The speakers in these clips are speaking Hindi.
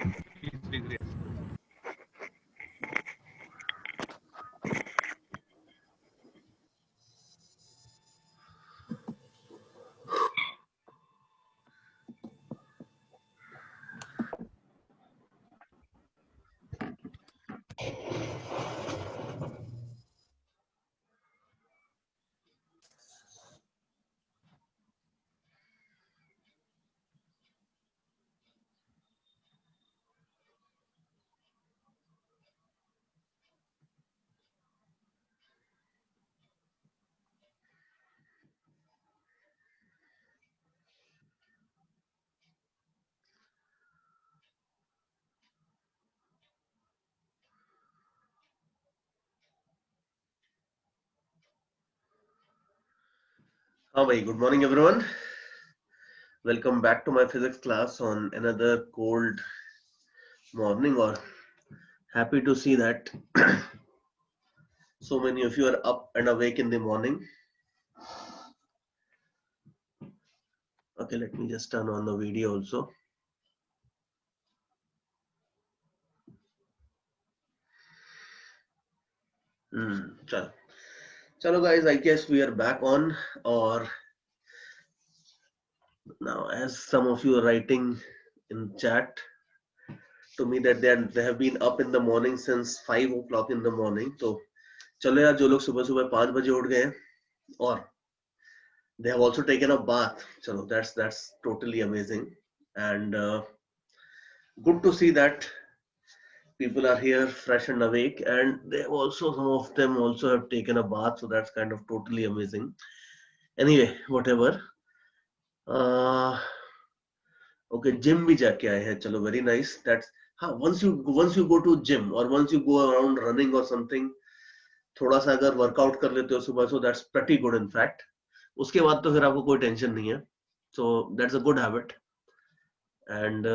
डिग्री। हाँ भाई, good morning everyone. Welcome back to my physics class on another cold morning. Or happy to see that so many of you are up and awake in the morning. Okay, let me just turn on the video also. Chalo guys, I guess we are back on. Or now, as some of you are writing in chat to me that they have been up in the morning since 5 o'clock in the morning. तो चलो यार, जो लोग सुबह सुबह 5 बजे उठ गए और they have also taken a bath. So that's totally amazing, and good to see that people are here fresh and awake, and they have also, some of them also have taken a bath. So that's kind of totally amazing. Anyway, whatever. Okay, gym भी जाके आए हैं. चलो, very nice. That's हाँ. Once you go to gym or once you go around running or something, थोड़ा सा अगर वर्कआउट कर लेते हो सुबह, so that's pretty good in fact. उसके बाद तो फिर आपको कोई टेंशन नहीं है. So that's a good habit. And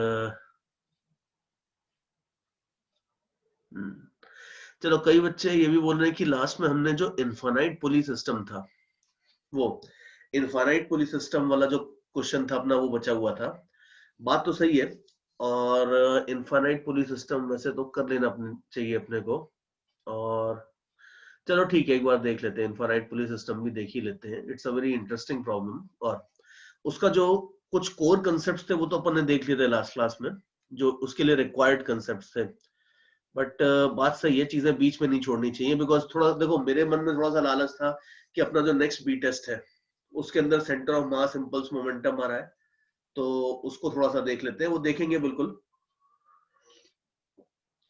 चलो, कई बच्चे ये भी बोल रहे हैं कि लास्ट में हमने जो इनफाइनाइट पुली सिस्टम था, वो इनफाइनाइट पुली सिस्टम वाला जो क्वेश्चन था अपना, वो बचा हुआ था. बात तो सही है. और इनफाइनाइट पुली सिस्टम वैसे तो कर लेना चाहिए अपने को. और चलो ठीक है, एक बार देख लेते हैं. इनफाइनाइट पुली सिस्टम भी देख ही लेते हैं. It's a very interesting problem. और उसका जो कुछ कोर कंसेप्ट थे वो तो अपन ने देख लिए थे लास्ट क्लास में, जो उसके लिए रिक्वायर्ड कंसेप्ट थे. बट बात सही है, चीजें बीच में नहीं छोड़नी चाहिए. बिकॉज थोड़ा देखो, मेरे मन में थोड़ा सा लालच था कि अपना जो नेक्स्ट बी टेस्ट है उसके अंदर centre of mass impulse momentum आ रहा है, तो उसको थोड़ा सा देख लेते हैं. वो देखेंगे बिल्कुल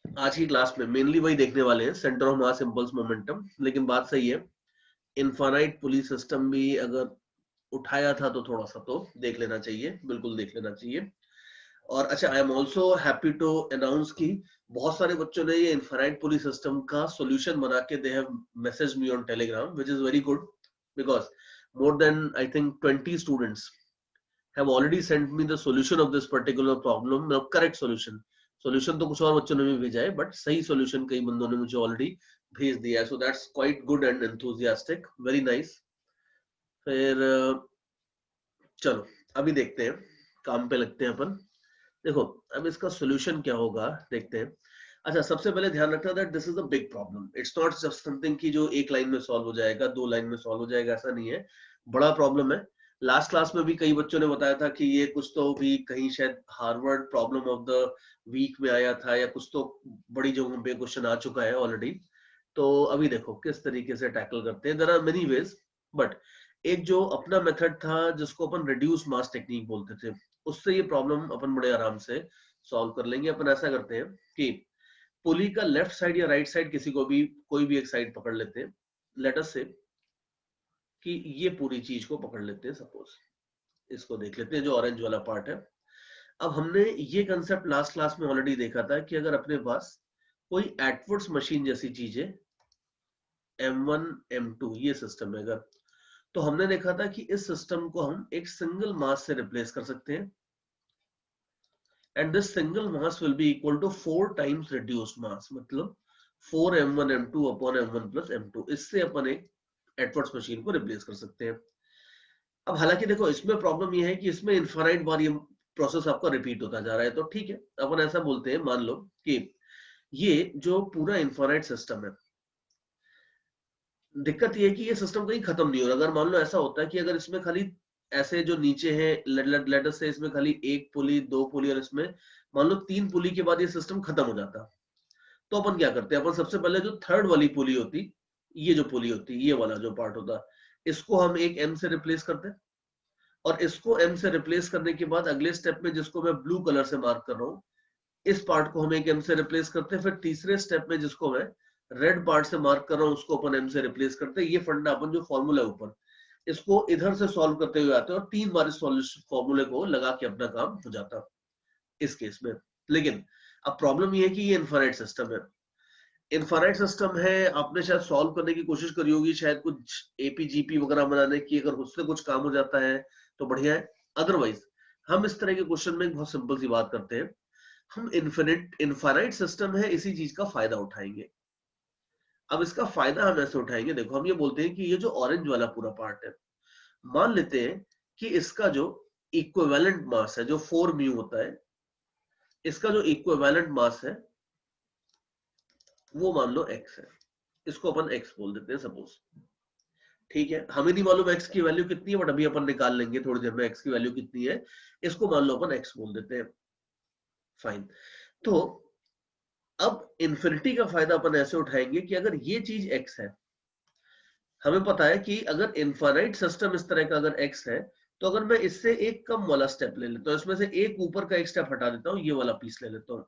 आज की क्लास में. मेनली वही देखने वाले हैं, centre of mass impulse momentum. लेकिन बात सही है, इनफाइनाइट पुली सिस्टम भी अगर उठाया था तो थोड़ा सा तो देख लेना चाहिए, बिल्कुल देख लेना चाहिए. और अच्छा, I am also happy to announce कि बहुत सारे बच्चों ने ये इनफाइनाइट पुली सिस्टम का सॉल्यूशन बना के they have message me on Telegram, which is very good. Because more than I think 20 students have already sent me the solution of this particular problem. Correct solution तो कुछ और बच्चों ने भी भेजा है, बट सही सॉल्यूशन कई बंदों ने मुझे ऑलरेडी भेज दिया है. So that's quite good and enthusiastic, very nice. फिर चलो अभी देखते हैं, काम पे लगते हैं अपन. देखो, अब इसका सॉल्यूशन क्या होगा देखते हैं. अच्छा, सबसे पहले ध्यान रखना that this is a big problem. It's not just something की जो एक लाइन में सॉल्व हो जाएगा, दो लाइन में सॉल्व हो जाएगा, ऐसा नहीं है. बड़ा प्रॉब्लम है. लास्ट क्लास में भी कई बच्चों ने बताया था कि ये कुछ तो भी कहीं शायद Harvard problem of the week में आया था, या कुछ तो बड़ी जगहों पे क्वेश्चन आ चुका है ऑलरेडी. तो अभी देखो किस तरीके से टैकल करते हैं. There are many ways, but एक जो अपना मेथड था जिसको अपन रिड्यूस मास टेक्निक बोलते थे, उससे ये प्रॉब्लम अपन बड़े आराम से सॉल्व कर लेंगे. अपन ऐसा करते हैं कि पुली का लेफ्ट साइड या राइट साइड, किसी को भी कोई भी एक साइड पकड़ लेते हैं. लेट अस से कि ये पूरी चीज को पकड़ लेते हैं. सपोज इसको देख लेते हैं, जो ऑरेंज वाला पार्ट है. अब हमने ये कंसेप्ट लास्ट क्लास में ऑलरेडी देखा था कि अगर अपने पास कोई एटवर्ड्स मशीन जैसी चीज है, M1 M2 ये सिस्टम है अगर, तो हमने देखा था कि इस सिस्टम को हम एक सिंगल मास से रिप्लेस कर सकते हैं. and this single mass will be equal to 4 times reduced mass. मतलब 4m1 m2 upon m1 plus m2. इससे अपन एक एडवर्ड्स मशीन को रिप्लेस कर सकते हैं. अब हालांकि देखो, इसमें प्रॉब्लम ये है कि इसमें इनफाइनाइट बार ये प्रोसेस आपका रिपीट होता जा रहा है। तो ठीक है, अपन ऐसा बोलते हैं, मान लो कि ये जो पूरा इन्फाइनाइट सिस्टम है, दिक्कत ये है कि ये सिस्टम कहीं खत्म नहीं हो रहा। अगर मान लो ऐसा होता है कि अगर इसमें खाली ऐसे जो नीचे है लेटर से इसमें खाली एक पुली, दो पुली और इसमें मान लो 3 पुली के बाद ये सिस्टम खत्म हो जाता, तो अपन क्या करते हैं, अपन सबसे पहले जो थर्ड वाली पुली होती, ये जो पुली होती, ये वाला जो पार्ट होता, इसको हम एक एम से रिप्लेस करते हैं। और इसको एम से रिप्लेस करने के बाद अगले स्टेप में, जिसको मैं ब्लू कलर से मार्क कर रहा हूँ, इस पार्ट को हम एक एम से रिप्लेस करते हैं। फिर तीसरे स्टेप में जिसको मैं रेड पार्ट से मार्क कर रहा हूँ, उसको अपन एम से रिप्लेस करते हैं। ये फंडा अपन जो फॉर्मूला है ऊपर, इसको इधर से सॉल्व करते हुए आते हैं और 3 बार इस फॉर्मूले को लगा के अपना काम हो जाता इस केस में। लेकिन अब प्रॉब्लम ये है कि ये इनफाइनाइट सिस्टम है। इनफाइनाइट सिस्टम है, आपने शायद सॉल्व करने की कोशिश करी होगी, शायद कुछ एपीजीपी वगैरह बनाने की, अगर उससे कुछ काम हो जाता है तो बढ़िया है। अदरवाइज हम इस तरह के क्वेश्चन में एक बहुत सिंपल सी बात करते हैं, हम इनफाइनाइट सिस्टम है, इसी चीज का फायदा उठाएंगे। अब इसका फायदा हम ऐसे उठाएंगे, देखो हम ये बोलते हैं कि ये जो ऑरेंज वाला पूरा पार्ट है, मान लेते हैं कि इसका जो इक्विवेलेंट मास है, जो 4 म्यू होता है, इसका जो इक्विवेलेंट मास है वो मान लो x है। इसको अपन x बोल देते हैं सपोज। ठीक है, हमें नहीं मालूम x की वैल्यू कितनी है, बट अभी अपन निकाल लेंगे थोड़ी देर में x की वैल्यू कितनी है। इसको मान लो अपन x बोल देते हैं। फाइन। तो अब इन्फिनिटी का फायदा अपन ऐसे उठाएंगे कि अगर ये चीज x है, हमें पता है कि अगर इनफाइनाइट सिस्टम इस तरह का अगर x है, तो अगर मैं इससे एक कम वाला स्टेप ले लेता हूं, इसमें से एक ऊपर का एक स्टेप हटा देता हूं, ये वाला पीस ले लेता हूं,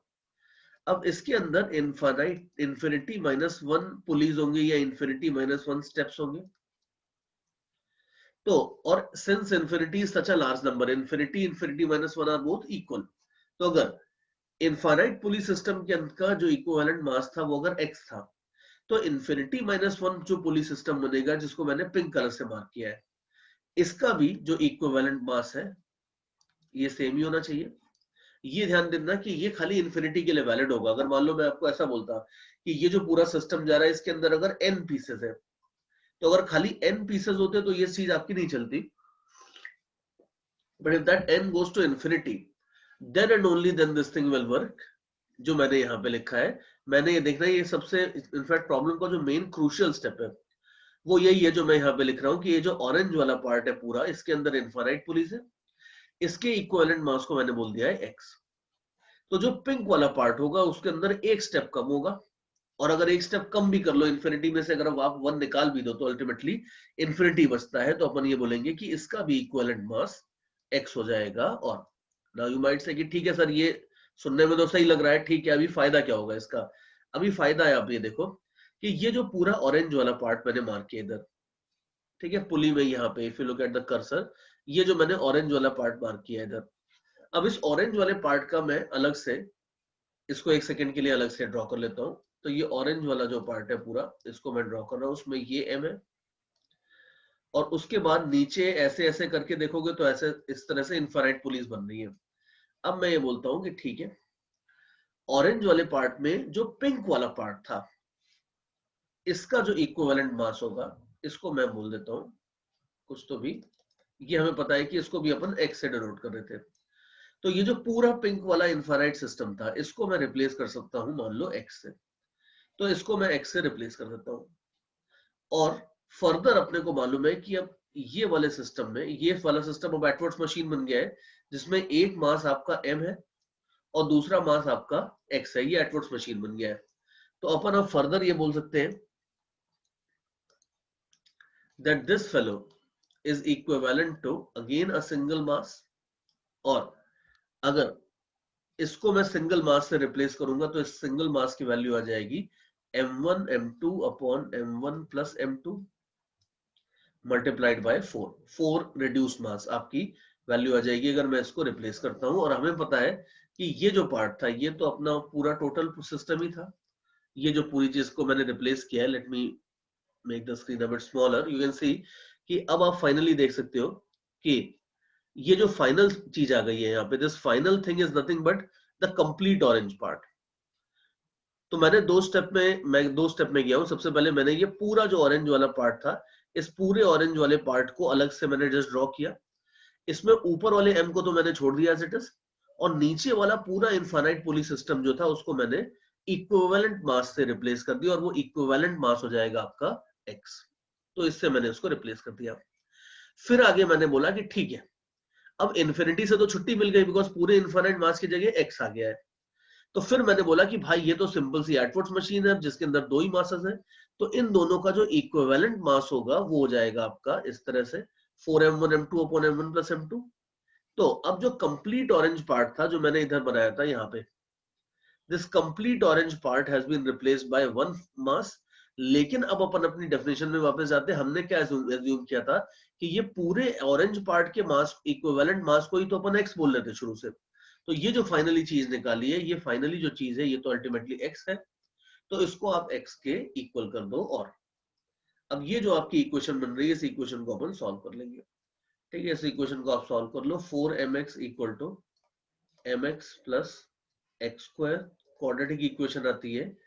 अब इसके अंदर इन्फिनिटी -1 पुलीज होंगे या इन्फिनिटी -1 स्टेप्स होंगे। तो और since infinity is such a large number, infinity -1 are both equal, तो अगर इनफाइनाइट पुली सिस्टम के अंदर का जो इक्विवेलेंट मास था वो अगर x था, तो इन्फिनिटी -1 जो पुली सिस्टम बनेगा, जिसको मैंने पिंक कलर से मार्क किया है, इसका भी जो इक्विवेलेंट मास है ये सेम ही होना चाहिए। ये ध्यान देना कि ये खाली इन्फिनिटी के लिए वैलिड होगा। अगर मान लो मैं आपको ऐसा बोलता कि ये जो पूरा सिस्टम जा रहा है, इसके अंदर अगर n पीसेस है, तो अगर खाली n पीसेस होते तो ये चीज आपकी नहीं चलती। But if that n goes to infinity, then and only then this thing will work। जो मैंने यहाँ पे लिखा है, मैंने ये देखना है, ये सबसे इनफैक्ट प्रॉब्लम का जो मेन क्रूशियल स्टेप है वो यही है जो मैं यहाँ पे लिख रहा हूँ, कि ये जो ऑरेंज वाला पार्ट है पूरा, इसके अंदर इनफाइनाइट पुलिस है, इसके इक्विवेलेंट मास को मैंने बोल दिया है x। तो जो पिंक वाला पार्ट होगा उसके अंदर एक स्टेप कम होगा, और अगर एक स्टेप कम भी कर लो इन्फिनिटी में से, अगर आप 1 निकाल भी दो तो अल्टीमेटली इन्फिनिटी बचता है, तो अपन ये बोलेंगे कि इसका भी इक्विवेलेंट मास x हो जाएगा। और नाउ यू माइट से कि ठीक है सर, ये सुनने में तो सही लग रहा है, ठीक है, अभी फायदा क्या होगा इसका? अभी फायदा है, आप ये देखो कि ये जो पूरा ऑरेंज वाला पार्ट मैंने मार्क किया इधर, ठीक है, पुली में यहाँ पे, if you look at the cursor, ये जो मैंने ऑरेंज वाला पार्ट मार्क किया इधर, अब इस ऑरेंज वाले पार्ट का मैं अलग से इसको एक सेकंड के लिए अलग से ड्रॉ कर लेता हूं। तो ये ऑरेंज वाला जो पार्ट है पूरा, इसको मैं ड्रॉ कर रहा हूं, उसमें ये m है, और उसके बाद नीचे ऐसे ऐसे करके देखोगे तो ऐसे इस तरह से इनफाइनाइट पुलिस बन रही है। अब मैं ये बोलता हूं कि ठीक है, ऑरेंज वाले पार्ट में जो पिंक वाला पार्ट था, इसका जो इक्विवेलेंट मास होगा, इसको मैं बोल देता हूं कुछ तो भी, ये हमें पता है कि इसको भी अपन x से डिनोट कर रहे थे। तो ये जो पूरा पिंक वाला इनफाइनाइट सिस्टम था, इसको मैं रिप्लेस कर सकता हूं मान लो x से, तो इसको मैं x से रिप्लेस कर देता हूं। और फर्दर अपने को मालूम है कि अब ये वाले सिस्टम में, ये वाला सिस्टम अब एडवर्ड्स मशीन बन गया है, जिसमें एक मास आपका m है और दूसरा मास आपका x है, ये एडवर्ड्स मशीन बन गया है। तो अपन अब फर्दर ये बोल सकते हैं that this fellow is equivalent to again a single mass, और अगर इसको मैं सिंगल मास से रिप्लेस करूंगा तो इस सिंगल मास की वैल्यू आ जाएगी m1 m2 upon m1 plus m2 multiplied by 4 reduce mass आपकी वैल्यू आ जाएगी अगर मैं इसको रिप्लेस करता हूं। और हमें पता है कि ये जो पार्ट था, ये तो अपना पूरा टोटल सिस्टम ही था। ये जो पूरी चीज को मैंने रिप्लेस किया है, let me make the screen a bit smaller, you can see कि अब आप फाइनली देख सकते हो कि ये जो फाइनल चीज आ गई है यहाँ पे, this final thing is nothing but the complete orange part. तो मैं दो स्टेप में गया हूं। सबसे पहले मैंने ये पूरा जो ऑरेंज वाला पार्ट था, इस पूरे ऑरेंज वाले पार्ट को अलग से मैंने जस्ट ड्रॉ किया। इसमें ऊपर वाले m को तो मैंने छोड़ दिया एज इट इज, और नीचे वाला पूरा इनफाइनाइट पुली सिस्टम जो था उसको मैंने इक्विवेलेंट मास से रिप्लेस कर दिया, और वो इक्विवेलेंट मास हो जाएगा आपका x। तो इससे मैंने उसको रिप्लेस कर दिया। फिर आगे मैंने बोला कि ठीक है, अब इन्फिनिटी से तो छुट्टी मिल गई, बिकॉज पूरे इनफाइनाइट मास की जगह x आ गया है। तो फिर मैंने बोला कि भाई ये तो सिंपल सी एटवुड्स मशीन है जिसके अंदर दो ही मासेस है, तो इन दोनों का जो इक्विवेलेंट मास होगा वो हो जाएगा आपका इस तरह से 4m1m2 upon m1 plus m2। तो अब जो कंप्लीट ऑरेंज पार्ट था जो मैंने इधर बनाया था यहाँ पे, this complete orange part has been replaced by one mass. लेकिन अब अपन अपनी डेफिनेशन में वापस जाते हैं, हमने क्या एज्यूम किया था कि ये पूरे ऑरेंज पार्ट के मास इक्विवेलेंट मास को ही तो अपन x बोल रहे थे शुरू से। तो ये जो फाइनली चीज निकाली है, ये फाइनली जो चीज है ये तो अल्टीमेटली x है, तो इसको आप x के इक्वल कर दो। और अब ये जो आपकी इक्वेशन बन रही है, इस इक्वेशन को अपन सॉल्व कर लेंगे। ठीक है, इस इक्वेशन को आप सॉल्व कर लो। 4mx equal to mx plus x square, quadratic equation आती है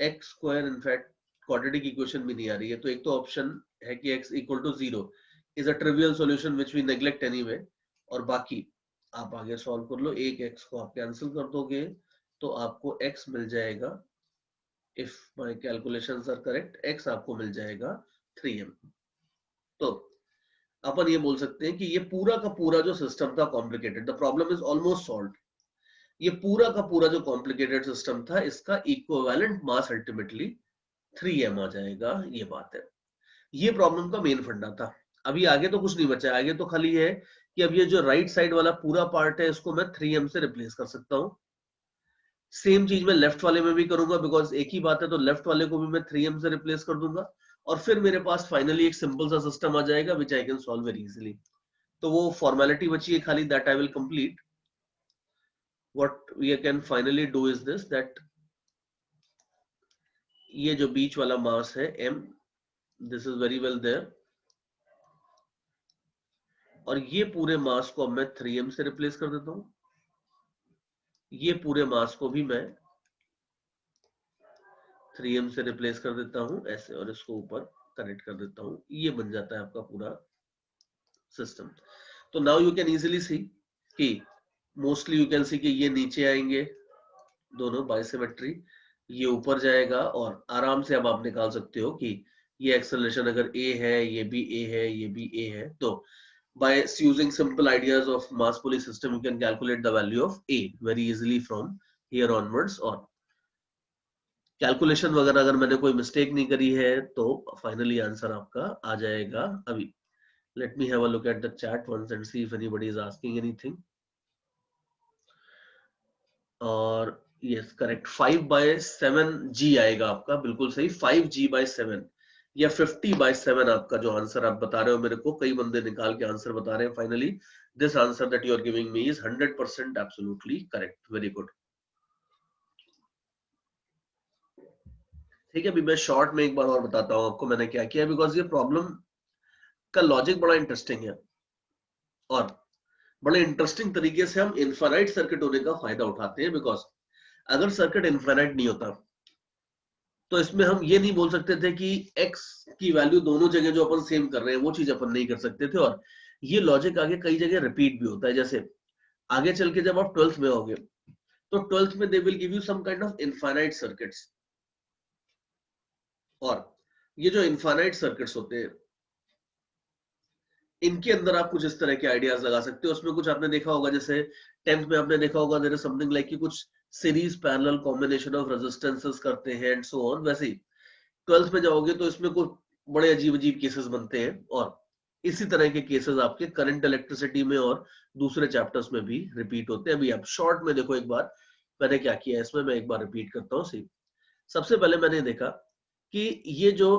x square, in fact quadratic equation भी नहीं आ रही है, तो एक तो ऑप्शन है कि x equal to 0 is a trivial solution which we neglect anyway, और बाकी आप आगे सॉल्व कर लो। एक x को आप कैंसिल कर दोगे तो आपको x मिल जाएगा, if my calculations are correct, x आपको मिल जाएगा 3m। तो अपन ये बोल सकते हैं कि ये पूरा का पूरा जो सिस्टम था complicated, the problem is almost solved. ये पूरा का पूरा जो कॉम्प्लिकेटेड सिस्टम था, इसका इक्विवेलेंट मास अल्टीमेटली 3m आ जाएगा, ये बात है। ये प्रॉब्लम का मेन फंडा था। अभी आगे तो कुछ नहीं बचा, आगे तो खाली है कि अब ये जो राइट साइड वाला पूरा पार्ट है इसको मैं 3m से रिप्लेस कर सकता हूं। सेम चीज मैं लेफ्ट वाले में भी करूंगा, बिकॉज एक ही बात है, तो लेफ्ट वाले को भी मैं 3m से रिप्लेस कर दूंगा, और फिर मेरे पास फाइनली एक सिंपल सा सिस्टम आ जाएगा which I can solve very easily. So वो फॉर्मेलिटी बची है खाली, that I will complete. What we can finally do is this, that ये जो बीच वाला मास है m, this is very well there, और ये पूरे मास को अब मैं 3m से रिप्लेस कर देता हूं। ये पूरे मास को भी मैं 3m से रिप्लेस कर देता हूं ऐसे, और इसको ऊपर कनेक्ट कर देता हूं। ये बन जाता है आपका पूरा सिस्टम। तो नाउ यू कैन इजीली सी कि मोस्टली यू कैन सी कि ये नीचे आएंगे दोनों बाय सिमेट्री, ये ऊपर जाएगा, और आराम से अब आप निकाल सकते हो कि ये एक्सेलरेशन अगर a है, ये भी a है, ये भी a है, तो by using simple ideas of mass pulley system you can calculate the value of a very easily from here onwards। और कैलकुलेशन वगैरह अगर मैंने कोई मिस्टेक नहीं करी है तो फाइनली आंसर आपका आ जाएगा। अभी let me have a look at the chat once and see if anybody is asking anything। और यस करेक्ट, 5/7g आएगा आपका, बिल्कुल सही, 5g/7 या 50/7 आपका जो आंसर आप बता रहे हो मेरे को, कई बंदे निकाल के आंसर बता रहे हैं। Finally this answer that you are giving me is 100% absolutely correct, very good. ठीक है, अभी मैं शॉर्ट में एक बार और बताता हूं आपको मैंने क्या किया, बिकॉज ये प्रॉब्लम का लॉजिक बड़ा इंटरेस्टिंग है, और बड़े इंटरेस्टिंग तरीके से हम इनफाइनाइट सर्किट होने का फायदा उठाते हैं। बिकॉज अगर सर्किट इनफाइनाइट नहीं होता तो इसमें हम ये नहीं बोल सकते थे कि x की वैल्यू दोनों जगह जो अपन सेम कर रहे हैं वो चीज अपन नहीं कर सकते थे, और ये लॉजिक आगे कई जगह रिपीट भी होता है। जैसे आगे चल के जब आप 12th में होगे तो 12th में they will give you some kind of infinite circuits, और ये जो इनफाइनाइट सर्किट्स होते हैं इनके अंदर आप कुछ इस तरह के आइडियाज लगा सकते हो। उसमें कुछ आपने देखा होगा, जैसे 10th में आपने देखा होगा देयर इज समथिंग लाइक कि कुछ series parallel combination of resistances करते हैं एंड सो ऑन। वैसे ही 12th में जाओगे तो इसमें कुछ बड़े अजीब अजीब केसेस बनते हैं, और इसी तरह के केसेस आपके करंट इलेक्ट्रिसिटी में और दूसरे चैप्टर्स में भी रिपीट होते हैं। अभी आप शॉर्ट में देखो एक बार मैंने क्या किया है इसमें, मैं एक बार रिपीट करता हूँ। सी सबसे पहले मैंने देखा कि ये जो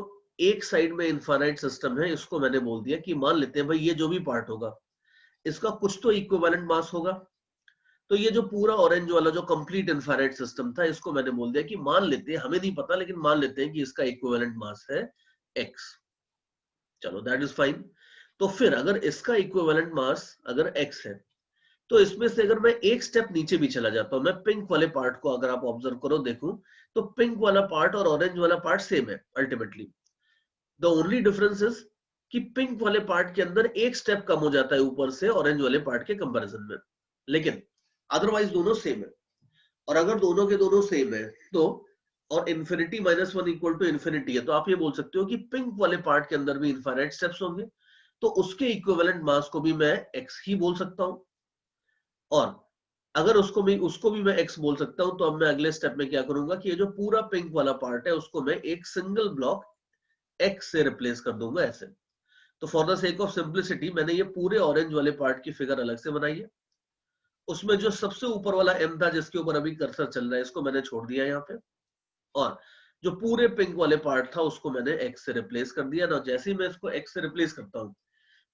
एक साइड में इनफाइनाइट सिस्टम है इसको मैंने बोल दिया कि मान लेते हैं भाई ये जो भी पार्ट होगा इसका कुछ तो इक्विवेलेंट मास होगा। तो ये जो पूरा ऑरेंज वाला जो कंप्लीट इनफाइनाइट सिस्टम था इसको मैंने बोल दिया कि मान लेते हैं, हमें नहीं पता लेकिन मान लेते हैं कि इसका इक्विवेलेंट मास है x। चलो दैट इज फाइन। तो फिर अगर इसका इक्विवेलेंट मास अगर x है तो इसमें से अगर मैं एक स्टेप नीचे भी चला जाता हूं, मैं पिंक वाले पार्ट को अगर आप ऑब्जर्व करो देखूं तो पिंक वाला पार्ट और ऑरेंज वाला पार्ट सेम है ultimately. The only difference is कि पिंक वाले पार्ट के अंदर एक स्टेप कम हो जाता है ऊपर से ऑरेंज वाले पार्ट के कंपैरिजन में, लेकिन अदरवाइज दोनों सेम है। और अगर दोनों के दोनों सेम है तो, और इन्फिनिटी -1 इक्वल टू इन्फिनिटी है, तो आप ये बोल सकते हो कि पिंक वाले पार्ट के अंदर भी इनफाइनाइट स्टेप्स होंगे, तो उसके इक्विवेलेंट मास को भी मैं x ही बोल सकता हूं। और अगर उसको भी मैं x बोल सकता हूं, तो अब मैं अगले स्टेप में क्या करूंगा कि ये जो पूरा पिंक वाला पार्ट है उसको मैं एक सिंगल ब्लॉक x से रिप्लेस कर दूंगा ऐसे। तो for the sake of simplicity मैंने ये पूरे ऑरेंज वाले पार्ट की फिगर अलग से बनाई है। उसमें जो सबसे ऊपर वाला m था जिसके ऊपर अभी कर्सर चल रहा है, इसको मैंने छोड़ दिया यहाँ पे, और जो पूरे पिंक वाले पार्ट था उसको मैंने x से रिप्लेस कर दिया ना। जैसे ही मैं इसको x से रिप्लेस करता हूँ,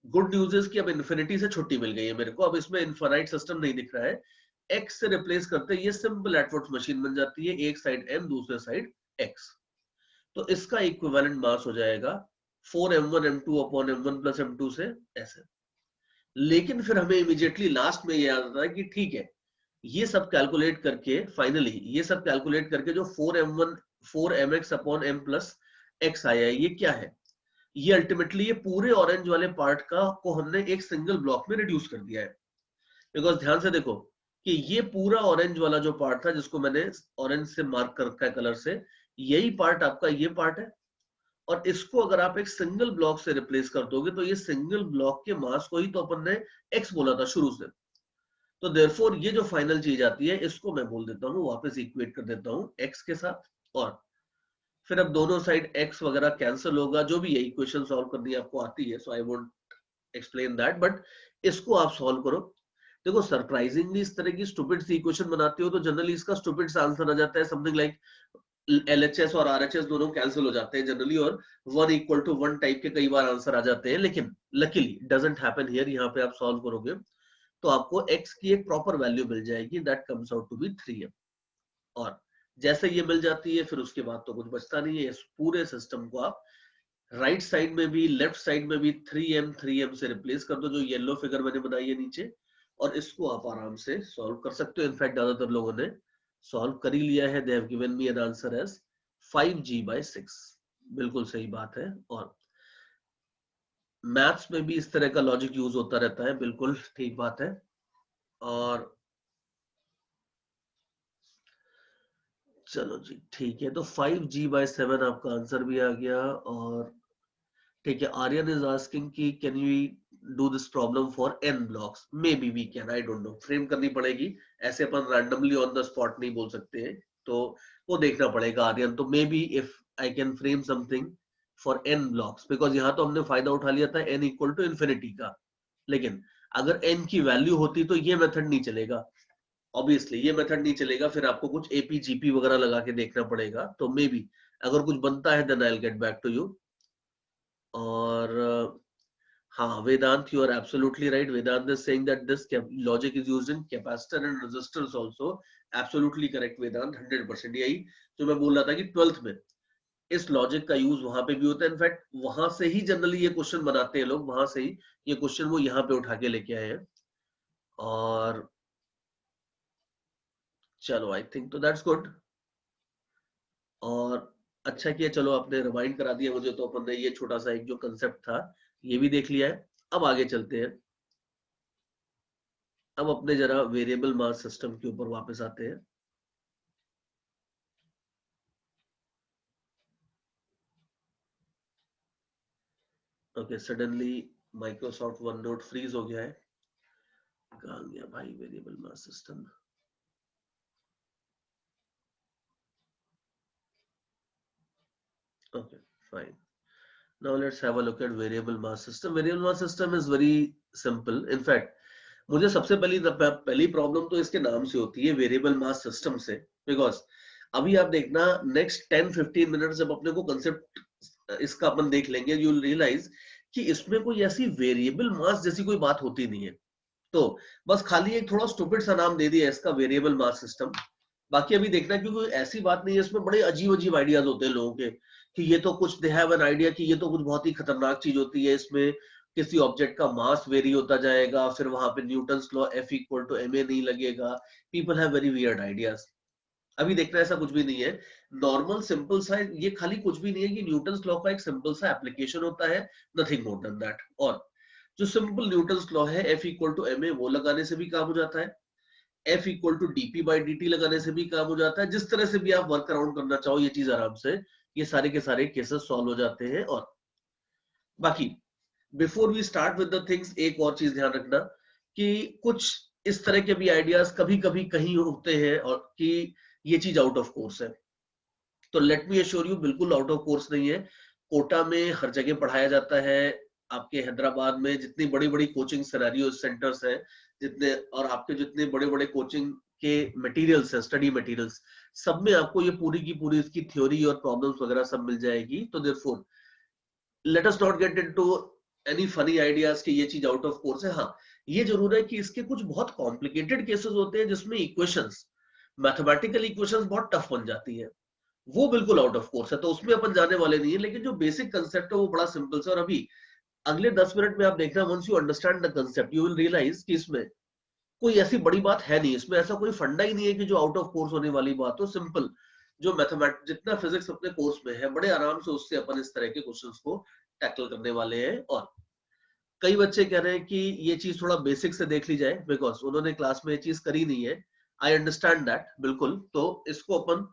गुड न्यूज इज कि अब इन्फिनिटी से छुट्टी मिल गई है मेरे को, अब इसमें इनफाइनाइट सिस्टम नहीं दिख रहा है। x से रिप्लेस करते ये सिंपल एटवर्ड्स मशीन बन जाती है, एक साइड m दूसरे साइड x। तो इसका इक्विवेलेंट मास हो जाएगा 4m1 m2 upon m1 plus m2 से ऐसे। लेकिन फिर हमें इमीडिएटली लास्ट में ये आता है कि ठीक है, ये सब कैलकुलेट करके फाइनली ये सब कैलकुलेट करके जो 4mx upon m plus x आया है, ये क्या है? ये अल्टीमेटली ये पूरे ऑरेंज वाले पार्ट का को हमने एक सिंगल ब्लॉक में रिड्यूस कर दिया है। बिकॉज ध्यान से देखो कि ये पूरा ऑरेंज वाला जो पार्ट था जिसको मैंने ऑरेंज से मार्क कर रखा है कलर से, यही पार्ट आपका ये पार्ट है। और इसको अगर आप एक सिंगल ब्लॉक से रिप्लेस कर दोगे तो ये सिंगल ब्लॉक के मास को ही तो अपन ने x बोला था शुरू से। तो देयरफॉर ये जो फाइनल चीज आती है इसको मैं बोल देता हूँ, वापस इक्वेट कर देता हूँ x के साथ। और फिर अब दोनों साइड x वगैरह कैंसिल होगा, जो भी ये इक्वेशन सॉल्व करनी आपको आती है, so I won't explain that, but इसको आप सॉल्व करो। देखो सरप्राइजिंगली इस तरह की स्टूपिड सी इक्वेशन बनाते हो तो जनरली इसका स्टूपिड सा आंसर आ जाता है समथिंग लाइक LHS और RHS दोनों कैंसिल हो जाते हैं जनरली, और 1 इक्वल टू 1 टाइप के कई बार आंसर आ जाते हैं। लेकिन लकीली डजंट हैपन हियर। यहाँ पे आप सॉल्व करोगे तो आपको x की एक प्रॉपर वैल्यू मिल जाएगी, that comes out to be 3m। और जैसे ये मिल जाती है फिर उसके बाद तो कुछ बचता नहीं है। इस पूरे सिस्टम को आप राइट साइड में भी लेफ्ट साइड में भी 3m से रिप्लेस कर दो, जो येलो फिगर मैंने बनाई है नीचे, और इसको आप आराम से सॉल्व कर सकते हो। इनफैक्ट ज्यादातर लोगों ने सॉल्व कर ही लिया है। They have given me an answer as 5g/6। बिल्कुल सही बात है। और मैथ्स में भी इस तरह का लॉजिक यूज होता रहता है, बिल्कुल ठीक बात है। और चलो जी ठीक है, तो 5g/7 आपका आंसर भी आ गया। और ठीक है, आर्यन इज आस्किंग कि can we do this problem for n blocks? Maybe we can, I don't know, frame करनी पड़ेगी, ऐसे अपन रैंडमली ऑन द स्पॉट नहीं बोल सकते हैं, तो वो देखना पड़ेगा आर्यन। तो may be if I can frame something for n blocks, because यहाँ तो हमने फायदा उठा लिया था n इक्वल टू इन्फिनिटी का, लेकिन अगर n की वैल्यू होती तो ये मेथड नहीं चलेगा, ऑब्वियसली ये मेथड नहीं चलेगा, फिर आपको कुछ APGP वगैरह लगा के देखना पड़ेगा। तो मे बी अगर कुछ बनता है then I will get back to you. और हाँ, Vedant, you are absolutely right. Vedant is saying that this logic is used in capacitor and resistors also. Absolutely correct, Vedant, 100%। यही जो मैं बोल रहा था कि 12th में इस लॉजिक का यूज वहां पे भी होता है। इनफैक्ट वहां से ही जनरली ये क्वेश्चन बनाते हैं लोग, वहां से ही ये क्वेश्चन वो यहाँ पे उठा के लेके आए हैं। और चलो आई थिंक तो दैट्स गुड। और अच्छा किया, चलो आपने रिमाइंड करा दिया मुझे, तो अपन ने ये छोटा सा एक जो कंसेप्ट था ये भी देख लिया है। अब आगे चलते हैं। अब अपने जरा वेरिएबल मास सिस्टम के ऊपर वापस आते हैं। Okay, suddenly Microsoft one note freeze हो गया है। कहाँ गया भाई variable mass system? Okay fine, now let's have a look at variable mass system. Variable mass system is very simple. In fact मुझे सबसे पहली प्रॉब्लम तो इसके नाम से होती है, वेरिएबल मास सिस्टम से। बिकॉज अभी आप देखना नेक्स्ट 10-15 मिनट जब अपने को कंसेप्ट इसका अपन देख लेंगे, यू विल रियलाइज कि इसमें कोई ऐसी वेरिएबल मास जैसी कोई बात होती नहीं है। तो बस खाली एक थोड़ा स्टूपिड सा नाम दे दिया इसका, वेरिएबल मास सिस्टम। बाकी अभी देखना, क्योंकि ऐसी बात नहीं है, इसमें बड़े अजीब अजीब आइडियाज होते हैं लोगों के कि ये तो कुछ दे हैव एन आइडिया कि ये तो कुछ बहुत ही खतरनाक चीज होती है, इसमें किसी ऑब्जेक्ट का मास वेरी होता जाएगा, फिर वहां पे Newton's law F equal to ma नहीं लगेगा। People have very weird ideas. अभी देखना ऐसा कुछ भी नहीं है, नॉर्मल सिंपल सा ये खाली कुछ भी नहीं है कि न्यूटन्स लॉ का एक सिंपल सा एप्लीकेशन होता है, नथिंग मोर देन दैट। और जो सिंपल न्यूटन्स लॉ है F इक्वल टू ma वो लगाने से भी काम हो जाता है, F equal to dp by dt लगाने से भी काम हो जाता है, जिस तरह से भी आप वर्क अराउंड करना चाहो ये चीज आराम से, ये सारे के सारे केसेस सॉल्व हो जाते हैं। और बाकी before we start with the things, एक और चीज ध्यान रखना कि कुछ इस तरह के भी आइडियाज कभी कभी कहीं होते हैं और कि ये चीज आउट ऑफ कोर्स है, तो लेट मी एश्योर यू बिल्कुल आउट ऑफ कोर्स नहीं है। कोटा में हर जगह पढ़ाया जाता है, आपके हैदराबाद में जितनी बड़ी बड़ी कोचिंग सिनेरियो सेंटर्स हैं, जितने और आपके जितने बड़े बड़े कोचिंग के मटेरियल्स हैं, स्टडी मटेरियल्स, सब में आपको ये पूरी की पूरी इसकी थ्योरी और प्रॉब्लम्स वगैरह सब मिल जाएगी। तो therefore let us not get into any funny ideas कि ये चीज आउट ऑफ कोर्स है। हाँ, ये जरूर है कि इसके कुछ बहुत कॉम्प्लिकेटेड केसेस होते हैं जिसमें इक्वेशंस, मैथमेटिकल इक्वेशंस बहुत टफ बन जाती है, वो बिल्कुल आउट ऑफ कोर्स है, तो उसमें अपन जाने वाले नहीं है। लेकिन जो बेसिक कंसेप्ट है वो बड़ा सिंपल सा, और अभी अगले 10 मिनट में आप देखना, once you understand the concept you will realise कि इसमें कोई ऐसी बड़ी बात है नहीं, इसमें ऐसा कोई फंडा ही नहीं है कि जो आउट ऑफ कोर्स होने वाली बात हो। सिंपल जो मैथमेटिक्स जितना फिजिक्स अपने कोर्स में है, बड़े आराम से उससे अपन इस तरह के क्वेश्चंस को टैकल करने वाले हैं। और कई बच्चे कह रहे हैं कि ये चीज थोड़ा बेसिक से देख ली जाए, बिकॉज उन्होंने क्लास में ये चीज करी नहीं है। आई अंडरस्टैंड दैट बिल्कुल, तो इसको अपन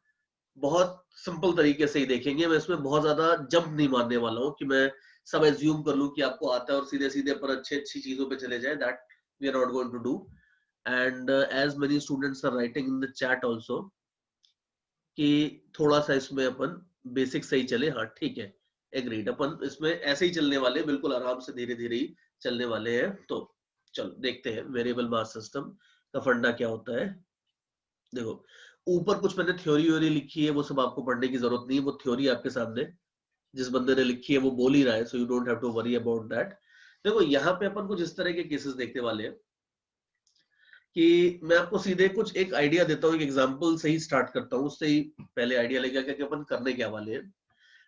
बहुत सिंपल तरीके से ही देखेंगे। मैं इसमें बहुत ज्यादा जंप नहीं मारने वाला हूँ कि मैं सब एज्यूम कर लूं कि आपको आता है और सीधे सीधे पर अच्छी अच्छी चीजों पे चले जाए, that we are not going to do. And as many students are writing in the chat also कि थोड़ा सा इसमें अपन बेसिक से ही चले, हाँ ठीक है, एग्रीड, अपन इसमें ऐसे ही चलने वाले, बिल्कुल आराम से धीरे धीरे ही चलने वाले हैं। तो चलो देखते हैं वेरिएबल मास सिस्टम का फंडा क्या होता है। देखो ऊपर कुछ मैंने थ्योरी व्योरी लिखी है, वो सब आपको पढ़ने की जरूरत नहीं है, वो थ्योरी आपके सामने जिस बंदे ने लिखी है वो बोल ही रहा है, so you don't have to worry about that. देखो यहाँ पे अपन कुछ इस तरह के केसेस देखने वाले हैं कि मैं आपको सीधे कुछ एक आइडिया देता हूँ, एक एग्जांपल से ही स्टार्ट करता हूँ, उससे ही पहले आइडिया लेगा कि अपन करने क्या वाले हैं।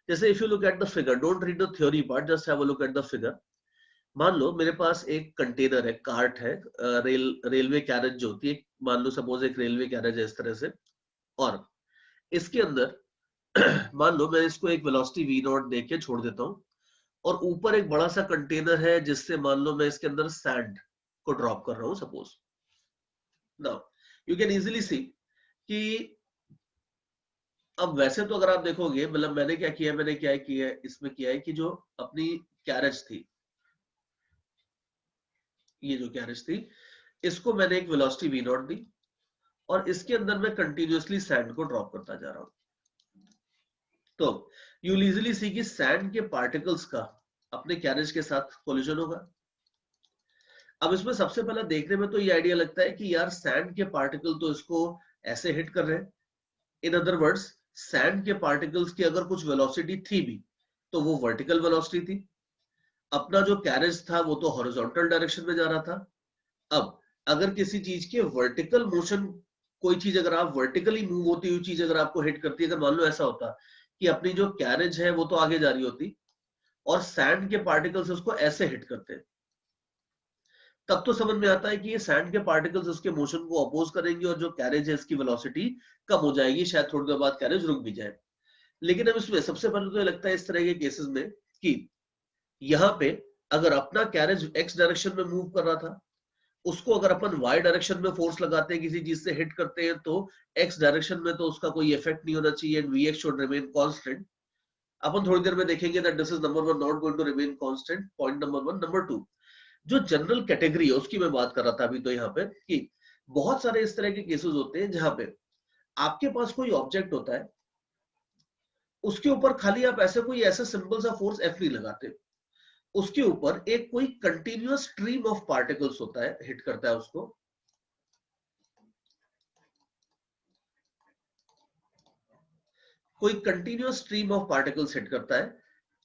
जैसे if you look at the figure, don't read the theory part, just have a look at the figure. मान लो मेरे पास एक कंटेनर है, कार्ट है, रेलवे कैरेज जो होती है, मान लो सपोज एक रेलवे कैरेज है इस तरह से, और इसके अंदर मान लो मैं इसको एक वेलोसिटी वी नॉट दे के छोड़ देता हूँ, और ऊपर एक बड़ा सा कंटेनर है जिससे मान लो मैं इसके अंदर सैंड को ड्रॉप कर रहा हूँ suppose. Now you can easily सी कि अब वैसे तो अगर आप देखोगे, मतलब मैंने क्या किया, मैंने क्या किया इसमें किया है कि जो अपनी कैरेज थी, ये जो कैरेज थी, इसको मैंने एक वेलोसिटी वी नॉट दी, और इसके अंदर मैं कंटिन्यूअसली सैंड को ड्रॉप करता जा रहा हूं। तो यू इजीली सी कि सैंड के पार्टिकल्स का अपने कैरेज के साथ कोलिजन होगा। अब इसमें सबसे पहले देखने में तो ये आइडिया लगता है कि यार सैंड के पार्टिकल तो इसको ऐसे हिट कर रहे हैं, इन अदर वर्ड्स सैंड के पार्टिकल्स की अगर कुछ वेलोसिटी थी भी तो वो वर्टिकल वेलोसिटी थी, अपना जो कैरेज था वो तो हॉरिजॉन्टल डायरेक्शन में जा रहा था। अब अगर किसी चीज के वर्टिकल मोशन, कोई चीज अगर आप वर्टिकली मूव होती हुई चीज अगर आपको हिट करती है, अगर मान लो ऐसा होता कि अपनी जो कैरेज है वो तो आगे जा रही होती और सैंड के पार्टिकल्स उसको ऐसे हिट करते हैं, तब तो समझ में आता है कि ये सैंड के पार्टिकल्स उसके मोशन को अपोज करेंगे और जो कैरेज है इसकी वेलोसिटी कम हो जाएगी, शायद थोड़ी देर बाद कैरेज रुक भी जाए। लेकिन अब इसमें सबसे पहले तो ये लगता है इस तरह के केसेस में कि यहाँ पे अगर अपना कैरेज एक्स डायरेक्शन में मूव कर रहा था, उसको अगर अपन वाई डायरेक्शन में फोर्स लगाते हैं, किसी चीज से हिट करते हैं, तो एक्स डायरेक्शन में तो उसका कोई इफेक्ट नहीं होना चाहिए and we x should remain constant. अपन थोड़ी देर में देखेंगे that this is number one not going to remain constant, point number one. Number two, जो जनरल कैटेगरी है उसकी मैं बात कर रहा था अभी तो यहाँ पे कि बहुत सारे इस तरह के केसेस होते हैं जहां पे आपके पास कोई ऑब्जेक्ट होता है, उसके ऊपर खाली आप ऐसे कोई ऐसे सिंपल सा फोर्स एफ नहीं लगाते, उसके ऊपर एक कोई कंटिन्यूअस स्ट्रीम ऑफ पार्टिकल्स होता है, हिट करता है उसको, कोई continuous stream of particles hit करता है,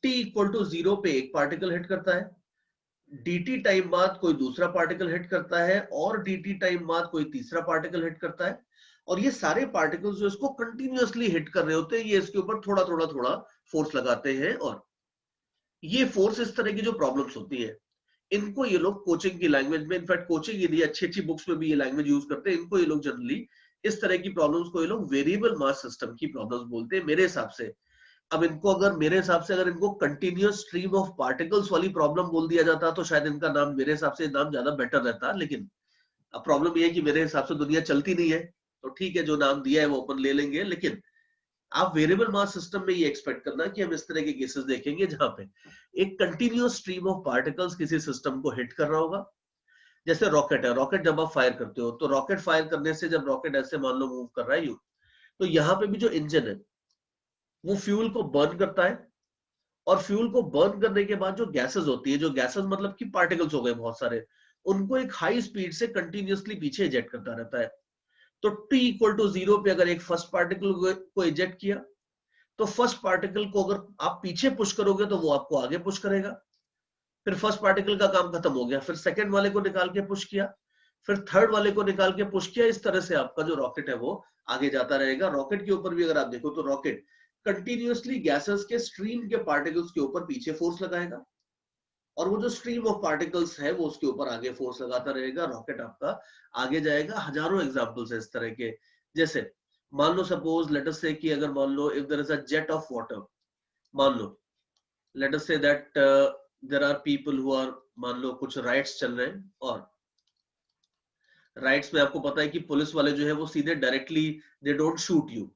t इक्वल टू 0 पे एक पार्टिकल हिट करता है, dt टाइम बाद कोई दूसरा पार्टिकल हिट करता है, और dt टाइम बाद कोई तीसरा पार्टिकल हिट करता है, और ये सारे पार्टिकल्स जो इसको कंटिन्यूअसली हिट कर रहे होते हैं, ये इसके ऊपर थोड़ा थोड़ा थोड़ा फोर्स लगाते हैं। और ये फोर्स इस तरह की जो प्रॉब्लम्स होती है, इनको ये लोग कोचिंग की लैंग्वेज में, इनफैक्ट कोचिंग यदि अच्छी अच्छी बुक्स में भी ये लैंग्वेज यूज करते हैं, इनको ये लोग जनरली इस तरह की प्रॉब्लम्स को ये लोग वेरिएबल मास सिस्टम की प्रॉब्लम्स बोलते हैं मेरे हिसाब से। अब इनको अगर मेरे हिसाब से अगर इनको कंटिन्यूअस स्ट्रीम ऑफ पार्टिकल्स वाली प्रॉब्लम बोल दिया जाता तो शायद इनका नाम मेरे हिसाब से नाम ज्यादा बेटर रहता, लेकिन अब प्रॉब्लम ये है कि मेरे हिसाब से दुनिया चलती नहीं है, तो ठीक है जो नाम दिया है वो अपन ले लेंगे। लेकिन आप वेरिएबल मास सिस्टम में ये एक्सपेक्ट करना कि हम इस तरह के केसेस देखेंगे जहां पे एक कंटिन्यूअस स्ट्रीम ऑफ पार्टिकल्स किसी सिस्टम को हिट कर रहा होगा। जैसे रॉकेट है, रॉकेट जब आप फायर करते हो तो रॉकेट फायर करने से जब रॉकेट ऐसे मान लो मूव कर रहा है यू, तो यहाँ पे भी जो इंजन है वो फ्यूल को बर्न करता है, और फ्यूल को बर्न करने के बाद जो गैसेस होती है, जो गैसेस मतलब कि पार्टिकल्स हो गए बहुत सारे, उनको एक हाई स्पीड से कंटिन्यूअसली पीछे इजेक्ट करता रहता है। तो t इक्वल टू 0 पे अगर एक फर्स्ट पार्टिकल को इजेक्ट किया, तो फर्स्ट पार्टिकल को अगर आप पीछे पुश करोगे तो वो आपको आगे पुश करेगा। फिर फर्स्ट पार्टिकल का काम खत्म हो गया, फिर सेकंड वाले को निकाल के पुश किया, फिर थर्ड वाले को निकाल के पुश किया। इस तरह से आपका जो रॉकेट है वो आगे जाता रहेगा। रॉकेट के ऊपर भी अगर आप देखो तो रॉकेट कंटिन्यूअसली गैसेस के स्ट्रीम के पार्टिकल्स के ऊपर पीछे फोर्स लगाएगा, और वो जो स्ट्रीम ऑफ पार्टिकल्स है वो उसके ऊपर आगे फोर्स लगाता रहेगा। रॉकेट आपका आगे जाएगा। हजारों एग्जांपल्स है इस तरह के। जैसे मान लो सपोज लेट अस से कि अगर मान लो if there is a jet of water, मान लो let us say that there are people who are, मान लो कुछ राइट्स चल रहे हैं, और राइट्स में आपको पता है कि पुलिस वाले जो है वो सीधे directly they don't shoot you,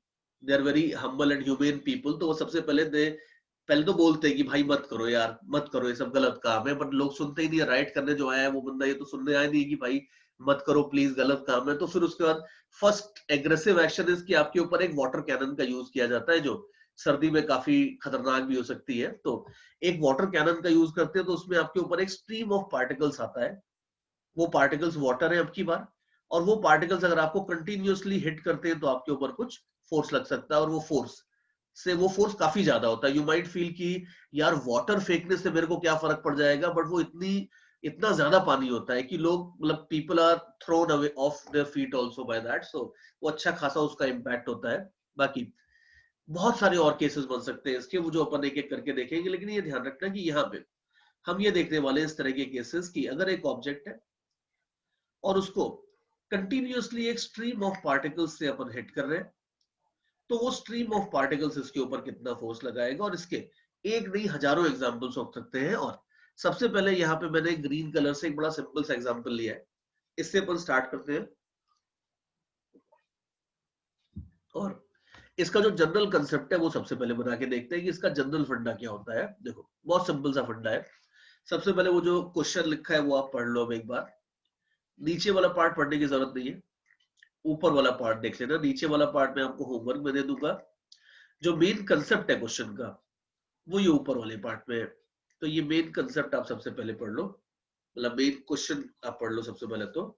they are very humble and humane people. तो वो सबसे पहले तो बोलते हैं कि भाई मत करो यार, मत करो, ये सब गलत काम है, बट लोग सुनते ही नहीं है। राइट करने जो आया है वो बंदा ये तो सुनने आया नहीं है कि भाई मत करो प्लीज, गलत काम है। तो फिर उसके बाद फर्स्ट एग्रेसिव एक्शन इसकी आपके ऊपर एक वाटर कैनन का यूज किया जाता है, जो सर्दी में काफी खतरनाक भी हो सकती है। तो एक वाटर कैनन का यूज करते हैं, तो उसमें आपके ऊपर एक स्ट्रीम ऑफ पार्टिकल्स आता है। वो पार्टिकल्स वाटर है अब की बार, और वो पार्टिकल्स अगर आपको कंटिन्यूअसली हिट करते हैं तो आपके ऊपर कुछ फोर्स लग सकता है, और वो फोर्स काफी ज्यादा होता है। यू माइट फील कि यार वाटर फेंकने से मेरे को क्या फर्क पड़ जाएगा, बट वो इतना ज्यादा पानी होता है कि लोग मतलब people are thrown away off their feet also by that. So वो अच्छा खासा उसका इम्पैक्ट होता है। बाकी बहुत सारे और केसेस बन सकते हैं इसके, वो जो अपन एक एक करके देखेंगे। लेकिन ये ध्यान रखना कि यहाँ पे हम ये देखने वाले इस तरह के केसेस की अगर एक ऑब्जेक्ट है और उसको कंटिन्यूअसली एक स्ट्रीम ऑफ पार्टिकल्स से अपन हिट कर रहे हैं, तो वो स्ट्रीम ऑफ पार्टिकल्स इसके ऊपर कितना फोर्स लगाएगा। और इसके एक नहीं हजारों एग्जांपल्स हो सकते हैं। और सबसे पहले यहाँ पे मैंने ग्रीन कलर से एक बड़ा सिंपल सा एग्जांपल लिया है, इससे अपन स्टार्ट करते हैं। और इसका जो जनरल कंसेप्ट है वो सबसे पहले बना के देखते हैं कि इसका जनरल फंडा क्या होता है। देखो बहुत सिंपल सा फंडा है। सबसे पहले वो जो क्वेश्चन लिखा है वो आप पढ़ लो अब एक बार। नीचे वाला पार्ट पढ़ने की जरूरत नहीं है, ऊपर वाला पार्ट देख लेना। नीचे वाला पार्ट में आपको होमवर्क में दे दूंगा। जो मेन कंसेप्ट है क्वेश्चन का वो ये ऊपर वाले पार्ट में है। तो ये मेन कंसेप्ट आप सबसे पहले पढ़ लो, मतलब मेन क्वेश्चन आप पढ़ लो सबसे पहले। तो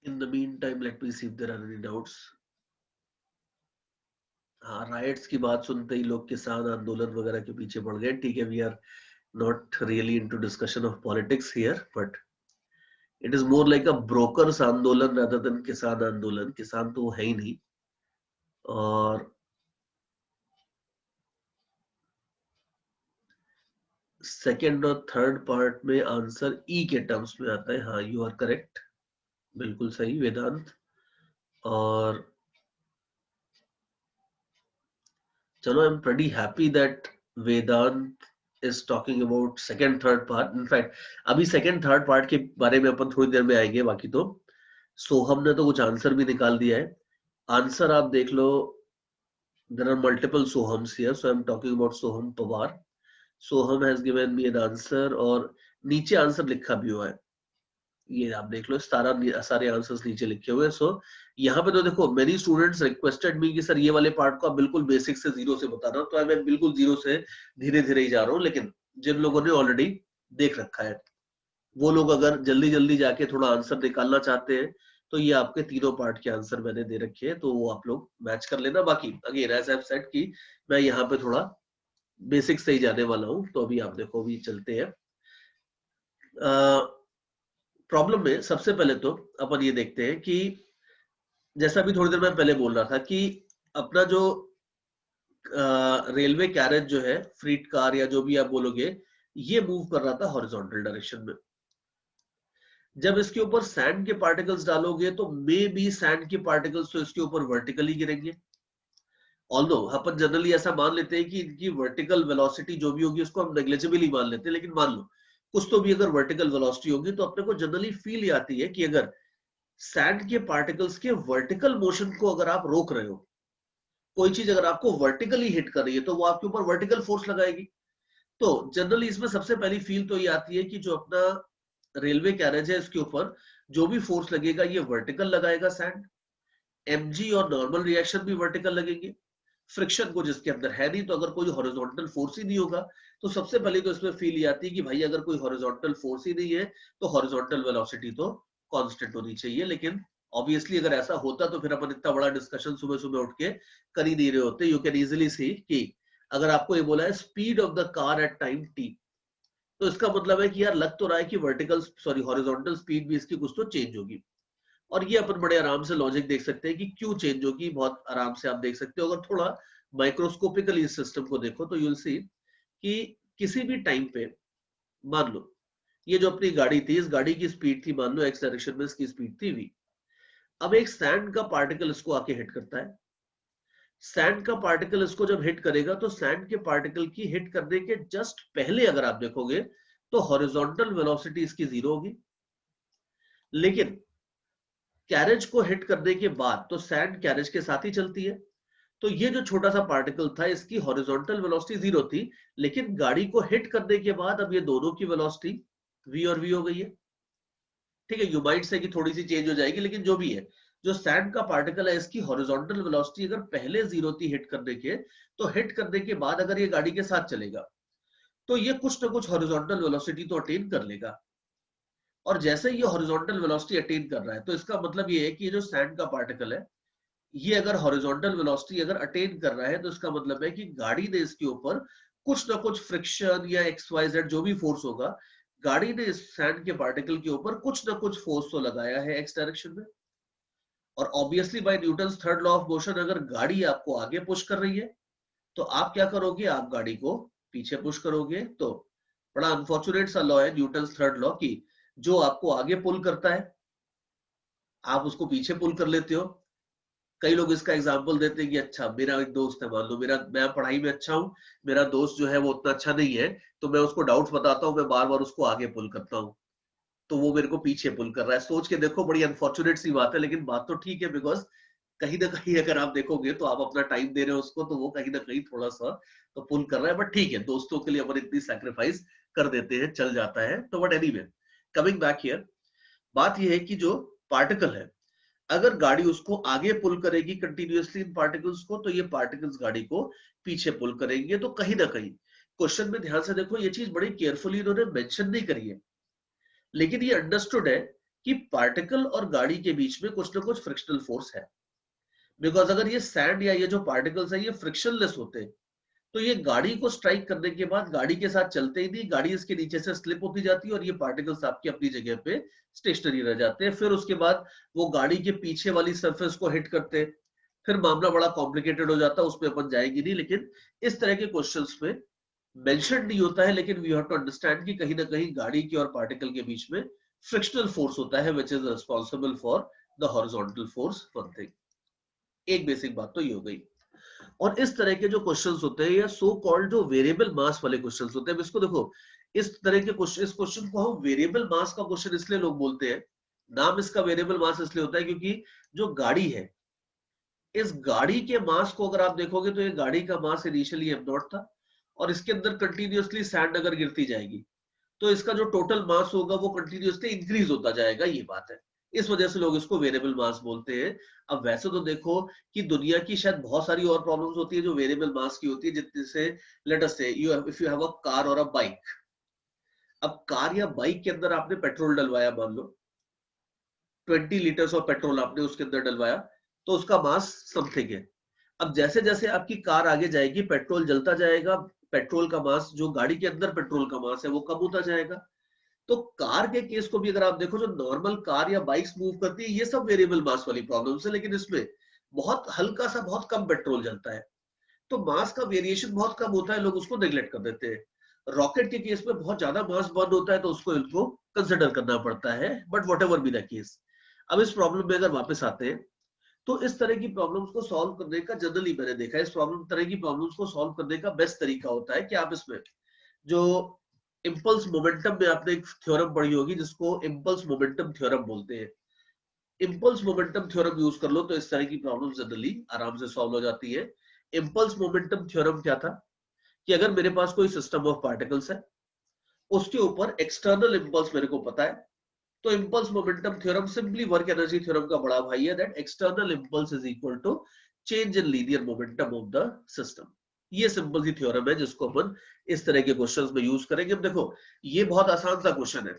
in the mean time let me see if there are any doubts. हाँ, राइट्स की बात सुनते ही लोग किसान आंदोलन वगैरह के पीछे पड़ गए। ठीक है, we are not really into discussion of politics here, but it is more like a broker's आंदोलन रादर देन किसान आंदोलन। किसान तो वो है ही नहीं। और सेकेंड और थर्ड पार्ट में आंसर ई के टर्म्स में आता है। हाँ, यू आर करेक्ट, बिल्कुल सही वेदांत। और चलो, I am pretty happy that Vedant is talking about second third part. In fact अभी सेकेंड थर्ड पार्ट के बारे में अपन थोड़ी देर में आएंगे। बाकी तो सोहम ने तो कुछ आंसर भी निकाल दिया है। आंसर आप देख लो, there are multiple Sohams here, so I'm talking about Soham Pawar. Soham has given me an answer, और नीचे आंसर लिखा भी हुआ है, ये आप देख लो। सारे आंसर्स नीचे लिखे हुए हैं। सो यहाँ पे तो देखो, मेनी स्टूडेंट्स रिक्वेस्टेड मी कि सर ये वाले पार्ट को आप बिल्कुल बेसिक से जीरो से बताना, तो मैं बिल्कुल जीरो से धीरे धीरे ही जा रहा हूँ। लेकिन जिन लोगों ने ऑलरेडी देख रखा है वो लोग अगर जल्दी जल्दी जाके थोड़ा आंसर निकालना चाहते हैं तो ये आपके तीनों पार्ट के आंसर मैंने दे रखे हैं, तो वो आप लोग मैच कर लेना। बाकी again as I have said कि मैं यहाँ पे थोड़ा बेसिक से ही जाने वाला हूँ। तो अभी आप देखो, अभी चलते हैं प्रॉब्लम में। सबसे पहले तो अपन ये देखते हैं कि जैसा भी थोड़ी देर मैं पहले बोल रहा था कि अपना जो रेलवे कैरेज जो है, फ्रीट कार या जो भी आप बोलोगे, ये मूव कर रहा था हॉरिजॉन्टल डायरेक्शन में। जब इसके ऊपर सैंड के पार्टिकल्स डालोगे तो मे बी सैंड के पार्टिकल्स तो इसके ऊपर वर्टिकली गिरेंगे। ऑल्दो अपन जनरली ऐसा मान लेते हैं कि इनकी वर्टिकल वेलोसिटी जो भी होगी उसको हम नेग्लिजिबल ही मान लेते हैं, लेकिन मान लो कुछ तो भी अगर वर्टिकल वेलोसिटी होगी तो अपने को जनरली फील ये आती है कि अगर सैंड के पार्टिकल्स के वर्टिकल मोशन को अगर आप रोक रहे हो, कोई चीज अगर आपको वर्टिकली हिट कर रही है तो वो आपके ऊपर वर्टिकल फोर्स लगाएगी। तो जनरली इसमें सबसे पहली फील तो ये आती है कि जो अपना रेलवे कैरेज है इसके ऊपर जो भी फोर्स लगेगा ये वर्टिकल लगाएगा सैंड। एमजी और नॉर्मल रिएक्शन भी वर्टिकल लगेंगे, फ्रिक्शन को जिसके अंदर है नहीं, तो अगर कोई हॉरिजॉन्टल फोर्स ही नहीं होगा तो सबसे पहले तो इसमें फील ये आती है कि भाई अगर कोई हॉरिजॉन्टल फोर्स ही नहीं है तो हॉरिजॉन्टल वेलोसिटी तो कांस्टेंट होनी चाहिए। लेकिन ऑब्वियसली अगर ऐसा होता तो फिर अपन इतना बड़ा डिस्कशन सुबह सुबह उठ के कर ही नहीं रहे होते। यू कैन इजिली सी कि अगर आपको ये बोला है speed of the car at time T, तो इसका मतलब है कि यार लग तो रहा है कि वर्टिकल सॉरी हॉरिजॉन्टल स्पीड भी इसकी कुछ तो चेंज होगी। और ये अपन बड़े आराम से लॉजिक देख सकते हैं कि क्यों चेंज होगी, बहुत आराम से आप देख सकते हो। अगर थोड़ा माइक्रोस्कोपिकली इस सिस्टम को देखो तो यूल सी कि किसी भी टाइम पे मान लो ये जो अपनी गाड़ी थी, इस गाड़ी की स्पीड थी मान लो एक्स डायरेक्शन में, इसकी स्पीड थी v। अब एक सैंड का पार्टिकल इसको आके हिट करता है। सैंड का पार्टिकल इसको जब हिट करेगा तो सैंड के पार्टिकल की हिट करने के जस्ट पहले अगर आप देखोगे तो हॉरिजॉन्टल वेलोसिटी इसकी 0 होगी। लेकिन कैरेज को हिट करने के बाद तो सैंड कैरेज के साथ ही चलती है, तो ये जो छोटा सा पार्टिकल था इसकी हॉरिजॉन्टल वेलोसिटी 0 थी, लेकिन गाड़ी को हिट करने के बाद अब ये दोनों की वेलोसिटी v और v हो गई है। ठीक है, यू माइट से कि थोड़ी सी चेंज हो जाएगी, लेकिन जो भी है जो सैंड का पार्टिकल है इसकी हॉरिजॉन्टल वेलोसिटी अगर पहले 0 थी हिट करने के, तो हिट करने के बाद अगर ये गाड़ी के साथ चलेगा तो ये कुछ ना कुछ हॉरिजॉन्टल वेलोसिटी तो अटेन कर लेगा। और जैसे ये हॉरिजॉन्टल वेलोसिटी अटेन कर रहा है तो इसका मतलब ये है कि ये जो सैंड का पार्टिकल है ये अगर हॉरिजॉन्टल वेलोसिटी अगर अटेन कर रहा है तो इसका मतलब है कि गाड़ी ने इसके ऊपर कुछ ना कुछ फ्रिक्शन या XYZ जो भी फोर्स होगा, गाड़ी ने इस सैंड के पार्टिकल के ऊपर कुछ ना कुछ फोर्स तो लगाया है एक्स डायरेक्शन में। और obviously by Newton's third law of motion अगर गाड़ी आपको आगे पुश कर रही है तो आप क्या करोगे, आप गाड़ी को पीछे पुश करोगे। तो बड़ा अनफॉर्चुनेट सा लॉ है न्यूटन्स थर्ड लॉ की, जो आपको आगे पुल करता है आप उसको पीछे पुल कर लेते हो। कई लोग इसका एग्जाम्पल देते हैं कि अच्छा मेरा एक दोस्त है, मान लो मैं पढ़ाई में अच्छा हूँ, मेरा दोस्त जो है वो उतना अच्छा नहीं है, तो मैं उसको डाउट्स बताता हूँ, मैं बार बार उसको आगे पुल करता हूँ, तो वो मेरे को पीछे पुल कर रहा है। सोच के देखो बड़ी अनफॉर्चुनेट सी बात है, लेकिन बात तो ठीक है, बिकॉज कहीं ना कहीं अगर आप देखोगे तो आप अपना टाइम दे रहे हो उसको, तो वो कहीं ना कहीं थोड़ा सा तो पुल कर रहा है। बट ठीक है, दोस्तों के लिए अपन इतनी सैक्रिफाइस कर देते हैं, चल जाता है। तो but anyway, coming back here, बात ये है कि जो पार्टिकल है अगर गाड़ी उसको आगे पुल करेगी कंटिन्यूअसली इन पार्टिकल्स को, तो ये पार्टिकल्स गाड़ी को पीछे पुल करेंगे। तो कहीं ना कहीं क्वेश्चन में ध्यान से देखो, ये चीज बड़ी केयरफुली इन्होंने मेंशन नहीं करी है, लेकिन ये अंडरस्टूड है कि पार्टिकल और गाड़ी के बीच में कुछ ना कुछ फ्रिक्शनल फोर्स है। बिकॉज अगर ये सैंड या ये जो पार्टिकल्स है ये फ्रिक्शनलेस होते तो ये गाड़ी को स्ट्राइक करने के बाद गाड़ी के साथ चलते ही नहीं, गाड़ी इसके नीचे से स्लिप होती जाती है और ये पार्टिकल्स आपकी अपनी जगह पे स्टेशनरी रह जाते हैं। फिर उसके बाद वो गाड़ी के पीछे वाली सरफेस को हिट करते हैं, फिर मामला बड़ा कॉम्प्लिकेटेड हो जाता है, उसमें अपन जाएंगे नहीं। लेकिन इस तरह के क्वेश्चंस में मेंशन नहीं होता है, लेकिन वी हैव टू अंडरस्टैंड कि कहीं ना कहीं गाड़ी की और पार्टिकल के बीच में फ्रिक्शनल फोर्स होता है which is responsible for the horizontal force. One thing, एक बेसिक बात तो ये हो गई। और इस तरह के जो क्वेश्चंस होते हैं या सो कॉल्ड जो वेरिएबल मास वाले क्वेश्चंस होते हैं, इसको देखो, इस तरह के क्वेश्चन, इस क्वेश्चन को हम वेरिएबल मास का क्वेश्चन इसलिए लोग बोलते हैं, नाम इसका वेरिएबल मास इसलिए होता है क्योंकि जो गाड़ी है, इस गाड़ी के मास को अगर आप देखोगे तो ये गाड़ी का मास इनिशियली m0 था और इसके अंदर कंटिन्यूअसली सैंड अगर गिरती जाएगी तो इसका जो टोटल मास होगा वो कंटिन्यूअसली इंक्रीज होता जाएगा, ये बात है। इस वजह से लोग इसको वेरिएबल मास बोलते हैं। अब वैसे तो देखो कि दुनिया की शायद बहुत सारी और प्रॉब्लम्स होती है जो वेरिएबल मास की होती है, जितने से लेट अस से if you have a car और अ बाइक। अब कार या बाइक के अंदर आपने पेट्रोल डलवाया, मान लो 20 लीटर्स ऑफ पेट्रोल आपने उसके अंदर डलवाया, तो उसका मास समथिंग है। अब जैसे जैसे आपकी कार आगे जाएगी पेट्रोल जलता जाएगा, पेट्रोल का मास, जो गाड़ी के अंदर पेट्रोल का मास है वो कम होता जाएगा। तो कार के केस को भी अगर आप देखो, जो नॉर्मल कार या बाइक्स मूव करती है ये सब वेरिएबल मास वाली प्रॉब्लम्स है, लेकिन इसमें बहुत हल्का सा बहुत कम पेट्रोल जलता है, तो मास का वेरिएशन बहुत कम होता है, लोग उसको नेग्लेक्ट कर देते हैं। रॉकेट के केस में बहुत ज्यादा मास बर्न होता है तो उसको इनको कंसिडर करना पड़ता है, but what ever be the case. अब इस प्रॉब्लम में अगर वापस आते हैं तो इस तरह की प्रॉब्लम्स को सॉल्व करने का जनरली मैंने देखा है, इस तरह की प्रॉब्लम्स को सॉल्व करने का बेस्ट तरीका होता है कि आप इसमें जो इम्पल्स मोमेंटम में आपने एक थ्योरम पढ़ी होगी जिसको इम्पल्स मोमेंटम थ्योरम बोलते हैं, इम्पल्स मोमेंटम थ्योरम यूज कर लो तो इस तरह की प्रॉब्लम जनरली आराम से सॉल्व हो जाती है। इम्पल्स मोमेंटम थ्योरम क्या था कि अगर मेरे पास कोई सिस्टम ऑफ पार्टिकल्स है, उसके ऊपर एक्सटर्नल इम्पल्स मेरे को पता है, तो impulse momentum theorem simply work energy theorem का बड़ा भाई है, that external impulse is equal to change in linear momentum of the system. ये सिंपल सी थ्योरम है जिसको अपन इस तरह के क्वेश्चंस में यूज करेंगे। अब देखो ये बहुत आसान सा क्वेश्चन है,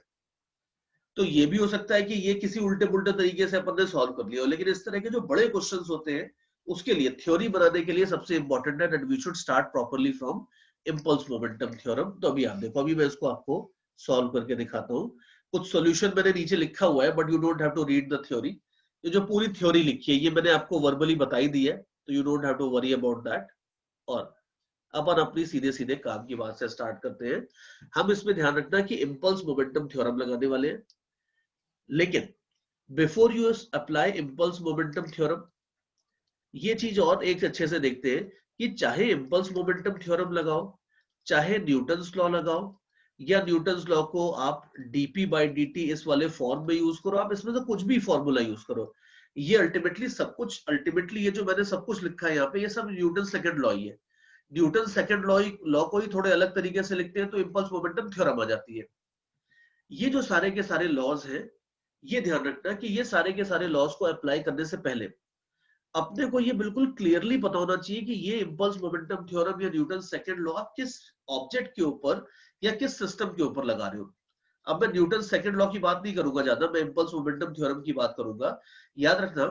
तो ये भी हो सकता है कि ये किसी उल्टे पुल्टे तरीके से अपन ने सॉल्व कर लिया हो, लेकिन इस तरह के जो बड़े क्वेश्चंस होते हैं उसके लिए थ्योरी बनाने के लिए सबसे इंपॉर्टेंट है that we should start properly from impulse momentum theorem. तो अभी आप देखो, अभी मैं इसको आपको सॉल्व करके दिखाता हूँ। कुछ सॉल्यूशन मैंने नीचे लिखा हुआ है, but you don't have to read the theory. ये जो पूरी थ्योरी लिखी है ये मैंने आपको वर्बली बताई दी है, तो you don't have to worry about that. और अपन अपनी सीधे सीधे काम की बात से स्टार्ट करते हैं। हम इसमें ध्यान रखना कि इम्पल्स मोमेंटम थ्योरम लगाने वाले हैं, लेकिन before you apply impulse momentum theorem ये चीज और एक अच्छे से देखते हैं कि चाहे इम्पल्स मोमेंटम थ्योरम लगाओ, चाहे न्यूटन्स लॉ लगाओ, या न्यूटन्स लॉ को आप डीपी बाई dt इस वाले फॉर्म में यूज करो, आप इसमें से कुछ भी फॉर्मूला यूज करो, ये अल्टीमेटली सब कुछ, अल्टीमेटली ये जो मैंने सब कुछ लिखा है यहाँ पे ये सब न्यूटन सेकंड लॉ ही है। न्यूटन सेकंड लॉ को ही थोड़े अलग तरीके से लिखते हैं तो इम्पल्स मोमेंटम थ्योरम आ जाती है। ये जो सारे के सारे लॉज हैं, ये ध्यान रखना कि ये सारे के सारे लॉज को अप्लाई करने से पहले अपने को ये बिल्कुल क्लियरली पता होना चाहिए कि ये इम्पल्स मोमेंटम थ्योरम या न्यूटन सेकंड लॉ आप किस ऑब्जेक्ट के ऊपर या किस सिस्टम के ऊपर लगा रहे हो। अब मैं न्यूटन सेकंड लॉ की बात नहीं करूंगा ज्यादा, मैं इम्पल्स मोमेंटम थ्योरम की बात करूंगा। याद रखना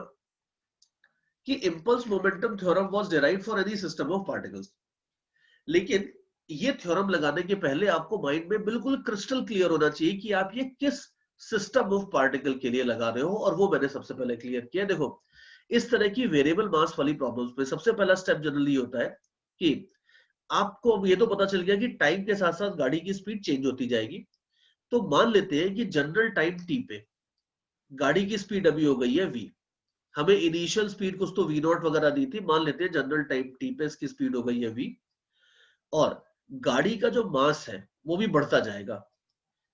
कि impulse momentum theorem was derived for any system of particles, लेकिन ये थ्योरम लगाने के पहले आपको माइंड में बिल्कुल क्रिस्टल क्लियर होना चाहिए कि आप ये किस सिस्टम ऑफ पार्टिकल के लिए लगा रहे हो, और वो मैंने सबसे पहले क्लियर किया। देखो इस तरह की वेरिएबल मास वाली प्रॉब्लम्स में सबसे पहला स्टेप जनरली होता है कि आपको अब ये तो पता चल गया कि टाइम के साथ साथ गाड़ी की स्पीड चेंज होती जाएगी। तो मान लेते हैं कि जनरल टाइम टी पे गाड़ी की स्पीड अभी हो गई है v, हमें इनिशियल स्पीड कुछ तो v नॉट वगैरह दी थी, मान लेते हैं जनरल टाइम टी पे इसकी स्पीड हो गई है v, और गाड़ी का जो मास है वो भी बढ़ता जाएगा,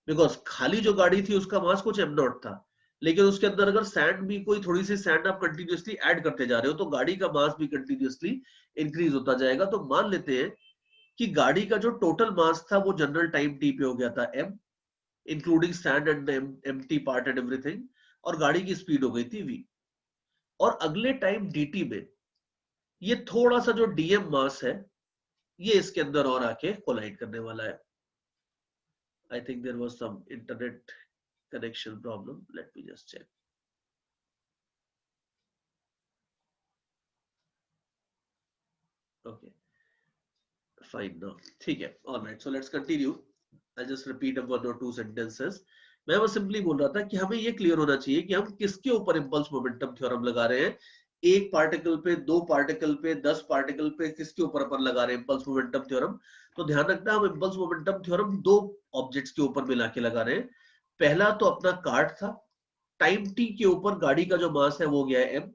बिकॉज खाली जो गाड़ी थी उसका मास कुछ एम नॉट था, लेकिन उसके अंदर अगर सैंड भी कोई थोड़ी सी सैंड आप कंटिन्यूअसली ऐड करते जा रहे हो तो गाड़ी का मास भी कंटिन्यूअसली इंक्रीज होता जाएगा। तो मान लेते हैं कि गाड़ी का जो टोटल मास था वो जनरल टाइम टी पे हो गया था m, including sand and empty part and everything, और गाड़ी की स्पीड हो गई थी v। और अगले टाइम dt में ये थोड़ा सा जो dm मास है ये इसके अंदर और आके कोलाइड करने वाला है। I think there was some internet connection problem. Let me just check. Okay, fine now. ठीक है, all right. So let's continue. I'll just repeat one or two sentences. मैं बस सिंपली बोल रहा था कि हमें ये क्लियर होना चाहिए कि हम किसके ऊपर इम्पल्स मोमेंटम थ्योरम लगा रहे हैं। एक पार्टिकल पे, दो पार्टिकल पे, 10 पार्टिकल पे, किसके ऊपर अपन लगा रहे हैं इम्पल्स मोमेंटम थ्योरम। तो ध्यान रखना हम इम्पल्स मोमेंटम थ्योरम दो ऑब्जेक्ट्स के ऊपर मिला के लगा रहे हैं। पहला तो अपना कार्ट था, टाइम टी के ऊपर गाड़ी का जो मास है वो गया है m,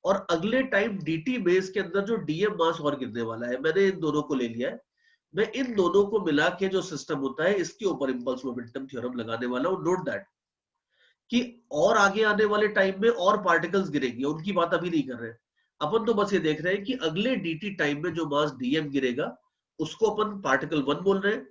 और अगले टाइम dt बेस के अंदर जो dm मास और गिरने वाला है, मैंने इन दोनों को ले लिया है। मैं इन दोनों को मिला के जो सिस्टम होता है इसके ऊपर इम्पल्स मोमेंटम थ्योरम लगाने वाला हूं। नोट दैट कि और आगे आने वाले टाइम में और पार्टिकल्स गिरेंगे, उनकी बात अभी नहीं कर रहे हैं अपन, तो बस ये देख रहे हैं कि अगले dt टाइम में जो मास dm गिरेगा उसको अपन पार्टिकल 1 बोल रहे हैं,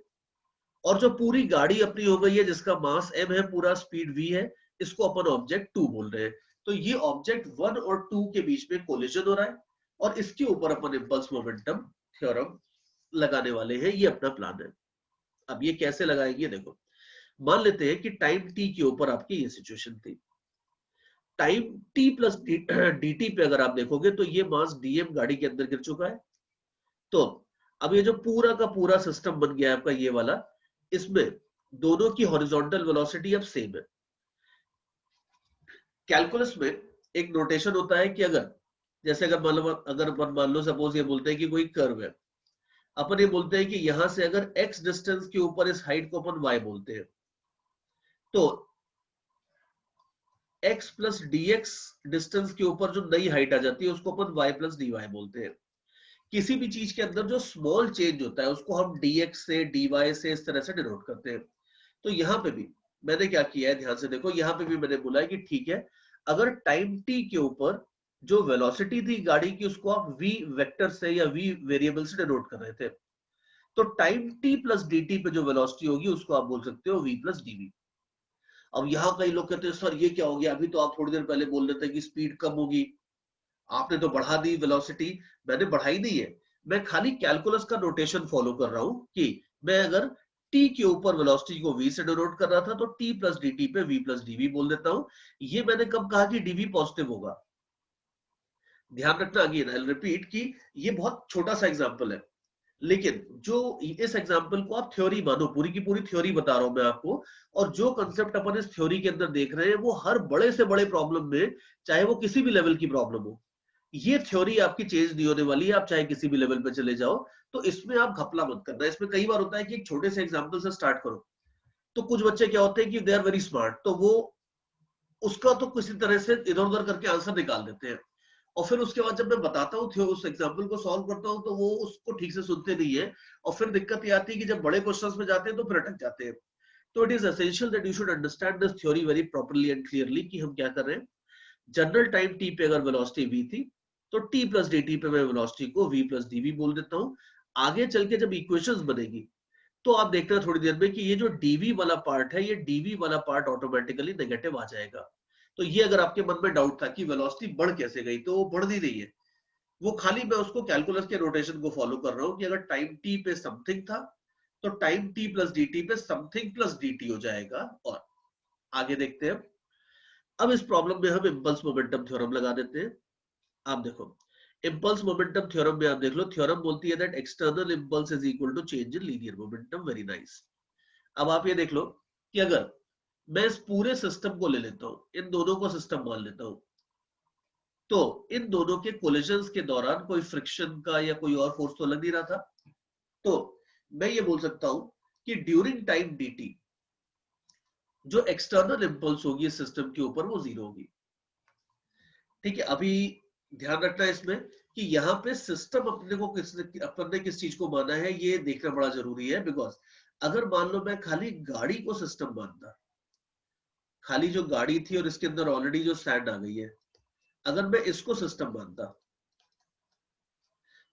और जो पूरी गाड़ी अपनी हो गई है जिसका मास m है, पूरा स्पीड v है, इसको अपन ऑब्जेक्ट 2 बोल रहे हैं। तो ये ऑब्जेक्ट 1 और 2 के बीच में कोलिजन हो रहा है और इसके ऊपर अपन इम्पल्स मोमेंटम थ्योरम लगाने वाले हैं, ये अपना प्लान है। अब ये कैसे लगाएंगे देखो, मान लेते हैं कि टाइम t के ऊपर आपकी ये सिचुएशन थी। टाइम t प्लस dt पे अगर आप देखोगे तो ये मास dm गाड़ी के अंदर गिर चुका है। तो अब ये जो पूरा का पूरा सिस्टम बन गया है आपका ये वाला, इसमें दोनों की हॉरिजॉन्टल वेलोसिटी अब सेम है। कैलकुलस में एक नोटेशन होता है कि अगर जैसे अगर मान लो सपोज ये बोलते हैं कि कोई कर्व है, अपन ये बोलते हैं कि यहां से अगर x डिस्टेंस के ऊपर इस हाइट को अपन y बोलते हैं, तो x प्लस dx डिस्टेंस के ऊपर जो नई हाइट आ जाती है उसको अपन y प्लस dy बोलते हैं। किसी भी चीज के अंदर जो स्मॉल चेंज होता है उसको हम dx से dy से इस तरह से डिनोट करते हैं। तो यहां पे भी मैंने क्या किया है, ध्यान से देखो, यहां पे भी मैंने बोला है कि ठीक है, अगर टाइम t के ऊपर जो वेलोसिटी थी गाड़ी की उसको आप v वेक्टर से या v वेरिएबल से डिनोट कर रहे थे, तो टाइम t प्लस dt पे जो वेलोसिटी होगी उसको आप बोल सकते हो v प्लस dv। अब यहां कई लोग कहते हैं सर ये क्या हो गया, अभी तो आप थोड़ी देर पहले बोल रहे थे कि स्पीड कम होगी, आपने तो बढ़ा दी वेलोसिटी। मैंने बढ़ाई नहीं है, मैं खाली कैलकुलस का नोटेशन फॉलो कर रहा हूं कि मैं अगर t के ऊपर वेलोसिटी को v से डिनोट कर रहा था तो t प्लस dt पे v प्लस dv बोल देता हूं। ये मैंने कब कहा कि dv पॉजिटिव होगा? ध्यान रखना, अगेन आई रिपीट कि ये बहुत छोटा सा एग्जांपल है, लेकिन जो इस एग्जांपल को आप थ्योरी मानो, पूरी की पूरी थ्योरी बता रहा हूं मैं आपको, और जो कंसेप्ट अपन इस थ्योरी के अंदर देख रहे हैं वो हर बड़े से बड़े प्रॉब्लम में, चाहे वो किसी भी लेवल की प्रॉब्लम हो, ये थ्योरी आपकी चेंज नहीं होने वाली है, आप चाहे किसी भी लेवल पे चले जाओ। तो इसमें आप घपला मत करना। इसमें कई बार होता है कि एक छोटे से एग्जांपल से स्टार्ट करो, तो कुछ बच्चे क्या होते हैं कि दे आर वेरी स्मार्ट, तो वो उसका तो किसी तरह से इधर उधर करके आंसर निकाल देते हैं, और फिर उसके बाद जब मैं बताता हूँ उस एग्जाम्पल को सॉल्व करता हूँ तो वो उसको ठीक से सुनते नहीं है, और फिर दिक्कत ये आती है कि जब बड़े क्वेश्चंस में जाते हैं तो फिर अटक जाते हैं। तो it is essential that you should understand this theory very properly and clearly कि हम क्या कर रहे हैं। जनरल टाइम t पे अगर वेलोसिटी v थी, तो t प्लस dt पे मैं वेलोसिटी को v प्लस dv बोल देता हूँ। आगे चल के जब इक्वेशंस बनेगी तो आप देखते हैं थोड़ी देर में कि ये जो dv वाला पार्ट है, ये dv वाला पार्ट ऑटोमेटिकली नेगेटिव आ जाएगा। तो ये अगर आपके मन में डाउट था कि वेलोसिटी बढ़ कैसे गई, तो वो बढ़ नहीं रही है, वो खाली मैं उसको कैलकुलस के रोटेशन को फॉलो कर रहा हूँ कि अगर टाइम t पे समथिंग था तो टाइम t प्लस dt पे समथिंग प्लस dt हो जाएगा। और आगे देखते हैं, अब इस प्रॉब्लम में हम इंपल्स मोमेंटम थ्योरम लगा देते हैं। आप देखो, इंपल्स मोमेंटम थ्योरम में आप देख लो, थ्योरम बोलती है that external impulse is equal to change in linear momentum. Very nice. अब आप ये देख लो कि अगर मैं इस पूरे सिस्टम को ले लेता हूं, इन दोनों को सिस्टम मान लेता हूं, तो इन दोनों के कोलिजन्स के दौरान कोई फ्रिक्शन का या कोई और फोर्स तो लग नहीं रहा था, तो मैं ये बोल सकता हूं कि ड्यूरिंग टाइम dt जो एक्सटर्नल इंपल्स होगी इस सिस्टम के ऊपर वो जीरो होगी। ठीक है, अभी ध्यान रखना इसमें कि यहाँ पे सिस्टम अपने को किस चीज को माना है ये देखना बड़ा जरूरी है। बिकॉज अगर मान लो मैं खाली गाड़ी को सिस्टम मानता, खाली जो गाड़ी थी और इसके अंदर ऑलरेडी जो सैंड आ गई है, अगर मैं इसको सिस्टम मानता,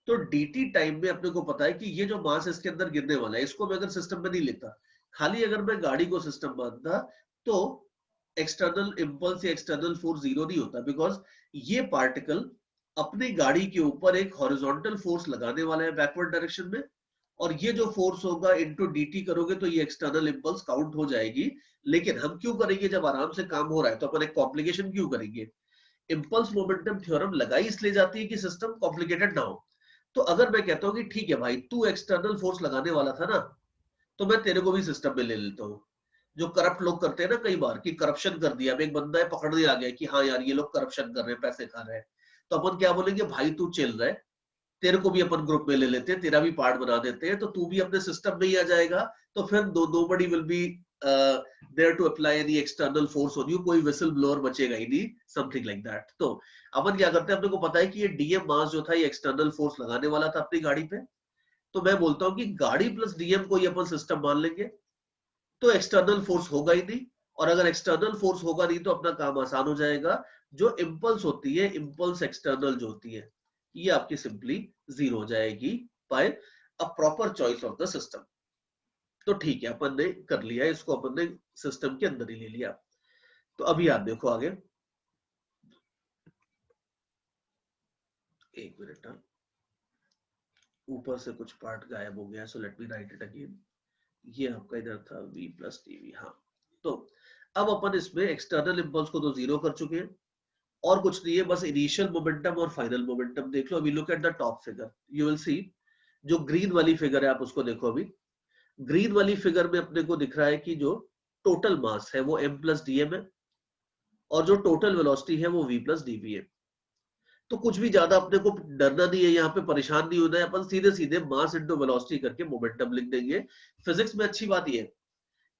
तो dt टाइम में अपने को पता है कि ये जो मास इसके अंदर गिरने वाला है इसको मैं अगर सिस्टम में नहीं लेता, खाली अगर मैं गाड़ी को सिस्टम मानता, तो एक्सटर्नल इंपल्स या एक्सटर्नल फोर्स जीरो नहीं होता। बिकॉज ये पार्टिकल अपनी गाड़ी के ऊपर एक हॉरिजॉन्टल फोर्स लगाने वाला है बैकवर्ड डायरेक्शन में, और ये जो फोर्स होगा इनटू dt करोगे तो ये एक्सटर्नल इंपल्स काउंट हो जाएगी। लेकिन हम क्यों करेंगे, जब आराम से काम हो रहा है तो अपन एक कॉम्प्लिकेशन क्यों करेंगे? इंपल्स मोमेंटम थ्योरम लगाई इसलिए जाती है कि सिस्टम कॉम्प्लिकेटेड ना हो। तो अगर मैं कहता हूं कि ठीक है भाई तू एक्सटर्नल फोर्स लगाने वाला था ना, तो मैं तेरे को भी सिस्टम में ले लेता हूँ। जो करप्ट लोग करते हैं ना कई बार कि करप्शन कर दिया, अब एक बंदा है पकड़ने आ गया कि हाँ यार ये लोग करप्शन कर रहे हैं, पैसे खा रहे हैं, तो अपन क्या बोलेंगे, भाई तू चिल रहा है, तेरे को भी अपन ग्रुप में ले लेते हैं, तेरा भी पार्ट बना देते हैं, तो तू भी अपने सिस्टम में ही आ जाएगा। तो फिर nobody will be there to apply any external force on you, कोई whistle blower बचेगा ही नहीं, something like that। तो अपन क्या करते हैं, अपने को पता है कि ये डीएम मास जो था ये एक्सटर्नल फोर्स लगाने वाला था अपनी गाड़ी पे, तो मैं बोलता हूँ कि गाड़ी प्लस डीएम को ही अपन सिस्टम मान लेंगे, तो एक्सटर्नल फोर्स होगा ही नहीं। और अगर एक्सटर्नल फोर्स होगा नहीं तो अपना काम आसान हो जाएगा। जो इंपल्स होती है, इंपल्स एक्सटर्नल जो होती है, ये आपकी सिंपली जीरो हो जाएगी by a proper choice of the system. तो ठीक है, अपन ने कर लिया इसको, अपन ने सिस्टम के अंदर ही ले लिया। तो अभी आप देखो आगे, एक मिनट, ऊपर से कुछ पार्ट गायब हो गया, so let me right it again. ये आपका इधर था v प्लस टीवी। हाँ, तो अब अपन इसमें एक्सटर्नल इंपल्स को तो जीरो कर चुके हैं, और कुछ नहीं है, बस इनिशियल मोमेंटम और फाइनल मोमेंटम देख लो। अभी look at the top figure, you will सी जो ग्रीन वाली फिगर है आप उसको देखो। अभी ग्रीन वाली फिगर में अपने को दिख रहा है कि जो टोटल मास है वो m प्लस dm है, और जो टोटल वेलोसिटी है वो v प्लस dv है। तो कुछ भी ज्यादा अपने को डरना नहीं है, यहाँ पे परेशान नहीं होना है, अपन सीधे सीधे मास इनटू वेलोसिटी करके मोमेंटम लिख देंगे। फिजिक्स में अच्छी बात ये है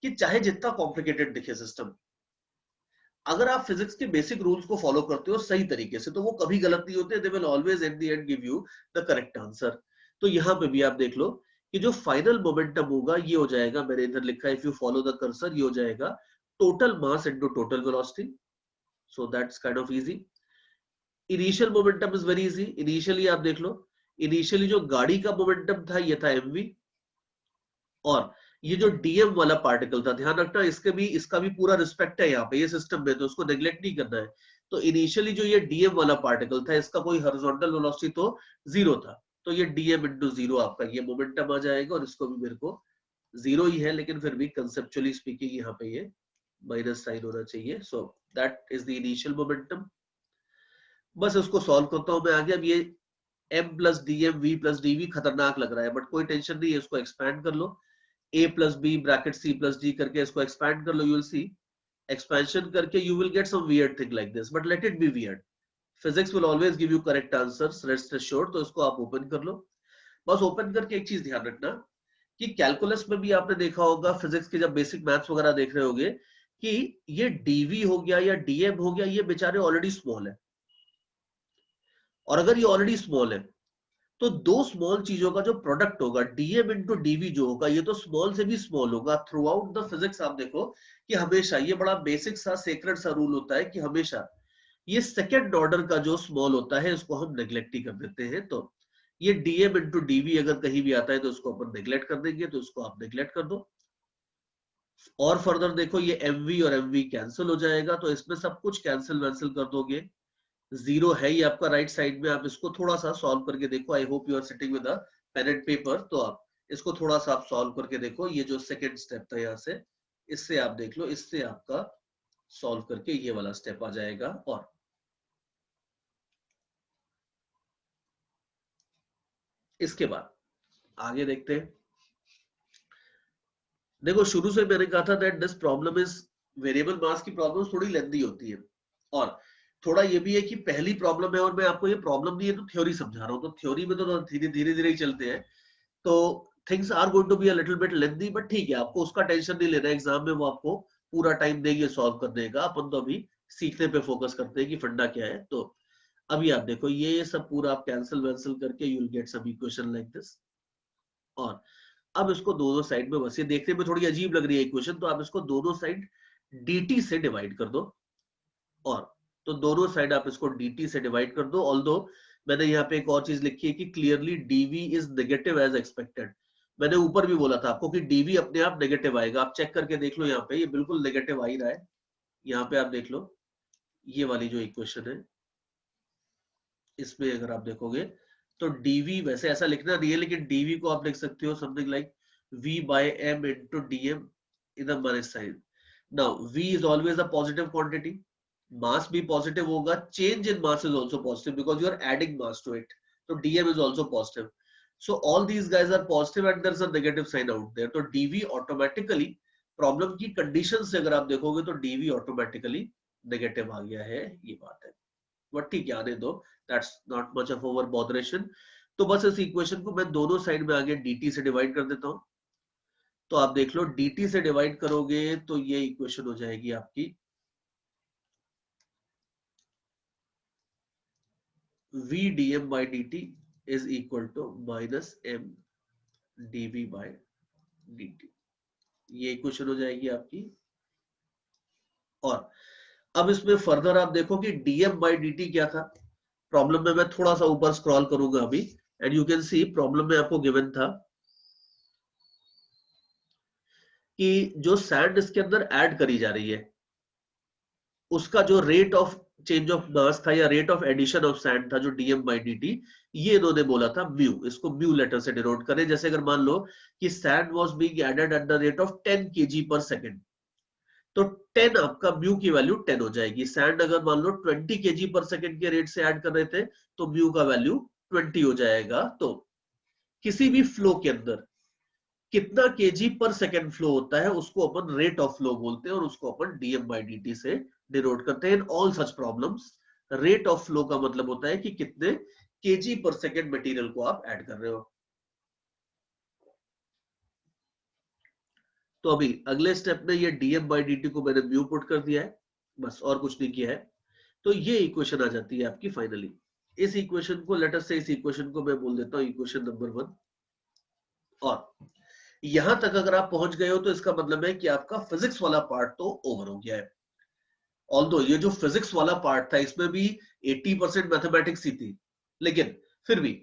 कि चाहे जितना कॉम्प्लिकेटेड दिखे सिस्टम, अगर आप फिजिक्स के बेसिक रूल्स को फॉलो करते हो सही तरीके से, तो वो कभी गलत नहीं होते, they will always at the end give you the correct answer. तो यहाँ पे भी आप देख लो कि जो फाइनल मोमेंटम होगा ये हो जाएगा, मैंने इधर लिखा है if you follow the cursor, ये हो जाएगा total mass into total velocity. So that's kind of easy. Initial momentum is very easy. Initially आप देख लो, इनिशियली जो गाड़ी का मोमेंटम था ये था mv, और ये जो डीएम वाला पार्टिकल था, ध्यान रखना इसका भी पूरा रिस्पेक्ट है यहाँ पे ये सिस्टम में, तो उसको नेग्लेक्ट नहीं करना है। तो इनिशियली जो ये डीएम वाला पार्टिकल था, इसका कोई हॉरिजॉन्टल वेलोसिटी तो जीरो था, तो ये डीएम इंटू जीरो आपका ये मोमेंटम आ जाएगा, और इसको भी मेरे को जीरो ही है, लेकिन फिर भी कंसेप्चुअली स्पीकिंग यहाँ पे ये माइनस साइन होना चाहिए। So that is the initial momentum. बस उसको सॉल्व करता हूं मैं आगे। अब ये m plus d m v plus d v खतरनाक लग रहा है, बट कोई टेंशन नहीं है, इसको एक्सपैंड कर लो। a plus b bracket c plus d करके इसको एक्सपैंड कर लो। यू विल सी एक्सपेंशन करके you will get some weird thing like this, but let it be weird. Physics will always give you correct answers, rest assured. तो इसको आप ओपन कर लो। बस ओपन करके एक चीज ध्यान रखना कि कैलकुलस में भी आपने देखा होगा, फिजिक्स के जब बेसिक मैथ्स वगैरह देख रहे होगे, कि ये dv हो गया या dm हो गया, ये बेचारे ऑलरेडी स्मॉल है, और अगर ये ऑलरेडी स्मॉल है तो दो स्मॉल चीजों का जो प्रोडक्ट होगा डीएम इंटू डीवी जो होगा, ये तो स्मॉल से भी स्मॉल होगा। थ्रू आउट द फिजिक्स आप देखो कि हमेशा ये बड़ा बेसिक सा सेक्रेट सा रूल होता है कि हमेशा ये सेकेंड ऑर्डर का जो स्मॉल होता है इसको हम नेग्लेक्ट ही कर देते हैं। तो ये डीएम इंटू डीवी अगर कहीं भी आता है तो उसको अपन नेग्लेक्ट कर देंगे, तो उसको आप नेग्लेक्ट कर दो। और फर्दर देखो ये एमवी और एमवी कैंसिल हो जाएगा, तो इसमें सब कुछ कैंसिल वैंसिल कर दोगे। जीरो है ही आपका राइट साइड में। आप इसको थोड़ा सा सॉल्व करके देखो। I hope you are sitting with a pen and paper. तो आप इसको थोड़ा सा आप सॉल्व करके देखो। ये जो सेकंड स्टेप था यहाँ से, इससे आप देख लो, इससे आपका सॉल्व करके ये वाला स्टेप आ जाएगा। और इसके बाद आगे देखते हैं। देखो शुरू से मैंने कहा था that this problem is variable mass की प्रॉब्लम थोड़ी लेंथी होती है, और थोड़ा ये भी है कि पहली प्रॉब्लम है और मैं आपको ये प्रॉब्लम नहीं है तो थ्योरी समझा रहा हूँ, तो थ्योरी में तो धीरे धीरे धीरे ही चलते हैं, तो things are going to be a little bit lengthy, but ठीक है, आपको उसका टेंशन नहीं लेना। एग्जाम में वो आपको पूरा टाइम देंगे सॉल्व करने का। अपन तो अभी सीखने पे फोकस करते हैं कि फंडा क्या है। तो अभी आप देखो ये सब पूरा आप कैंसिल वैंसिल करके you will get some equation like this. और अब इसको दोनों साइड में, बस ये देखने में थोड़ी अजीब लग रही है इक्वेशन, तो आप इसको दोनों साइड dt से डिवाइड कर दो। और तो दोनों साइड आप इसको dt से डिवाइड कर दो। ऑल्दो मैंने यहाँ पे एक और चीज लिखी है कि clearly dv is negative as expected. मैंने ऊपर भी बोला था आपको कि dv अपने आप नेगेटिव आएगा। आप चेक करके देख लो, यहाँ पे ये बिल्कुल नेगेटिव आ ही रहा है। यहाँ पे आप देख लो ये वाली जो इक्वेशन है, इसमें अगर आप देखोगे तो dv, वैसे ऐसा लिखना नहीं है, लेकिन dv को आप लिख सकते हो something like v by m into dm in the minus sign. Now v is always a positive quantity, mass भी positive होगा, change in mass is also positive because you are adding mass to it, so dm is also positive. So all these guys are positive and there's a negative sign out there, तो dv automatically प्रॉब्लम की कंडीशन से अगर आप देखोगे तो dv ऑटोमेटिकली नेगेटिव आ गया है, ये बात है। बट ठीक है, आने दो, that's not much of over botheration. तो बस इस इक्वेशन को मैं दोनों साइड में आगे dt से डिवाइड कर देता हूं। तो आप देख लो dt से डिवाइड करोगे तो ये इक्वेशन हो जाएगी आपकी v dm by dt is equal to minus m dv by dt। ये इक्वेशन हो जाएगी आपकी। और अब इसमें फर्दर आप देखो कि dm by dt क्या था प्रॉब्लम में। मैं थोड़ा सा ऊपर स्क्रॉल करूंगा अभी, and you can see problem में आपको गिवन था कि जो सैंड इसके अंदर ऐड करी जा रही है, उसका जो rate of change of mass था या rate of addition of sand था, जो dm by dt, ये इन्होंने बोला था म्यू। इसको म्यू लेटर से डिनोट करें। जैसे अगर मान लो कि sand was being added at the rate of 10 kg per second, तो 10 आपका म्यू की वैल्यू 10 हो जाएगी। सैंड अगर मान लो 20 kg पर सेकंड के रेट से ऐड कर रहे थे तो म्यू का वैल्यू 20 हो जाएगा। तो किसी भी फ्लो के अंदर कितना केजी पर सेकेंड फ्लो होता है उसको अपन रेट ऑफ फ्लो बोलते हैं, और उसको अपन dm by dt से डिनोट करते हैं in all such problems. Rate of flow का मतलब होता है कि कितने केजी पर सेकेंड मटेरियल को आप ऐड कर रहे हो। तो अभी अगले स्टेप में ये dm by dt को मैंने म्यू पुट कर दिया है, बस और कुछ नहीं किया है। तो ये इक्वेशन आ जाती है आपकी फाइनली। इस इक्वेशन को लेटर से इस इक्वेशन को मैं बोल देता हूं इक्वेशन नंबर 1। और यहां तक अगर आप पहुंच गए हो तो इसका मतलब है कि आपका फिजिक्स वाला पार्ट तो ओवर हो गया है। ऑल्दो ये जो फिजिक्स वाला पार्ट था इसमें भी 80% मैथमेटिक्स ही थी, लेकिन फिर भी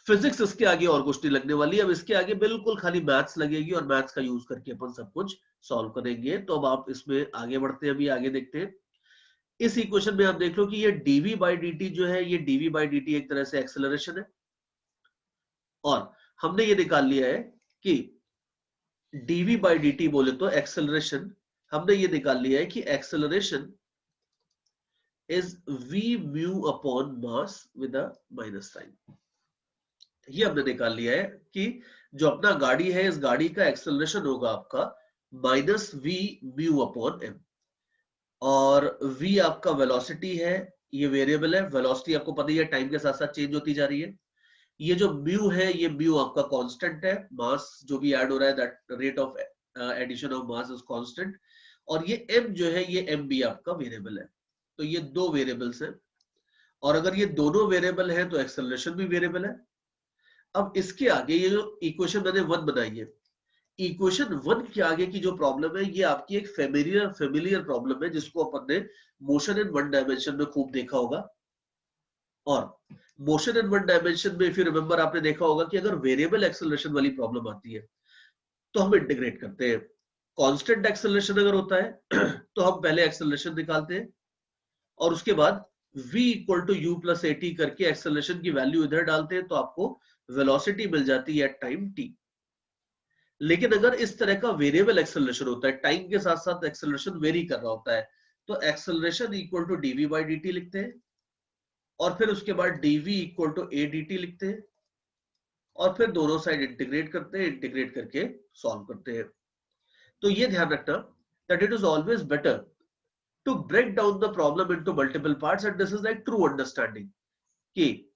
फिजिक्स इसके आगे और कुछ नहीं लगने वाली। अब इसके आगे बिल्कुल खाली मैथ्स लगेगी और मैथ्स का यूज करके अपन सब कुछ सॉल्व करेंगे। तो अब आप इसमें आगे बढ़ते हैं, अभी आगे देखते हैं। इस इक्वेशन में आप देख लो कि ये dv बाई dt जो है, ये dv बाई dt एक तरह से एक्सेलरेशन है। और हमने ये निकाल लिया है कि dv बाई dt बोले तो एक्सेलरेशन, हमने ये निकाल लिया है कि acceleration is v mu upon mass with a minus sign. ये हमने निकाल लिया है कि जो अपना गाड़ी है, इस गाड़ी का एक्सेलरेशन होगा आपका minus v mu upon m। और v आपका वेलोसिटी है, ये वेरिएबल है। वेलोसिटी आपको पता ही है टाइम के साथ साथ चेंज होती जा रही है। ये जो म्यू है, ये म्यू आपका कांस्टेंट है। मास जो भी ऐड हो रहा है, that rate of addition of mass is constant. और ये m जो है, ये m भी आपका वेरिएबल है। तो ये दो वेरिएबल्स हैं, और अगर ये दोनों वेरिएबल है तो एक्सेलरेशन भी वेरिएबल है। अब इसके आगे ये जो इक्वेशन मैंने 1 बनाई है, इक्वेशन 1 के आगे की जो प्रॉब्लम है, ये आपकी एक फेमिलियर प्रॉब्लम है, जिसको अपन ने मोशन इन वन डायमेंशन में खूब देखा होगा। और मोशन इन वन डायमेंशन में, इफ यू रिमेंबर, आपने देखा होगा कि अगर वेरिएबल एक्सेलरेशन वाली प्रॉब्लम आती है तो हम इंटीग्रेट करते हैं। कांस्टेंट एक्सेलरेशन अगर होता है तो हम पहले एक्सेलरेशन निकालते हैं और उसके बाद v equal to u plus a t करके एक्सेलरेशन की वैल्यू इधर डालते हैं, तो आपको वेलोसिटी मिल जाती है एट टाइम t। लेकिन अगर इस तरह का वेरिएबल एक्सेलरेशन होता है, टाइम के साथ साथ एक्सेलरेशन वेरी कर रहा होता है, तो acceleration equal to dv by dt लिखते हैं, और फिर उसके बाद dv equal to a dt लिखते हैं, और फिर दोनों साइड इंटीग्रेट करते हैं, इंटीग्रेट करके सॉल्व करते हैं। तो ये ध्यान रखना that it is always better to break down the problem into multiple parts, and this is like true understanding। कि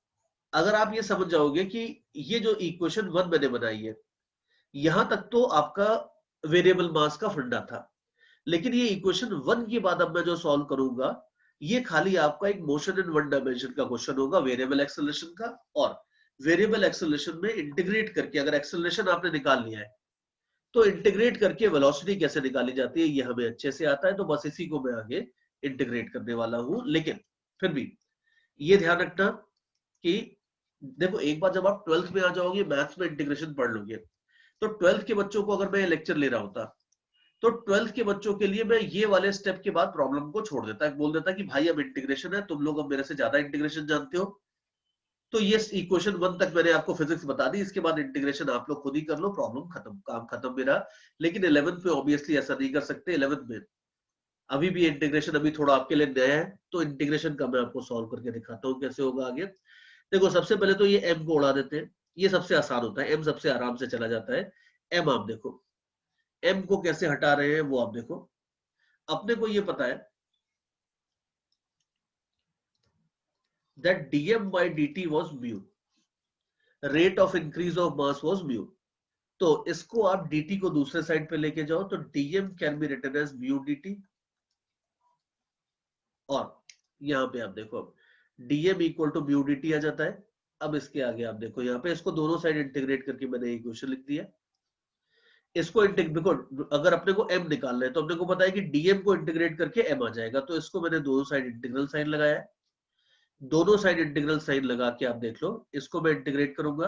अगर आप ये समझ जाओगे कि ये जो इक्वेशन 1 मैंने बनाई है, यहां तक तो आपका वेरिएबल मास का फंडा था, लेकिन ये इक्वेशन 1 के बाद अब मैं जो सॉल्व करूंगा, ये खाली आपका एक मोशन इन वन डायमेंशन का क्वेश्चन होगा, वेरिएबल एक्सेलरेशन का। और वेरिएबल एक्सेलरेशन में इंटीग्रेट करके अगर एक्सेलरेशन आपने निकाल लिया है, तो इंटीग्रेट करके वेलोसिटी कैसे निकाली जाती है ये हमें अच्छे से आता है। तो बस इसी को मैं आगे इंटीग्रेट करने वाला हूं। लेकिन फिर भी ये ध्यान रखना कि देखो, एक बार जब आप 12th में आ जाओगे, मैथ्स में इंटीग्रेशन पढ़ लोगे, तो 12th के बच्चों को अगर मैं लेक्चर ले रहा होता, तो 12th के बच्चों के लिए मैं ये वाले स्टेप के बाद प्रॉब्लम को छोड़ देता, बोल देता कि भाई अब इंटीग्रेशन है, तुम लोग अब मेरे से ज्यादा इंटीग्रेशन जानते हो। तो ये इक्वेशन 1 तक मैंने आपको फिजिक्स बता दी, इसके बाद इंटीग्रेशन आप लोग खुद ही कर लो, प्रॉब्लम खत्म, काम खत्म मेरा। लेकिन 11th में ऑब्वियसली ऐसा नहीं कर सकते। 11th में अभी भी इंटीग्रेशन अभी थोड़ा आपके लिए नया है, तो इंटीग्रेशन का मैं आपको सॉल्व करके दिखाता हूँ कैसे होगा आगे। देखो, सबसे पहले तो ये m को उड़ा देते हैं, ये सबसे आसान होता है, m सबसे आराम से चला जाता है। m आप देखो, m को कैसे हटा रहे हैं वो आप देखो। अपने को ये पता है that dm by dt was mu, rate of increase of mass was mu। तो इसको आप dt को दूसरे साइड पे लेके जाओ, तो dm can be written as mu dt। और यहाँ पे आप देखो, अब dm equal to mu dt आ जाता है। अब इसके आगे आप देखो, यहाँ पे इसको दोनों साइड इंटीग्रेट करके मैंने इक्वेशन लिख दिया। इसको अगर अपने को m निकालना है, तो अपने को पता है कि dm को इंटीग्रेट करके m आ जाएगा। तो इसको मैंने दोनों साइड इंटीग्रल साइन लगाया है। दोनों साइड इंटीग्रल साइन लगा के आप देख लो, इसको मैं इंटीग्रेट करूंगा।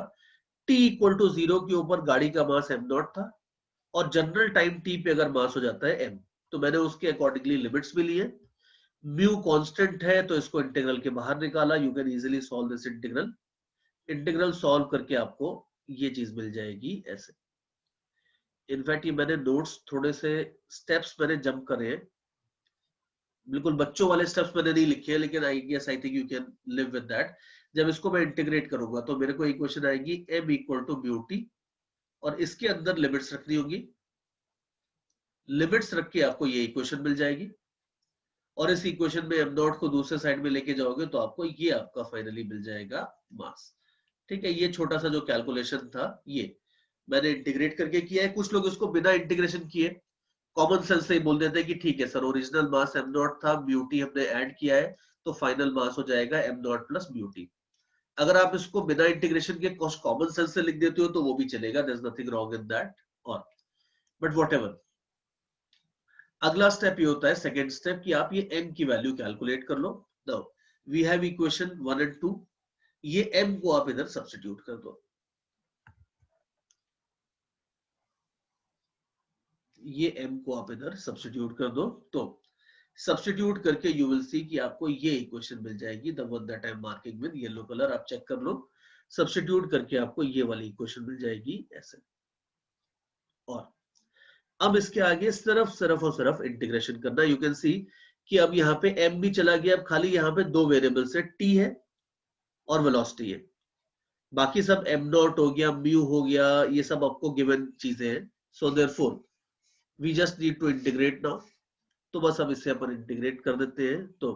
t इक्वल टू 0 के ऊपर गाड़ी का मास m0 था, और जनरल टाइम t पे अगर मास हो जाता है m, तो मैंने उसके अकॉर्डिंगली लिमिट्स भी लिए। म्यू कांस्टेंट है, तो इसको इंटीग्रल के बाहर निकाला। You can easily solve this integral. Integral solve करके आपको ये चीज मिल जाएगी ऐसे। इनफैक्ट ये मैंने नोट्स थोड़े से स्टेप्स मैंने जंप करे हैं, बिल्कुल बच्चों वाले स्टेप्स मैंने नहीं लिखे हैं, लेकिन I guess I think you can live with that. जब इसको मैं इंटीग्रेट करूंगा तो मेरे को इक्वेशन आएगी m equal to mu t, और इसके अंदर लिमिट्स रखनी होगी। लिमिट्स रख के आपको ये इक्वेशन मिल जाएगी। और इस इक्वेशन में m नॉट को दूसरे साइड में लेके जाओगे तो आपको ये आपका फाइनली मिल जाएगा मास। ठीक है, ये छोटा सा जो कैलकुलेशन था ये मैंने इंटीग्रेट करके किया है। कुछ लोग इसको बिना इंटीग्रेशन किए कॉमन सेंस से ही बोल देते हैं कि ठीक है sir, original mass m not था, म्यू टी हमने ऐड किया है तो फाइनल मास हो जाएगा m naught plus mu T. अगर आप इसको बिना इंटीग्रेशन के कॉमन सेंस से लिख देते हो तो वो भी चलेगा, there is nothing wrong in that. और बट व्हाटएवर, अगला स्टेप ये होता है, सेकंड स्टेप, कि आप ये m की वैल्यू कैलकुलेट कर लो। Now we have equation 1 and 2, ये m को आप इधर सब्स्टिट्यूट कर दो, ये m को आप इधर सब्स्टिट्यूट कर दो। तो सब्स्टिट्यूट करके यू विल सी कि आपको ये इक्वेशन मिल जाएगी, the one that I M marking with yellow colour, आप चेक कर लो। सब्स्टिट्यूट करके आपको ये वाली इक्वेशन मिल जाएगी ऐसे। और अब इसके आगे सिर्फ और सिर्फ इंटीग्रेशन करना। यू कैन सी कि अब यहाँ पे m भी चला गया, अब खाली यहाँ पे दो वेरिएबल्स है, t है और वेलोसिटी है। बाकी सब m नॉट हो गया, म्यू हो गया, ये सब आपको गिवन चीजें हैं। So therefore we just need to integrate now. तो बस अब इससे अपन इंटीग्रेट कर देते हैं। तो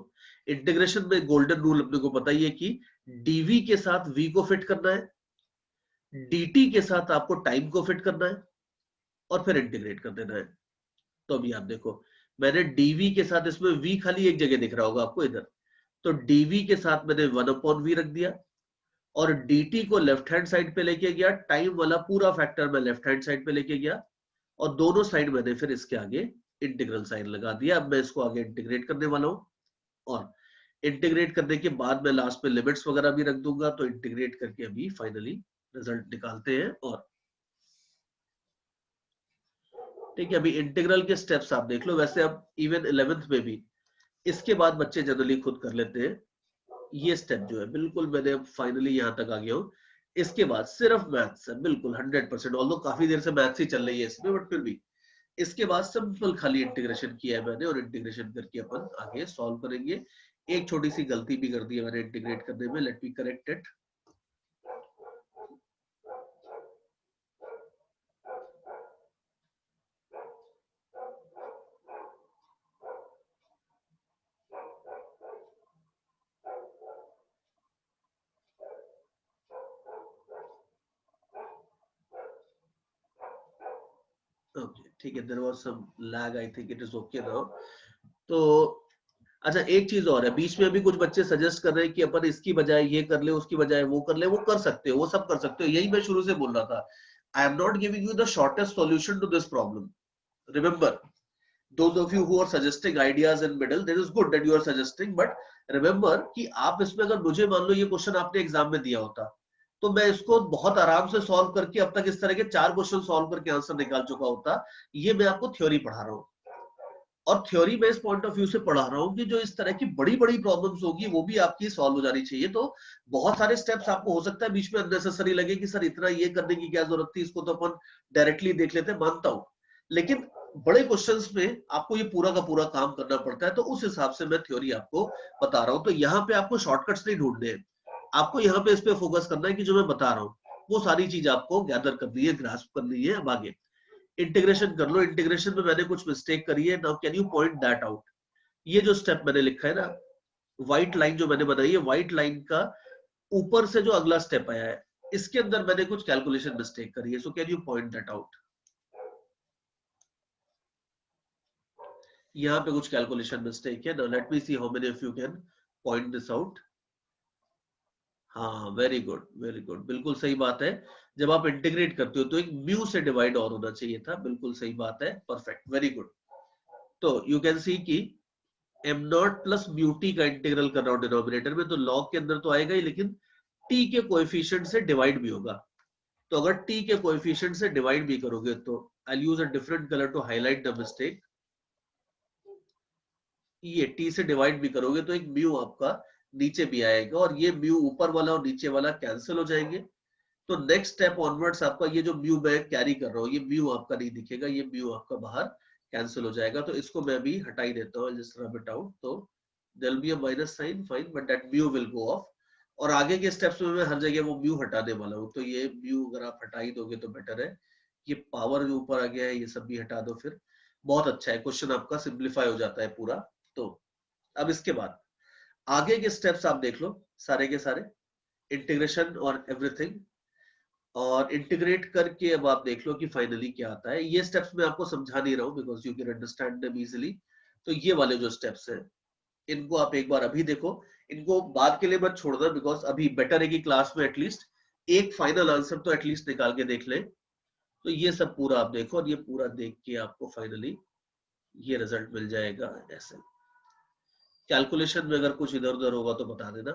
इंटीग्रेशन में गोल्डन रूल अपने को पता ही है कि dv के साथ v को फिट करना है, dt के साथ आपको टाइम को फिट करना है और फिर इंटीग्रेट कर देना है। तो अभी आप देखो, मैंने dv के साथ, इसमें v खाली एक जगह दिख रहा होगा आपको इधर, तो dv के साथ मैंने 1/v रख दिया और dt को लेफ्ट हैंड साइड पे लेके गया, टाइम वाला पूरा फैक्टर मैं लेफ्ट हैंड साइड पे लेके गया और दोनों साइड मैंने फिर इसके आगे इंटीग्रल साइन लगा दिया। अब मैं इसको आगे इंटीग्रेट करने वाला हूं और इंटीग्रेट करने के बाद मैं लास्ट में लिमिट्स वगैरह भी रख दूंगा। तो इंटीग्रेट करके अभी फाइनली रिजल्ट निकालते हैं। और ठीक है, अभी इंटीग्रल के स्टेप्स आप देख लो। वैसे अब इवन 11th में भी इसके बाद बच्चे जनरली खुद कर लेते हैं। ये स्टेप जो है बिल्कुल मैंने अब फाइनली यहां तक आ गया हूं। इसके बाद सिर्फ मैथ्स है बिल्कुल 100%, ऑल्दो काफी देर से मैथ्स ही चल रही है इसमें, बट फिर भी इसके बाद सिंपल खाली इंटीग्रेशन किया है मैंने और इंटीग्रेशन करके अपन आगे सॉल्व करेंगे। एक छोटी सी गलती भी कर दी है मैंने इंटीग्रेट करने में, let me correct it. Okay ठीक है, there was some lag, I think it is okay now. तो अच्छा, एक चीज और है, बीच में अभी कुछ बच्चे सजेस्ट कर रहे हैं कि अपन इसकी बजाय ये कर ले, उसकी बजाय वो कर ले। वो कर सकते हो, वो सब कर सकते हो, यही मैं शुरू से बोल रहा था। I am not giving you the shortest solution to this problem. Remember, those of you who are suggesting ideas in middle, that is good that you are suggesting, but remember कि आप इसमें, अगर मुझे मान लो ये क्वेश्चन आपने एग्जाम में दिया होता तो मैं इसको बहुत आराम से सॉल्व करके अब तक इस तरह के 4 क्वेश्चन सॉल्व करके आंसर निकाल चुका होता। ये मैं आपको थ्योरी पढ़ा रहा हूँ और थ्योरी में इस पॉइंट ऑफ व्यू से पढ़ा रहा हूँ कि जो इस तरह की बड़ी बड़ी प्रॉब्लम्स होगी वो भी आपकी सॉल्व हो जानी चाहिए। तो बहुत सारे स्टेप्स आपको हो सकता है बीच में अननेसेसरी लगे कि सर इतना ये करने की क्या जरूरत थी, इसको तो अपन डायरेक्टली देख लेते, मानता हूँ। लेकिन बड़े क्वेश्चंस में आपको ये पूरा का पूरा काम करना पड़ता है, तो उस हिसाब से मैं थ्योरी आपको बता रहा हूँ। तो यहाँ पे आपको शॉर्टकट्स नहीं ढूंढने हैं, आपको यहाँ पे इस पे फोकस करना है कि जो मैं बता रहा हूँ वो सारी चीज आपको गैदर करनी है, ग्रास्प करनी है। अब आगे इंटीग्रेशन कर लो। इंटीग्रेशन में मैंने कुछ मिस्टेक करी है, now can you point that out. ये जो स्टेप मैंने लिखा है ना, व्हाइट लाइन जो मैंने बनाई है, व्हाइट लाइन का ऊपर से जो अगला स्टेप आया है, इसके अंदर मैंने कुछ कैलकुलेशन मिस्टेक करी है। सो can you point that out. यहाँ पे कुछ कैलकुलेशन मिस्टेक है। Now let me see how many of you can point this out. हाँ, वेरी गुड वेरी गुड, बिल्कुल सही बात है। जब आप इंटीग्रेट करते हो तो एक म्यू से डिवाइड और होना चाहिए था, बिल्कुल सही बात है, परफेक्ट, वेरी गुड। तो यू कैन सी कि m naught plus mu T का इंटीग्रल कर रहा हूं डिनोमिनेटर में, तो लॉग के अंदर तो आएगा ही, लेकिन t के कोएफिशिएंट से डिवाइड भी होगा। तो अगर t के कोएफिशिएंट से डिवाइड भी करोगे तो I use a different colour to highlight the mistake. ये t से डिवाइड भी करोगे तो एक म्यू आपका नीचे भी आएगा और ये म्यू ऊपर वाला और नीचे वाला कैंसिल हो जाएंगे। तो नेक्स्ट स्टेप ऑनवर्ड्स आपका ये जो म्यू मैं कैरी कर रहा हूँ, ये म्यू आपका नहीं दिखेगा, ये म्यू आपका बाहर कैंसिल हो जाएगा। तो इसको मैं भी हटा ही देता हूँ, जस्ट रब इट आउट। तो there will be a minus sign, fine, but that mu will go off. और आगे के स्टेप्स में मैं हर जगह वो म्यू हटाने वाला हूँ। तो ये म्यू अगर आप हटा ही दोगे तो बेटर है। ये पावर जो ऊपर आ गया है ये सब भी हटा दो फिर। बहुत अच्छा है, क्वेश्चन आपका सिंप्लीफाई हो जाता है पूरा। तो अब इसके बाद आगे के स्टेप्स आप देख लो सारे के सारे, इंटीग्रेशन और एवरीथिंग, और इंटीग्रेट करके अब आप देख लो कि फाइनली क्या आता है। ये स्टेप्स मैं आपको समझा नहीं रहा हूं because you can understand them easily. तो ये वाले जो स्टेप्स हैं इनको आप एक बार अभी देखो, इनको बाद के लिए मत छोड़ना बिकॉज अभी बेटर है कि क्लास में एटलीस्ट एक फाइनल आंसर तो एटलीस्ट निकाल के देख लें। तो ये सब पूरा आप देखो और ये पूरा देख के आपको फाइनली ये रिजल्ट मिल जाएगा ऐसे। कैलकुलेशन में अगर कुछ इधर उधर होगा तो बता देना।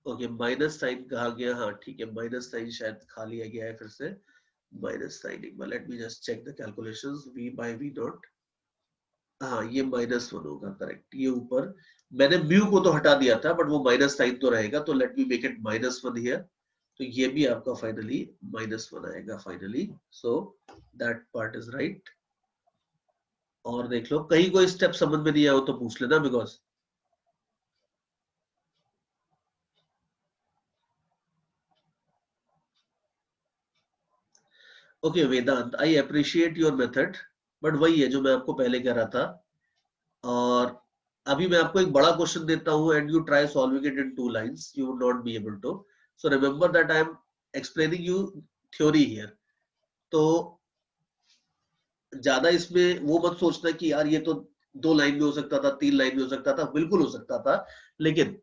ओके, माइनस साइन कहा गया, हाँ ठीक है, माइनस साइन शायद खा लिया गया है फिर से। माइनस साइन एक बार let me just check the calculations, v by v dot, हाँ ये -1 होगा, करेक्ट। ये ऊपर मैंने म्यू को तो हटा दिया था बट वो माइनस साइन तो रहेगा, तो let me make it -1 here. तो ये भी आपका फाइनली -1 आएगा finally. So that part is right. और देख लो कहीं कोई स्टेप समझ में नहीं आया हो तो पूछ लेना because okay Vedant, I appreciate your method, but वही है जो मैं आपको पहले कह रहा था। और अभी मैं आपको एक बड़ा क्वेश्चन देता हूं and you try solving it in 2 lines, you would not be able to. So remember that I am explaining you theory here. तो ज्यादा इसमें वो मत सोचना कि यार ये तो 2 लाइन में हो सकता था, 3 लाइन में हो सकता था, बिल्कुल हो सकता था, लेकिन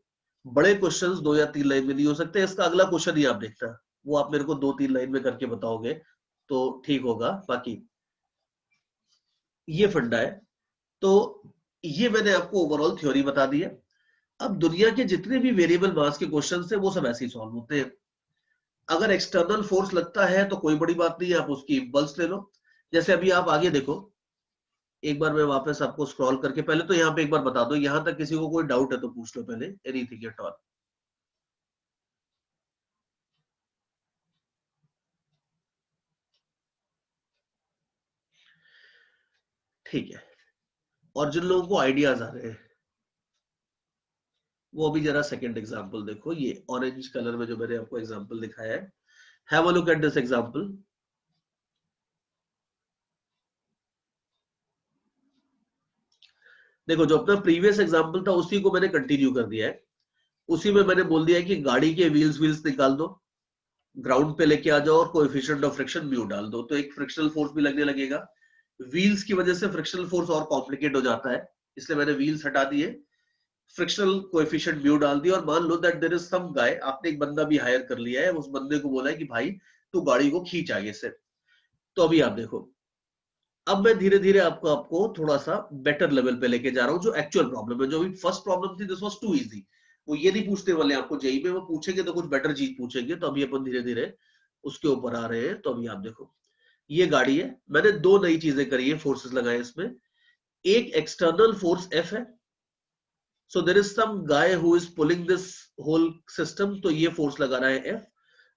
बड़े क्वेश्चंस 2 या 3 लाइन में नहीं हो सकते। इसका अगला क्वेश्चन ही आप देखना, वो आप मेरे को 2-3 लाइन में करके बताओगे तो ठीक होगा। बाकी ये फंडा है। तो ये मैंने आपको ओवरऑल थ्योरी बता दी है। अब दुनिया के जितने भी वेरिएबल मास के क्वेश्चन है वो सब ऐसे ही सॉल्व होते हैं। अगर एक्सटर्नल फोर्स लगता है तो कोई बड़ी बात नहीं है, आप उसकी इम्पल्स ले लो। जैसे अभी आप आगे देखो, एक बार मैं वापस आपको स्क्रॉल करके, पहले तो यहाँ पे एक बार बता दो, यहां तक किसी को कोई डाउट है तो पूछ लो पहले, एनीथिंग एट ऑल। ठीक है, और जिन लोगों को आइडियाज आ रहे हैं वो अभी जरा सेकंड एग्जांपल देखो, ये ऑरेंज कलर में जो मैंने आपको एग्जांपल दिखाया है, have a look at this example. देखो जो अपना प्रीवियस एग्जांपल था उसी को मैंने कंटिन्यू कर दिया है। उसी में मैंने बोल दिया है कि गाड़ी के व्हील्स व्हील्स निकाल दो, ग्राउंड पे लेके आ जाओ और कोएफिशिएंट ऑफ फ्रिक्शन म्यू डाल दो, तो एक फ्रिक्शनल फोर्स भी लगने लगेगा। व्हील्स की वजह से फ्रिक्शनल फोर्स और कॉम्प्लिकेट हो जाता है, इसलिए मैंने व्हील्स हटा दिए, फ्रिक्शनल कोएफिशिएंट म्यू डाल दिया। और मान लो दैट देयर इज सम गाय, आपने एक बंदा भी हायर कर लिया है, उस बंदे को बोला है कि भाई तू गाड़ी को खींच आगे से। तो अभी आप देखो, अब मैं धीरे धीरे आपको आपको थोड़ा सा बेटर लेवल पे लेके जा रहा हूँ। जो एक्चुअल प्रॉब्लम है, जो अभी फर्स्ट प्रॉब्लम थी, दिस वाज टू इजी, वो ये नहीं पूछने वाले आपको जेई में, वो पूछेंगे तो कुछ बेटर चीज पूछेंगे। तो अभी अपन धीरे धीरे उसके ऊपर आ रहे हैं। तो अभी आप देखो, ये गाड़ी है, मैंने 2 नई चीजें करी है, फोर्सेस लगाए इसमें। एक एक्सटर्नल फोर्स एफ है, so there is some guy who is pulling this whole system, तो ये फोर्स लगा रहा है एफ।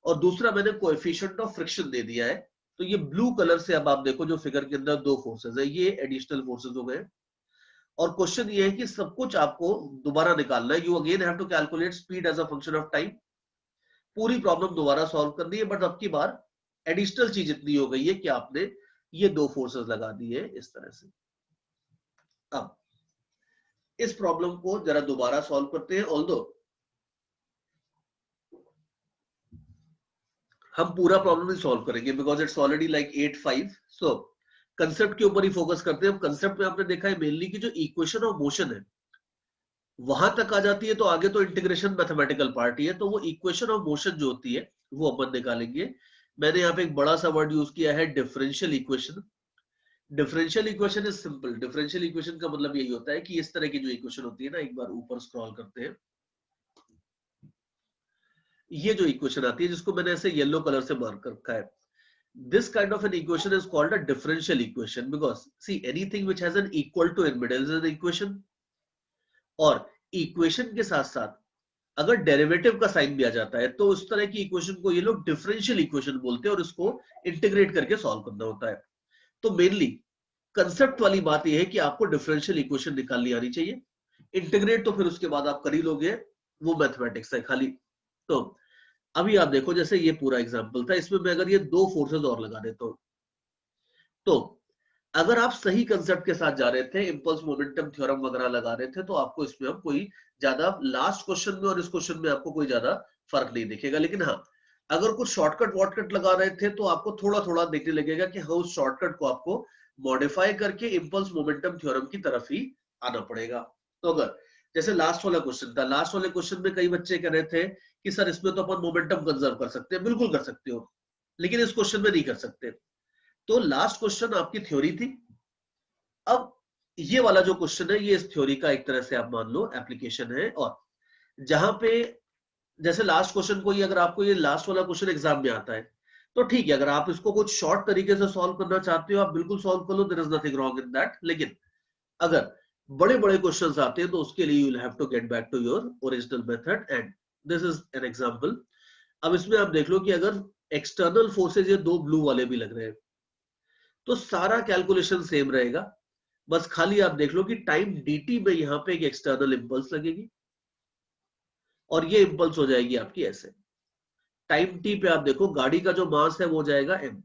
और दूसरा मैंने कोएफिशिएंट ऑफ फ्रिक्शन दे दिया है। तो ये ब्लू कलर से अब आप देखो जो फिगर के अंदर 2 फोर्सेस है, ये एडिशनल फोर्सेस हो गए। और क्वेश्चन ये है कि सब कुछ आपको दोबारा निकालना है, you again have to calculate speed as a function of time. पूरी प्रॉब्लम दोबारा सॉल्व करनी है, बट अब की बार एडिशनल चीज इतनी हो गई है कि आपने ये 2 फोर्सेस लगा दिए इस तरह से। अब इस प्रॉब्लम को जरा दोबारा सॉल्व करते हैं, ऑल्दो हम पूरा प्रॉब्लम नहीं सॉल्व करेंगे because it's already like 8-5। So concept के ऊपर ही फोकस करते हैं। अब कंसेप्ट में आपने देखा है मेनली कि जो इक्वेशन ऑफ मोशन है वहां तक आ जाती है, तो आगे तो इंटीग्रेशन मैथमेटिकल पार्ट ही है। तो वो इक्वेशन ऑफ मोशन जो होती है वो अपन निकालेंगे। मैंने यहाँ पे एक बड़ा सा वर्ड यूज किया है, differential equation. Differential equation is simple. Differential equation का मतलब यही होता है कि इस तरह की जो इक्वेशन होती है ना, एक बार ऊपर स्क्रॉल करते हैं, ये जो इक्वेशन आती है जिसको मैंने ऐसे येलो कलर से मार्क कर रखा है, this kind of an equation is called a differential equation because see anything which has an equal to in middle is an equation। और इक्वेशन के साथ साथ अगर डेरिवेटिव का साइन भी आ जाता है तो उस तरह की इक्वेशन को ये लोग डिफरेंशियल इक्वेशन बोलते हैं और इसको इंटीग्रेट करके सॉल्व करना होता है। तो मेनली कंसेप्ट वाली बात यह है कि आपको डिफरेंशियल इक्वेशन निकालनी आनी चाहिए, इंटीग्रेट तो फिर उसके बाद आप कर ही लोगे, वो मैथमेटिक्स है खाली। तो अभी आप देखो, जैसे ये पूरा एग्जांपल था, इसमें मैं अगर ये 2 फोर्सेस और लगा देता हूं, तो अगर आप सही कंसेप्ट के साथ जा रहे थे, इंपल्स मोमेंटम थ्योरम वगैरह लगा रहे थे, तो आपको इसमें हम कोई ज्यादा लास्ट क्वेश्चन में और इस क्वेश्चन में आपको कोई ज्यादा फर्क नहीं दिखेगा। लेकिन हाँ, अगर कुछ शॉर्टकट वॉर्टकट लगा रहे थे तो आपको थोड़ा थोड़ा देखने लगेगा कि हाँ, उस शॉर्टकट को आपको मॉडिफाई करके इंपल्स मोमेंटम थ्योरम की तरफ ही आना पड़ेगा। तो अगर जैसे लास्ट वाला क्वेश्चन था, लास्ट वाले क्वेश्चन में कई बच्चे कह रहे थे कि सर इसमें तो अपन मोमेंटम कंजर्व कर सकते हैं। बिल्कुल कर सकते हो, लेकिन इस क्वेश्चन में नहीं कर सकते। तो लास्ट क्वेश्चन आपकी थ्योरी थी। अब ये वाला जो क्वेश्चन है, ये इस थ्योरी का एक तरह से आप मान लो एप्लीकेशन है। और जहां पे जैसे लास्ट क्वेश्चन को, ये अगर आपको ये लास्ट वाला क्वेश्चन एग्जाम में आता है तो ठीक है, अगर आप इसको कुछ शॉर्ट तरीके से सॉल्व करना चाहते हो, आप बिल्कुल सॉल्व कर लो, there is nothing wrong in that. लेकिन अगर बड़े बड़े क्वेश्चंस आते हैं तो उसके लिए you will have to get back to your original method, and this is an example. अब इसमें आप देख लो कि अगर एक्सटर्नल फोर्सेज ये दो ब्लू वाले भी लग रहे हैं तो सारा कैलकुलेशन सेम रहेगा। बस खाली आप देख लो कि टाइम dt में यहां पे एक एक्सटर्नल इंपल्स लगेगी और ये इंपल्स हो जाएगी आपकी ऐसे। टाइम t पे आप देखो गाड़ी का जो मास है वो हो जाएगा m।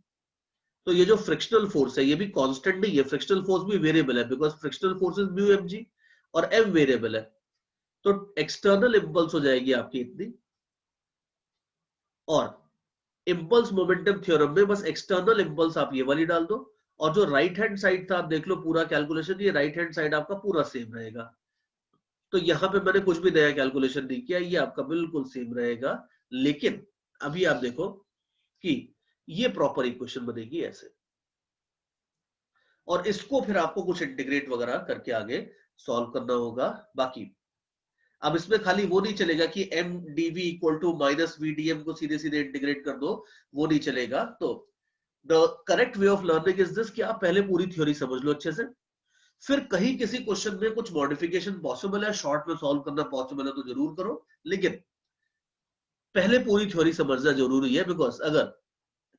तो ये जो फ्रिक्शनल फोर्स है ये भी कांस्टेंट नहीं है, फ्रिक्शनल फोर्स भी वेरिएबल है, because frictional force is mu mg और m वेरिएबल है। तो एक्सटर्नल इंपल्स हो जाएगी आपकी इतनी। और इंपल्स मोमेंटम थ्योरम में बस एक्सटर्नल इंपल्स आप ये वाली डाल दो, और जो राइट हैंड साइड था आप देख लो पूरा कैलकुलेशन, ये राइट हैंड साइड आपका पूरा सेम रहेगा। तो यहां पे मैंने कुछ भी नया कैलकुलेशन नहीं किया, ये आपका बिल्कुल सेम रहेगा। लेकिन अभी आप देखो कि ये प्रॉपर इक्वेशन बनेगी ऐसे, और इसको फिर आपको कुछ इंटीग्रेट वगैरह करके आगे सॉल्व करना होगा। बाकी अब इसमें खाली वो नहीं चलेगा कि m d v equal to minus v d m को सीधे सीधे इंटीग्रेट कर दो, वो नहीं चलेगा। तो the correct way of learning is this कि आप पहले पूरी थ्योरी समझ लो अच्छे से, फिर कहीं किसी क्वेश्चन में कुछ मॉडिफिकेशन पॉसिबल है, शॉर्ट में सॉल्व करना पॉसिबल है तो जरूर करो, लेकिन पहले पूरी थ्योरी समझना जरूरी है। बिकॉज अगर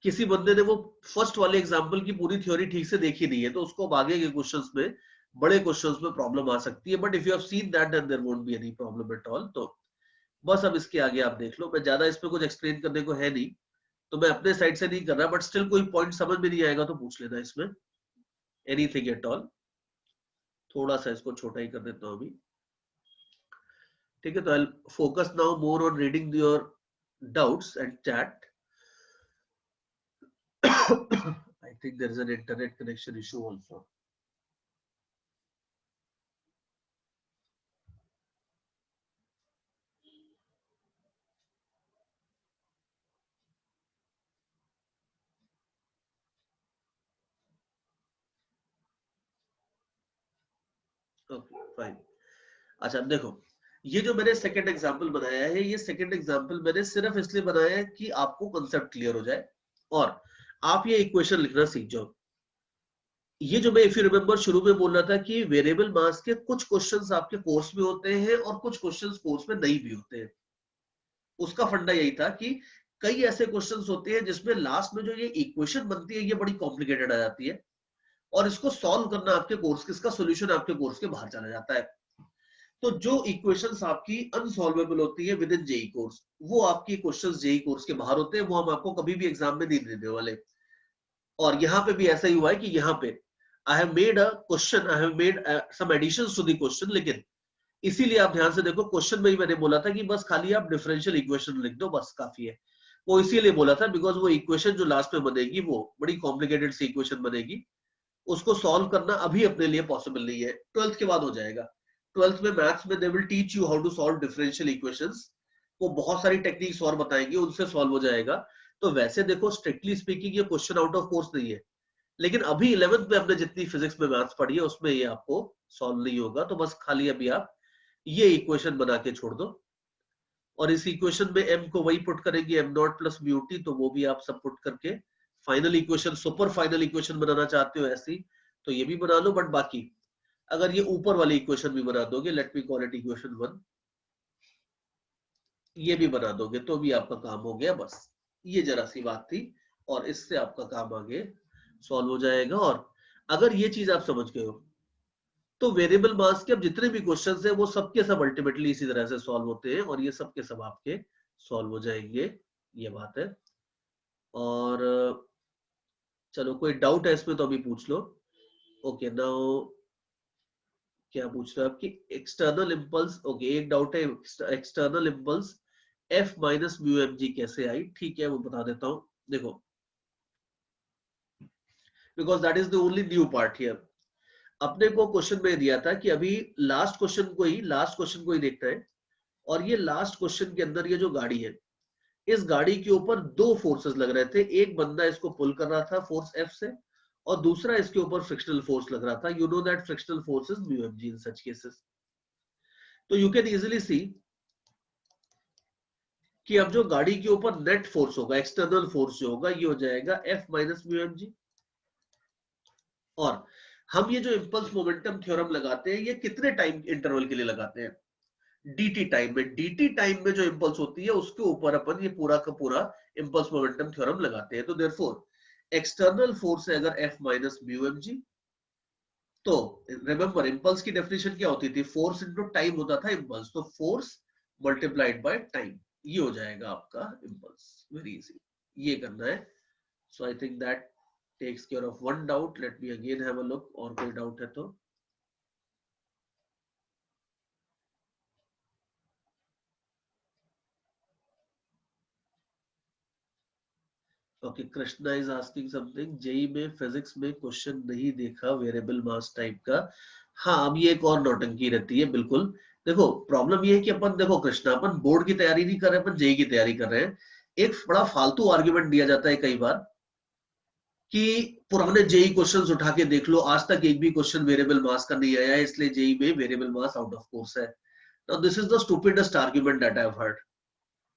किसी बंदे ने वो फर्स्ट वाले एग्जांपल की पूरी थ्योरी ठीक से देखी नहीं है तो उसको अब आगे के क्वेश्चंस में, बड़े क्वेश्चंस में प्रॉब्लम आ सकती है। But if you have seen that then there won't be any problem at all. तो बस अब इसके आगे आप देख लो, मैं ज्यादा इसमें कुछ एक्सप्लेन करने को है नहीं, तो मैं अपने साइड से नहीं कर रहा, बट स्टिल कोई पॉइंट समझ में नहीं आएगा तो पूछ लेना इसमें, एनीथिंग एट ऑल। थोड़ा सा इसको छोटा ही कर देता हूं अभी, ठीक है। तो I focus now more on reading your doubts and chat. I think there is an internet connection issue also. Okay, fine. अच्छा अब देखो, ये जो मैंने सेकंड एग्जांपल बनाया है, ये सेकंड एग्जांपल मैंने सिर्फ इसलिए बनाया है कि आपको कांसेप्ट क्लियर हो जाए और आप ये इक्वेशन लिखना सीख जाओ। ये जो मैं इफ यू रिमेंबर शुरू में बोल रहा था कि वेरिएबल मास के कुछ क्वेश्चंस आपके कोर्स में होते हैं और कुछ क्वेश्चंस कोर्स में नहीं भी होते हैं। उसका फंडा यही था कि कई ऐसे क्वेश्चंस होते हैं जिसमें लास्ट में जो ये इक्वेशन बनती है ये बड़ी कॉम्प्लिकेटेड आ जाती है, और इसको सॉल्व करना आपके कोर्स, इसका सॉल्यूशन आपके कोर्स के बाहर चला जाता है। तो जो इक्वेशंस आपकी अनसॉल्वेबल होती है विद इन जेई कोर्स, वो आपकी क्वेश्चंस जेई कोर्स के बाहर होते हैं, वो हम आपको कभी भी एग्जाम में नहीं देने वाले। और यहाँ पे भी ऐसा ही हुआ है कि यहाँ पे I have made a question, I have made some additions to the question, लेकिन इसीलिए आप ध्यान से देखो क्वेश्चन में ही मैंने बोला था कि बस खाली आप डिफरेंशियल इक्वेशन लिख दो, बस काफी है। वो इसीलिए बोला था बिकॉज वो इक्वेशन जो लास्ट में बनेगी वो बड़ी कॉम्प्लिकेटेड सी इक्वेशन बनेगी, उसको सॉल्व करना अभी अपने लिए पॉसिबल नहीं है, 12th के बाद हो जाएगा। 12th में मैथ्स में they will teach you how to solve differential equations, वो बहुत सारी टेक्निक्स और बताएंगे, उनसे सॉल्व हो जाएगा। तो वैसे देखो स्ट्रिक्टली स्पीकिंग ये क्वेश्चन आउट ऑफ कोर्स नहीं है, लेकिन अभी 11th में हमने जितनी फिजिक्स में मैथ्स पढ़ी है उसमें ये आपको सॉल्व नहीं होगा। तो बस खाली अभी आप ये इक्वेशन बना के छोड़ दो, और इस इक्वेशन में m को वही पुट करेंगे m naught plus mu t, तो वो भी आप सब पुट करके final equation, super final equation बनाना चाहते हो ऐसी, तो ये भी बना लो। बट बाकी अगर ये ऊपर वाली इक्वेशन भी बना दोगे, let me call it equation 1, ये भी बना दोगे तो भी आपका काम हो गया। बस ये जरा सी बात थी, और इससे आपका काम आगे सॉल्व हो जाएगा। और अगर ये चीज आप समझ गए हो तो वेरिएबल मास के अब जितने भी क्वेश्चंस हैं वो सबके सब अल्टीमेटली इसी तरह से सॉल्व होते हैं, और ये सबके सब आपके सॉल्व हो जाएंगे, ये बात है। और चलो कोई डाउट है इसमें तो अभी पूछ लो। ओके नाउ क्या पूछ रहे हो आपकी एक्सटर्नल इम्पल्स। ओके एक डाउट है external impulse F minus mu m g कैसे आई। ठीक है वो बता देता हूं। देखो because that is the only new part here. अपने को क्वेश्चन में दिया था कि अभी लास्ट क्वेश्चन को ही देखना है। और ये लास्ट क्वेश्चन के अंदर ये जो गाड़ी है, इस गाड़ी के ऊपर दो फोर्सेस लग रहे थे। एक बंदा इसको पुल कर रहा था फोर्स F से, और दूसरा इसके ऊपर फ्रिक्शनल फोर्स लग रहा था। You know that frictional force is mu m g in such cases. तो यू कैन इजिली सी कि अब जो गाड़ी के ऊपर नेट फोर्स होगा, एक्सटर्नल फोर्स जो होगा, ये हो जाएगा F minus mu m g. और हम ये जो इंपल्स मोमेंटम थ्योरम लगाते हैं, ये कितने टाइम इंटरवल के लिए लगाते हैं? dt टाइम में। dt टाइम में जो इंपल्स होती है उसके ऊपर अपन ये पूरा का पूरा इंपल्स मोमेंटम थ्योरम लगाते हैं। तो देयरफॉर एक्सटर्नल फोर्स है अगर F minus mu m g, तो रिमेंबर इंपल्स की डेफिनेशन क्या होती थी? फोर्स इनटू टाइम होता था इंपल्स। तो फोर्स मल्टीप्लाइड बाय टाइम, ये हो जाएगा आपका इंपल्स। वेरी इजी, ये करना है। So I think that takes care of one doubt. Let me again have a look, और कोई डाउट है तो। Okay Krishna is asking something, JEE में फिजिक्स में क्वेश्चन नहीं देखा वेरिएबल मास टाइप का। हाँ अब ये एक और नौटंकी रहती है बिल्कुल। देखो प्रॉब्लम ये है कि अपन, देखो कृष्णा, अपन बोर्ड की तैयारी नहीं कर रहे, अपन जेई की तैयारी कर रहे हैं। एक बड़ा फालतू आर्ग्यूमेंट दिया जाता है कई बार कि पुराने जेई क्वेश्चंस उठा के देख लो, आज तक एक भी क्वेश्चन वेरिएबल मास का नहीं आया है, इसलिए जेई में variable mass out of course है। Now this is the stupidest argument that I have heard.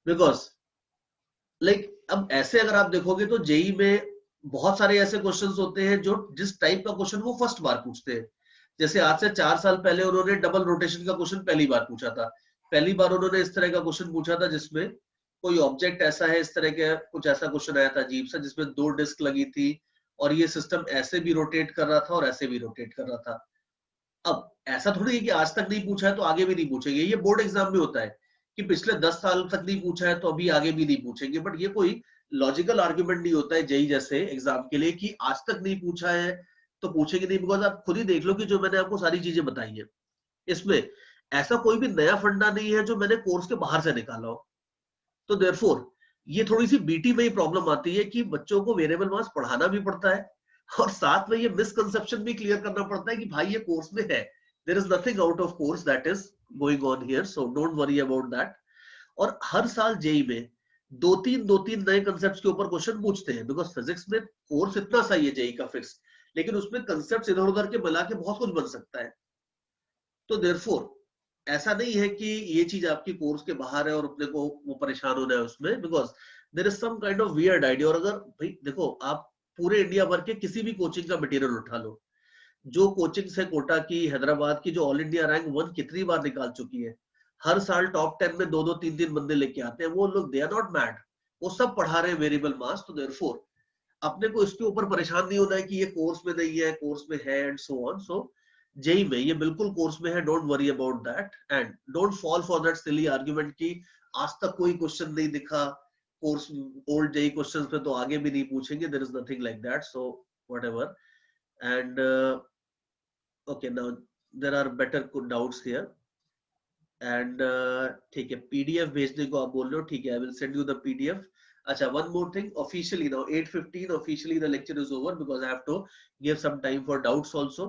Because अब ऐसे अगर आप देखोगे तो जेई में बहुत सारे ऐसे क्वेश्चंस होते हैं जो जिस टाइप का क्वेश्चन वो फर्स्ट बार पूछते हैं। जैसे आज से 4 साल पहले उन्होंने डबल रोटेशन का क्वेश्चन पहली बार पूछा था। पहली बार उन्होंने इस तरह का क्वेश्चन पूछा था जिसमें कोई ऑब्जेक्ट ऐसा है, इस तरह का कुछ ऐसा क्वेश्चन आया था अजीब सा, जिसमें दो डिस्क लगी थी और ये सिस्टम ऐसे भी रोटेट कर रहा था और ऐसे भी रोटेट कर रहा था। अब ऐसा थोड़ी है कि आज तक नहीं पूछा है तो आगे भी नहीं पूछेंगे। ये बोर्ड एग्जाम में होता है कि पिछले 10 साल तक नहीं पूछा है तो अभी आगे भी नहीं पूछेंगे। बट ये कोई लॉजिकल आर्ग्यूमेंट नहीं होता है जेई जैसे एग्जाम के लिए कि आज तक नहीं पूछा है तो पूछेंगे नहीं। बिकॉज आप खुद ही देख लो कि जो मैंने आपको सारी चीजें बताई है, इसमें ऐसा कोई भी नया फंडा नहीं है जो मैंने कोर्स के बाहर से निकाला हो। तो देयरफॉर ये थोड़ी सी बीटी में ही प्रॉब्लम आती है कि बच्चों को वेरिएबल मास पढ़ाना भी पड़ता है और साथ में ये मिसकंसेप्शन भी क्लियर करना पड़ता है कि भाई ये कोर्स में है, there is nothing out of course that is going on here, so don't worry about that. और हर साल जेई में दो तीन नए कंसेप्ट के ऊपर क्वेश्चन पूछते हैं। बिकॉज फिजिक्स में कोर्स इतना सही है जेई का फिक्स, लेकिन उसमें कंसेप्ट इधर उधर के मिला के बहुत कुछ बन सकता है। तो देयरफॉर ऐसा नहीं है कि ये चीज आपकी कोर्स के बाहर है और अपने को वो परेशान होना है उसमें। Because there is some kind of weird idea. और अगर भाई देखो, आप पूरे इंडिया भर के किसी भी कोचिंग का मटेरियल उठा लो, जो कोचिंग है कोटा की, हैदराबाद की, जो ऑल इंडिया रैंक 1 कितनी बार निकाल चुकी है, हर साल टॉप 10 में दो दो तीन तीन बंदे लेके आते हैं। वो लोग दे आर नॉट मैड, वो सब पढ़ा रहे हैं वेरिएबल मास। तो देयरफॉर अपने को इसके ऊपर परेशान नहीं होना है कि ये कोर्स में नहीं है, कोर्स में है and so on. So JEE में ये बिल्कुल कोर्स में है, don't worry about that and don't fall for that silly argument कि आज तक कोई क्वेश्चन नहीं दिखा कोर्स, ओल्ड जेई क्वेश्चंस पे तो आगे भी नहीं पूछेंगे। There is nothing like that, so whatever. And okay now there are better doubts here and ठीक है, पीडीएफ भेजने को आप बोल रहे हो, ठीक है, I will send you the PDF. अच्छा one more thing, officially now 8:15 officially the lecture is over because I have to give some time for doubts also.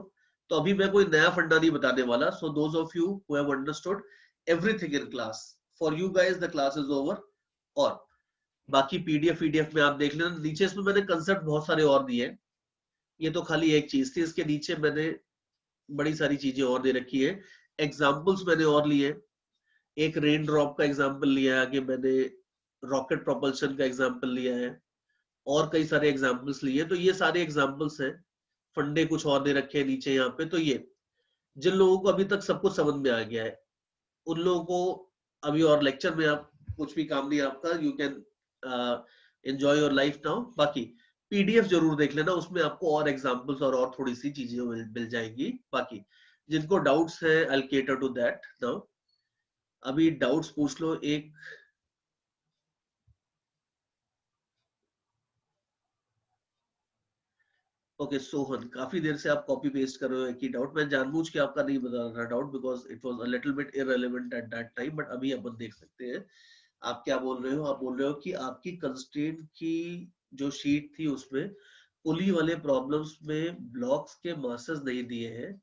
तो अभी मैं कोई नया फंडा नहीं बताने वाला। So those of you who have understood everything in class, for you guys the class is over. और बाकी पीडीएफ में आप देख लेना, नीचे इसमें मैंने कंसेप्ट बहुत सारे और दिए हैं। ये तो खाली एक चीज थी, इसके नीचे मैंने बड़ी सारी चीजें और दे रखी है। एग्जाम्पल्स मैंने और लिए, एक रेन ड्रॉप का एग्जाम्पल लिया है, कि मैंने रॉकेट प्रोपल्शन का एग्जाम्पल लिया है, और कई सारे एग्जाम्पल्स लिए। तो ये सारे एग्जाम्पल्स हैं। फंडे कुछ और दे रखे हैं नीचे यहाँ पे। तो ये जिन लोगों को अभी तक सब कुछ समझ में आ गया है, उन लोगों को अभी और लेक्चर में आप कुछ भी काम नहीं आपका, you can enjoy your life now. बाकी पीडीएफ जरूर देख लेना, उसमें आपको और एग्जाम्पल्स और थोड़ी सी चीजें मिल जाएंगी। बाकी जिनको डाउट्स है I will cater to that now. अभी डाउट्स पूछ लो एक। ओके सोहन, काफी देर से आप कॉपी पेस्ट कर रहे हो एक ही डाउट। मैं जानबूझ के आपका नहीं बता रहा doubt because it was a little bit irrelevant at that time, but अभी अपन देख सकते हैं। आप क्या बोल रहे हो? आप बोल रहे हो कि आपकी कंस्ट्रेंट की जो शीट थी उसमें पुली वाले प्रॉब्लम्स में ब्लॉक्स के मासेस नहीं दिए हैं,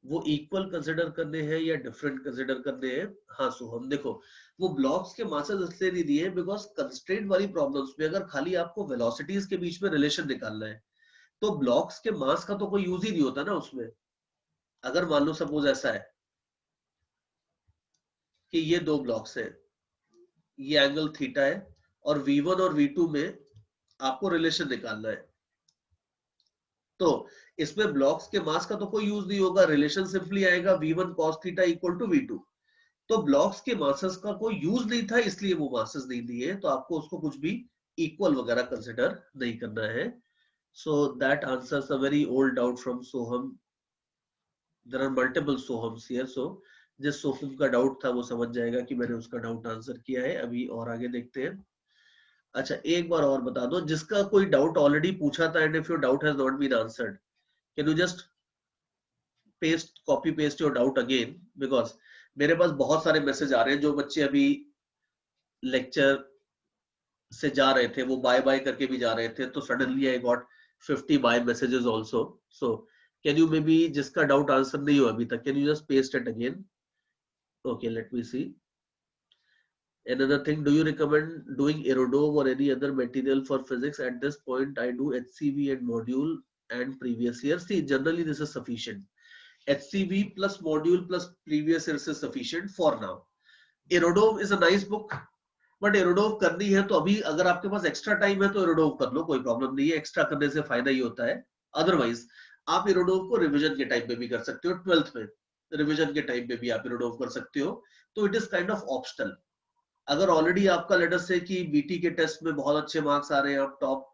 वो इक्वल कंसिडर करने हैं या डिफरेंट कंसिडर करने हैं? हाँ सोहम देखो, वो ब्लॉक्स के मासेस इसलिए नहीं दिए बिकॉज कंस्ट्रेंट वाली प्रॉब्लम्स में अगर खाली आपको वेलोसिटीज के बीच में रिलेशन निकालना है तो ब्लॉक्स के मास का तो कोई यूज ही नहीं होता ना उसमें। अगर मान लो सपोज ऐसा है कि ये दो ब्लॉक्स हैं, ये एंगल थीटा है और V1 और V2 में आपको रिलेशन निकालना है, तो इसमें ब्लॉक्स के मास का तो कोई यूज नहीं होगा, रिलेशन सिंपली आएगा V1 cos theta equal to V2। तो ब्लॉक्स के मासेस का कोई यूज नहीं था इसलिए वो मासेस नहीं दिए, तो आपको उसको कुछ भी इक्वल वगैरह कंसिडर नहीं करना है। So that answers a very old doubt from Soham. There are multiple Sohams here, so जिस सोहम का डाउट था वो समझ जाएगा कि मैंने उसका डाउट आंसर किया है। अभी और आगे देखते हैं। अच्छा एक बार और बता दो, जिसका कोई डाउट ऑलरेडी पूछा था and if your doubt has not been answered, can you just paste copy paste your doubt again, because मेरे पास बहुत सारे मैसेज आ रहे हैं। जो बच्चे अभी लेक्चर से जा रहे थे वो बाय बाय करके भी जा रहे थे, तो suddenly I got 50 by messages also. So can you maybe, जिसका डाउट आंसर नहीं हो अभी तक, can you just paste it again? Okay, let me see. Another thing, do you recommend doing Aerodove or any other material for physics? At this point, I do HCV and module and previous year. See, generally this is sufficient. HCV plus module plus previous years is sufficient for now. Aerodove is a nice book, but Irodov करनी है तो अभी अगर आपके पास एक्स्ट्रा टाइम है तो एरोडोव कर लो, कोई प्रॉब्लम नहीं है। एक्स्ट्रा करने से फायदा ही होता है। अदरवाइज आप एरोडोव को रिवीजन के टाइम पे भी कर सकते हो, 12th में रिवीजन के टाइम पे भी आप एरोडोव कर सकते हो। तो it is kind of optional. अगर ऑलरेडी आपका लेटर से कि बीटी के टेस्ट में बहुत अच्छे मार्क्स आ रहे हैं, आप टॉप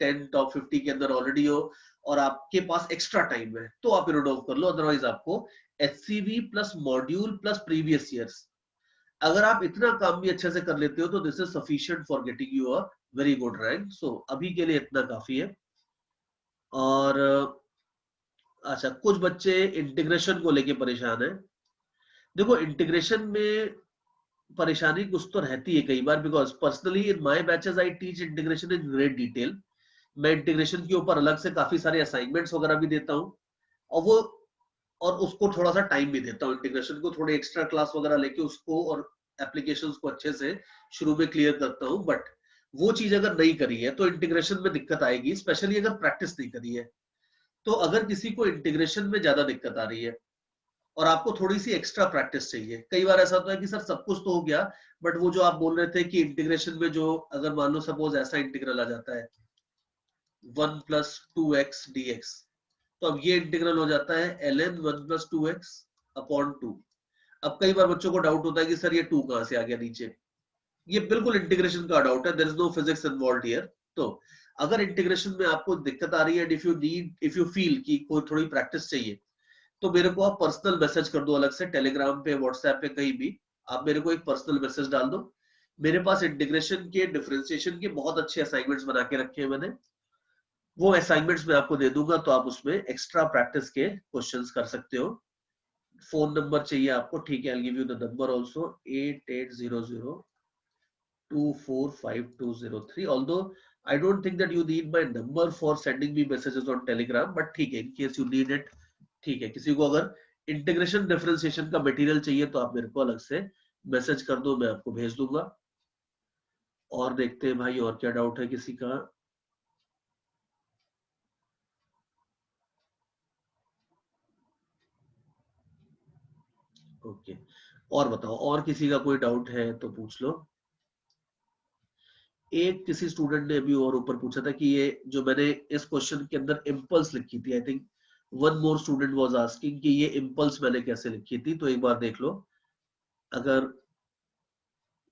10 टॉप 50 के अंदर ऑलरेडी हो और आपके पास एक्स्ट्रा टाइम है तो आप एरोडोव कर लो। अदरवाइज आपको HCV plus module plus previous years, अगर आप इतना काम भी अच्छे से कर लेते हो तो this is sufficient for getting you a very good rank. So अभी के लिए इतना काफी है। और अच्छा, कुछ बच्चे इंटीग्रेशन को लेके परेशान है। देखो इंटीग्रेशन में परेशानी कुछ तो रहती है कई बार, because personally in my batches I teach integration in great detail. मैं इंटीग्रेशन के ऊपर अलग से काफी सारे असाइनमेंट्स वगैरह भी देता हूँ, और वो और उसको थोड़ा सा टाइम भी देता हूँ। इंटीग्रेशन को थोड़ी एक्स्ट्रा क्लास वगैरह लेके उसको और एप्लीकेशंस को अच्छे से शुरू में क्लियर करता हूँ। बट वो चीज अगर नहीं करी है तो इंटीग्रेशन में दिक्कत आएगी, स्पेशली अगर प्रैक्टिस नहीं करी है। तो अगर किसी को इंटीग्रेशन में ज्यादा दिक्कत आ रही है और आपको थोड़ी सी एक्स्ट्रा प्रैक्टिस चाहिए, कई बार ऐसा होता है कि सर सब कुछ तो हो गया, बट वो जो आप बोल रहे थे कि इंटीग्रेशन में जो अगर मान लो सपोज ऐसा इंटीग्रल आ जाता है 1 + 2x dx, तो अब ये इंटीग्रल हो जाता है ln 1 + 2x/2। अब कई बार बच्चों को डाउट होता है कि सर ये 2 कहां से आ गया नीचे। ये बिल्कुल इंटीग्रेशन का डाउट है, there is no physics involved here. तो अगर इंटीग्रेशन में आपको दिक्कत आ रही है, इफ यू फील कि कोई थोड़ी प्रैक्टिस चाहिए, तो मेरे को आप पर्सनल मैसेज कर दो अलग से, टेलीग्राम पे व्हाट्सएप पे कहीं भी आप मेरे को एक पर्सनल मैसेज डाल दो। मेरे पास इंटीग्रेशन के डिफरेंशिएशन के बहुत अच्छे असाइनमेंट्स बना के रखे हैं मैंने, वो असाइनमेंट्स मैं आपको दे दूंगा, तो आप उसमें एक्स्ट्रा प्रैक्टिस के क्वेश्चंस कर सकते हो। फोन नंबर चाहिए आपको? ठीक है, I give you the number also, 8800245203। Although I don't think that you need my number for sending me messages on Telegram, but ठीक है, in case you need it, ठीक है। किसी को अगर इंटीग्रेशन डिफरेंशिएशन का मटेरियल चाहिए तो आप मेरे को अलग से मैसेज कर दो, मैं आपको भेज दूंगा। और देखते हैं भाई और क्या डाउट है किसी का। ओके, और बताओ, और किसी का कोई डाउट है तो पूछ लो। एक किसी स्टूडेंट ने अभी और ऊपर पूछा था कि ये जो मैंने इस क्वेश्चन के अंदर इम्पल्स लिखी थी, I think one more student was asking कि ये इम्पल्स मैंने कैसे लिखी थी, तो एक बार देख लो। अगर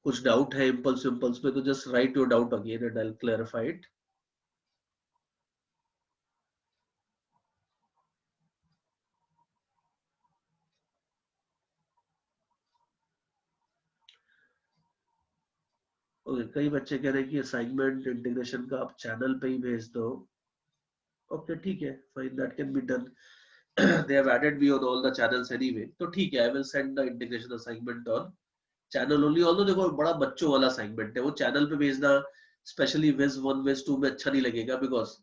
कुछ डाउट है इम्पल्स इम्पल्स में तो just right your doubt again and I will clarify it. Okay, कई बच्चे कह रहे हैं कि असाइनमेंट इंटीग्रेशन का आप चैनल पे ही भेज दो। ओके ठीक है, fine, that can be done. They have added me on all the channels anyway, तो ठीक है, I will send the integration assignment on channel only. Although देखो बड़ा बच्चों वाला assignment है, वो channel पे भेजना स्पेशली विज 1 विज 2 में अच्छा नहीं लगेगा, बिकॉज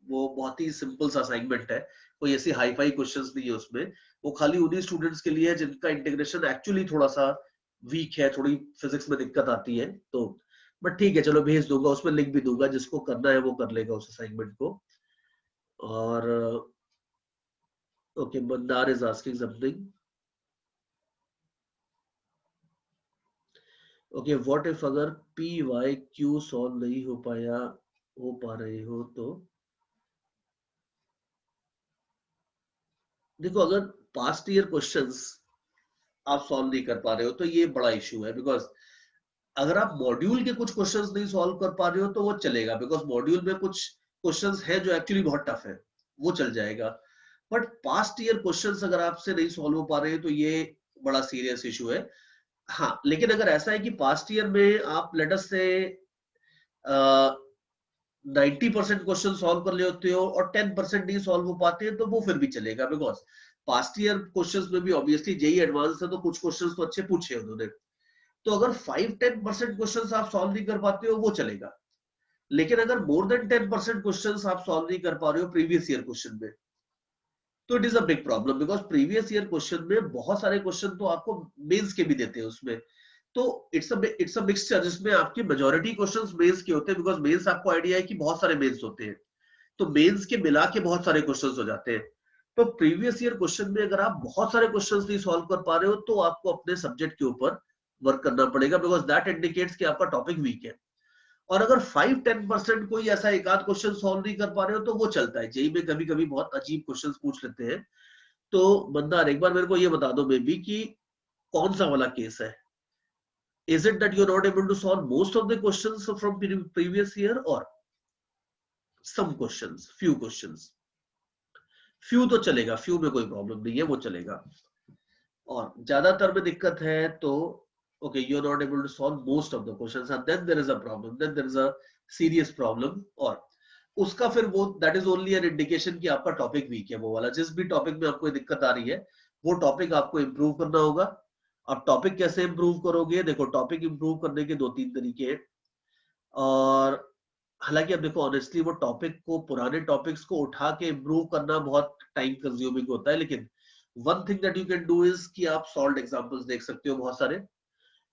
वो बहुत ही सिंपल सा असाइनमेंट है, कोई ऐसी हाई फाई क्वेश्चंस नहीं है उसमें. वो खाली उन्हीं स्टूडेंट्स के लिए है जिनका इंटीग्रेशन एक्चुअली थोड़ा सा वीक है, थोड़ी फिजिक्स में दिक्कत आती है. तो बट ठीक है, चलो भेज दूंगा, उसमें लिंक भी दूंगा, जिसको करना है वो कर लेगा उस असाइनमेंट को. और okay, Mandar is asking something. Okay, what if अगर पी वाई क्यू सॉल्व नहीं हो पा रहे हो तो. देखो, अगर पास्ट ईयर क्वेश्चंस आप सॉल्व नहीं कर पा रहे हो तो ये बड़ा इशू है, बिकॉज अगर आप मॉड्यूल के कुछ क्वेश्चंस नहीं सॉल्व कर पा रहे हो तो वो चलेगा, बिकॉज मॉड्यूल में कुछ क्वेश्चंस हैं जो एक्चुअली बहुत टफ है, वो चल जाएगा. बट पास्ट ईयर क्वेश्चंस अगर आपसे नहीं सॉल्व हो पा रहे हैं तो ये बड़ा सीरियस इशू है. हाँ, लेकिन अगर ऐसा है कि पास्ट ईयर में आप लेट अस से 90% क्वेश्चन सॉल्व कर लेते हो और 10% नहीं सॉल्व हो पाते हैं तो वो फिर भी चलेगा, बिकॉज पास्ट ईयर क्वेश्चंस में भी ऑब्वियसली जेई एडवांस है, तो कुछ क्वेश्चंस तो अच्छे पूछे उन्होंने. तो अगर 5-10% क्वेश्चंस आप सॉल्व नहीं कर पाते हो वो चलेगा. लेकिन अगर मोर देन 10% क्वेश्चंस आप सॉल्व नहीं कर पा रहे हो प्रीवियस ईयर क्वेश्चन में, तो it is a big problem, because previous year question में बहुत सारे क्वेश्चन तो आपको मेंस के भी देते हैं उसमें. तो इट्स अ मिक्सचर जिसमें आपकी मेजॉरिटी क्वेश्चंस मेंस के होते हैं, बिकॉज मेंस आपको आइडिया है कि बहुत सारे मेंस होते हैं, तो मेंस के मिला के बहुत सारे क्वेश्चंस हो जाते हैं. तो प्रीवियस ईयर क्वेश्चन में अगर आप बहुत सारे क्वेश्चंस नहीं सॉल्व कर पा रहे हो तो आपको अपने सब्जेक्ट के ऊपर वर्क करना पड़ेगा, बिकॉज दैट इंडिकेट्स कि आपका टॉपिक वीक है. और अगर 5-10% कोई ऐसा एक आध क्वेश्चन सॉल्व नहीं कर पा रहे हो तो वो चलता है. जेई में कभी कभी बहुत अजीब क्वेश्चन पूछ लेते हैं. तो मंदार, एक बार मेरे को ये बता दो मे बी कि कौन सा वाला केस है. Is it that you're not able to solve most of the questions from previous year, or some questions, few questions? Few तो चलेगा, फ्यू में कोई प्रॉब्लम नहीं है, वो चलेगा. और ज्यादातर में दिक्कत है तो okay, you are not able to solve most of the questions and then there is a problem, then there is a serious problem. और उसका फिर वो that is only an indication कि आपका टॉपिक वीक है. वो वाला जिस भी टॉपिक में आपको दिक्कत आ रही है वो टॉपिक आपको इंप्रूव करना होगा. अब टॉपिक कैसे इंप्रूव करोगे? देखो, टॉपिक इंप्रूव करने के 2-3 तरीके हैं. और हालांकि अब देखो, ऑनेस्टली वो टॉपिक को, पुराने टॉपिक्स को उठा के इम्प्रूव करना बहुत टाइम कंज्यूमिंग होता है. लेकिन one thing that you can do is कि आप सॉल्व एग्जांपल्स देख सकते हो बहुत सारे,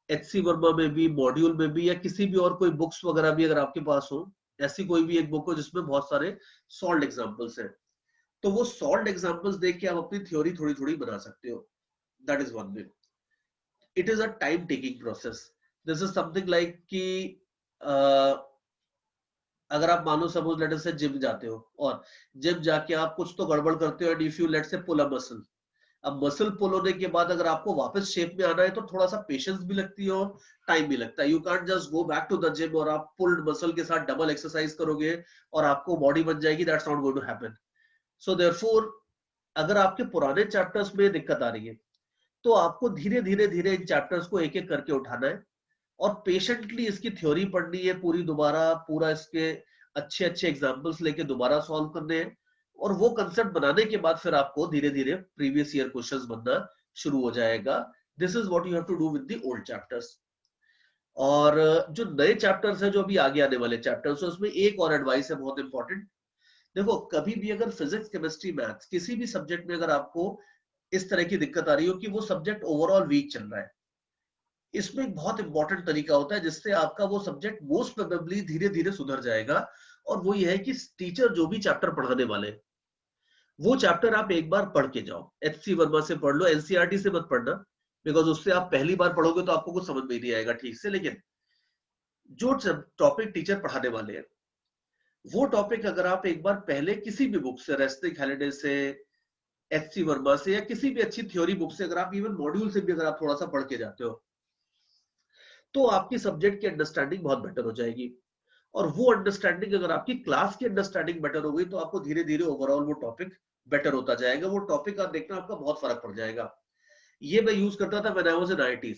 एचसी वर्मा में भी, मॉड्यूल में भी, या किसी भी और कोई बुक्स वगैरह भी अगर आपके पास हो, ऐसी कोई भी एक बुक हो जिसमें बहुत सारे सॉल्व एग्जांपल्स हैं, तो वो सॉल्व एग्जांपल्स देख के आप अपनी थ्योरी थोड़ी थोड़ी बना सकते हो. That is one way. It is a time taking process. This is something like कि अगर आप मानो सपोज लेट से जिम जाते हो और जिम जाके आप कुछ तो गड़बड़ करते हो एंड इफ यू लेट से पुल अ मसल. अब मसल पुल होने के बाद अगर आपको वापस शेप में आना है तो थोड़ा सा पेशेंस भी लगती है और टाइम भी लगता है. You can't just go back to the gym और आप पुल्ड मसल के साथ डबल एक्सरसाइज करोगे और आपको बॉडी बन जाएगी. That's not going to happen. So therefore अगर आपके पुराने चैप्टर्स में दिक्कत आ रही है तो आपको धीरे धीरे धीरे इन चैप्टर्स को एक एक करके उठाना है और पेशेंटली इसकी थ्योरी पढ़नी है पूरी, दोबारा पूरा इसके अच्छे अच्छे एग्जांपल्स लेके दोबारा सॉल्व करने हैं. और वो कंसेप्ट बनाने के बाद फिर आपको धीरे धीरे प्रीवियस ईयर क्वेश्चंस बनना शुरू हो जाएगा. This is what you have to do with the old chapters. और जो नए चैप्टर्स हैं, जो अभी आगे आने वाले चैप्टर्स, उसमें एक और एडवाइस है बहुत इंपॉर्टेंट. देखो, कभी भी अगर फिजिक्स, केमिस्ट्री, मैथ्स किसी भी सब्जेक्ट में अगर आपको इस तरह की दिक्कत आ रही हो कि वो सब्जेक्ट ओवरऑल वीक चल रहा है, इसमें एक बहुत इंपॉर्टेंट तरीका होता है जिससे आपका वो सब्जेक्ट मोस्ट प्रोबेबली धीरे धीरे सुधर जाएगा. और वो ये है कि टीचर जो भी चैप्टर पढ़ाने वाले, वो चैप्टर आप एक बार पढ़ के जाओ. एचसी वर्मा से पढ़ लो, एनसीईआरटी से मत पढ़ना, बिकॉज उससे आप पहली बार पढ़ोगे तो आपको कुछ समझ में नहीं आएगा ठीक से. लेकिन जो टॉपिक टीचर पढ़ाने वाले हैं वो टॉपिक अगर आप एक बार पहले किसी भी बुक से, रेस्टिक हैलिडे से, एचसी वर्मा से, या किसी भी अच्छी थ्योरी बुक से, अगर आप इवन मॉड्यूल से भी अगर आप थोड़ा सा पढ़ के जाते हो तो आपकी सब्जेक्ट की अंडरस्टैंडिंग बहुत बेटर हो जाएगी. और वो अंडरस्टैंडिंग, अगर आपकी क्लास की अंडरस्टैंडिंग बेटर हो गई तो आपको धीरे धीरे ओवरऑल वो टॉपिक बेटर होता जाएगा. वो टॉपिक आप देखना, आपका बहुत फर्क पड़ जाएगा. ये मैं यूज करता था when I was in IT.